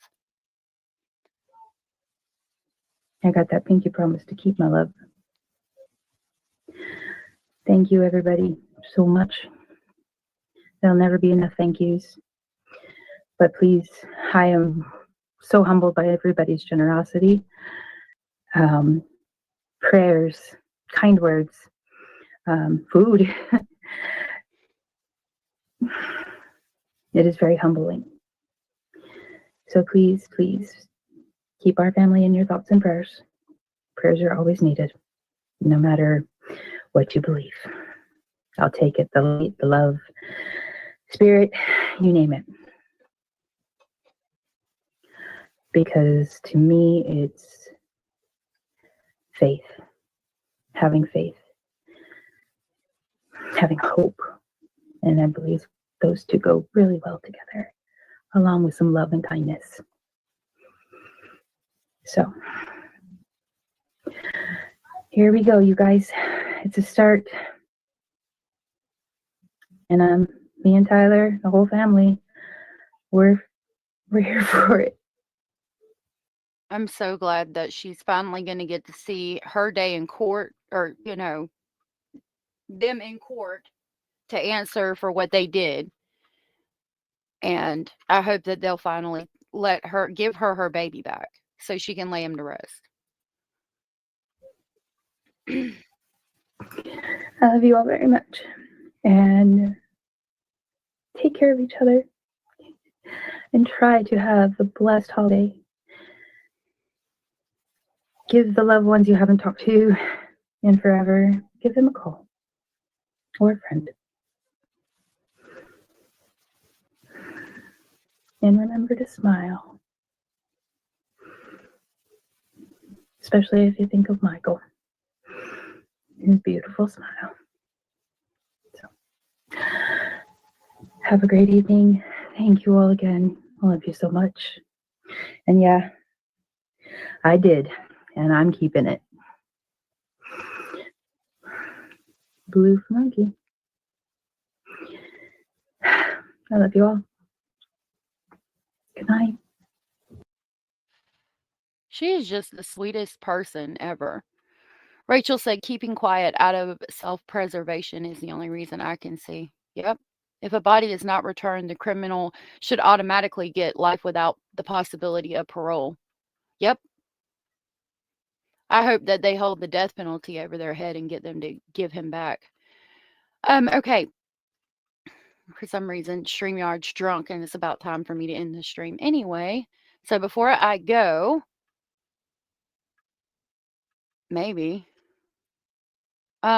I got that pinky promise to keep, my love. Thank you, everybody, so much. There'll never be enough thank yous. But please, I am so humbled by everybody's generosity. Prayers, kind words, food. It is very humbling. So please, please keep our family in your thoughts and prayers. Prayers are always needed, no matter what you believe. I'll take it, the light, the love, spirit, you name it. because to me, it's faith, having hope. And I believe those two go really well together, along with some love and kindness. So here we go, you guys. It's a start. And me and Tyler, the whole family, we're here for it. I'm so glad that she's finally going to get to see her day in court, or, you know, them in court to answer for what they did. And I hope that they'll finally give her her baby back so she can lay him to rest. I love you all very much. And take care of each other. And try to have a blessed holiday. Give the loved ones you haven't talked to in forever, give them a call or a friend. And remember to smile. Especially if you think of Michael. His beautiful smile. So, have a great evening. Thank you all again. I love you so much. And yeah, I did. And I'm keeping it. Blue monkey. I love you all. Good night. She is just the sweetest person ever. Rachel said keeping quiet out of self-preservation is the only reason I can see. Yep. If a body is not returned, the criminal should automatically get life without the possibility of parole. Yep. I hope that they hold the death penalty over their head and get them to give him back. Okay. For some reason, StreamYard's drunk and it's about time for me to end the stream anyway. So before I go, maybe.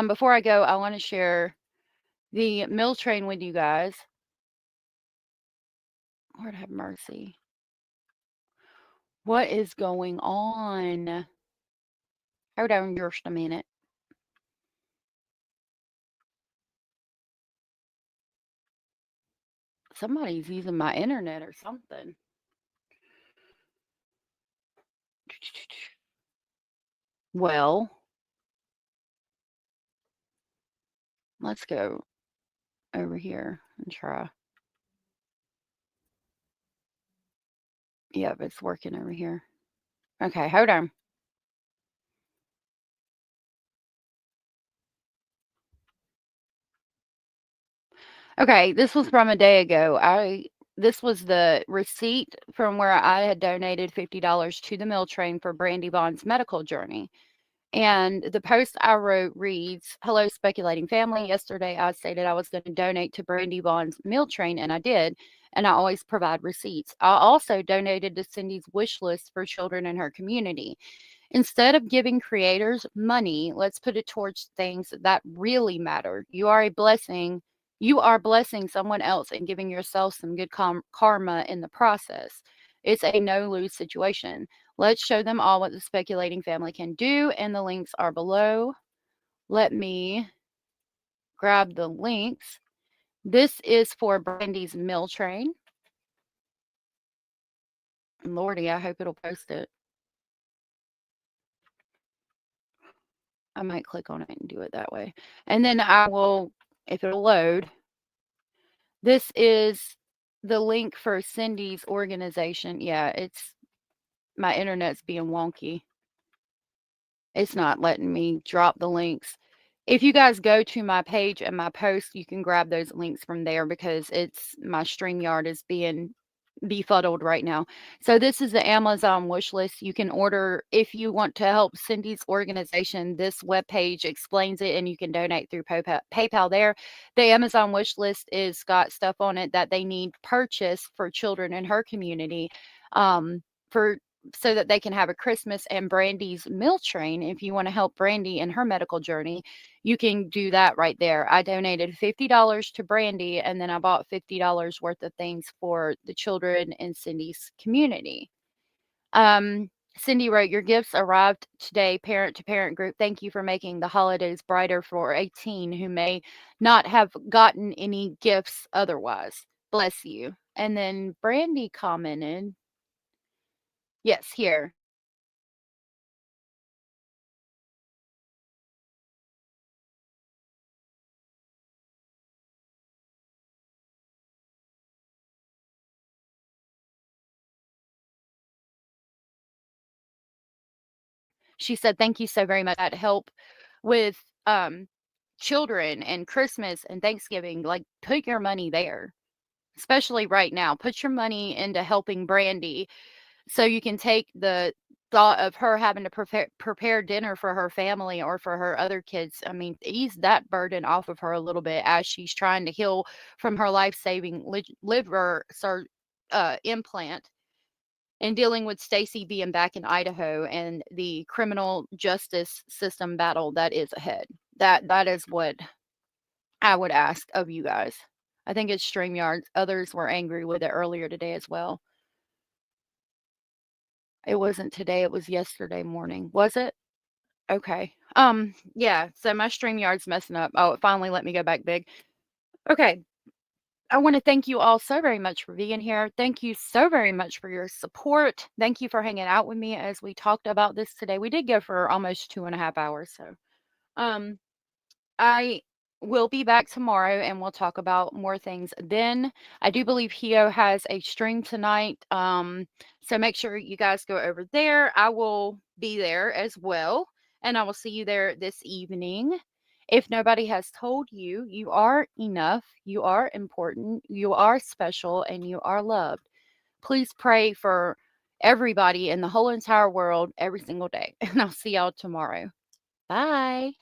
Before I go, I want to share the mill train with you guys. Lord have mercy. What is going on? Hold on just a minute. Somebody's using my internet or something. Well, let's go over here and try. Yep, it's working over here. Okay, hold on. Okay, this was from a day ago. This was the receipt from where I had donated $50 to the mill train for Brandi Vaughan's medical journey. And the post I wrote reads, "Hello, speculating family. Yesterday I stated I was going to donate to Brandi Vaughan's meal train, and I did. And I always provide receipts. I also donated to Cindy's wish list for children in her community. Instead of giving creators money, let's put it towards things that really matter. You are blessing someone else and giving yourself some good karma in the process. It's a no-lose situation. Let's show them all what the speculating family can do, and the links are below. Let me grab the links. This is for Brandi's mill train. Lordy, I hope it'll post it. I might click on it and do it that way. And then I will, if it'll load, this is the link for Cindy's organization. Yeah, my internet's being wonky. It's not letting me drop the links. If you guys go to my page and my post, you can grab those links from there because my StreamYard is being befuddled right now. So this is the Amazon wish list. You can order if you want to help Cindy's organization. This webpage explains it, and you can donate through PayPal there. The Amazon wish list is got stuff on it that they need purchased for children in her community, so that they can have a Christmas and Brandi's meal train. If you want to help Brandi in her medical journey, you can do that right there. I donated $50 to Brandi, and then I bought $50 worth of things for the children in Cindy's community. Cindy wrote, your gifts arrived today, parent to parent group. Thank you for making the holidays brighter for a teen who may not have gotten any gifts otherwise. Bless you. And then Brandi commented, yes, here. She said, thank you so very much. That help with children and Christmas and Thanksgiving. Like, put your money there, especially right now. Put your money into helping Brandi so you can take the thought of her having to prepare dinner for her family or for her other kids. I mean, ease that burden off of her a little bit as she's trying to heal from her life-saving liver implant, and dealing with Stacey being back in Idaho and the criminal justice system battle that is ahead. That is what I would ask of you guys. I think it's StreamYard. Others were angry with it earlier today as well. It wasn't today, it was yesterday morning. Was it? Okay. Yeah, so my StreamYard's messing up. Oh, it finally let me go back big. Okay. I want to thank you all so very much for being here. Thank you so very much for your support. Thank you for hanging out with me as we talked about this today. We did go for almost 2.5 hours. So I will be back tomorrow and we'll talk about more things then. I do believe Hio has a stream tonight. So make sure you guys go over there. I will be there as well. And I will see you there this evening. If nobody has told you, you are enough, you are important, you are special, and you are loved. Please pray for everybody in the whole entire world every single day. And I'll see y'all tomorrow. Bye.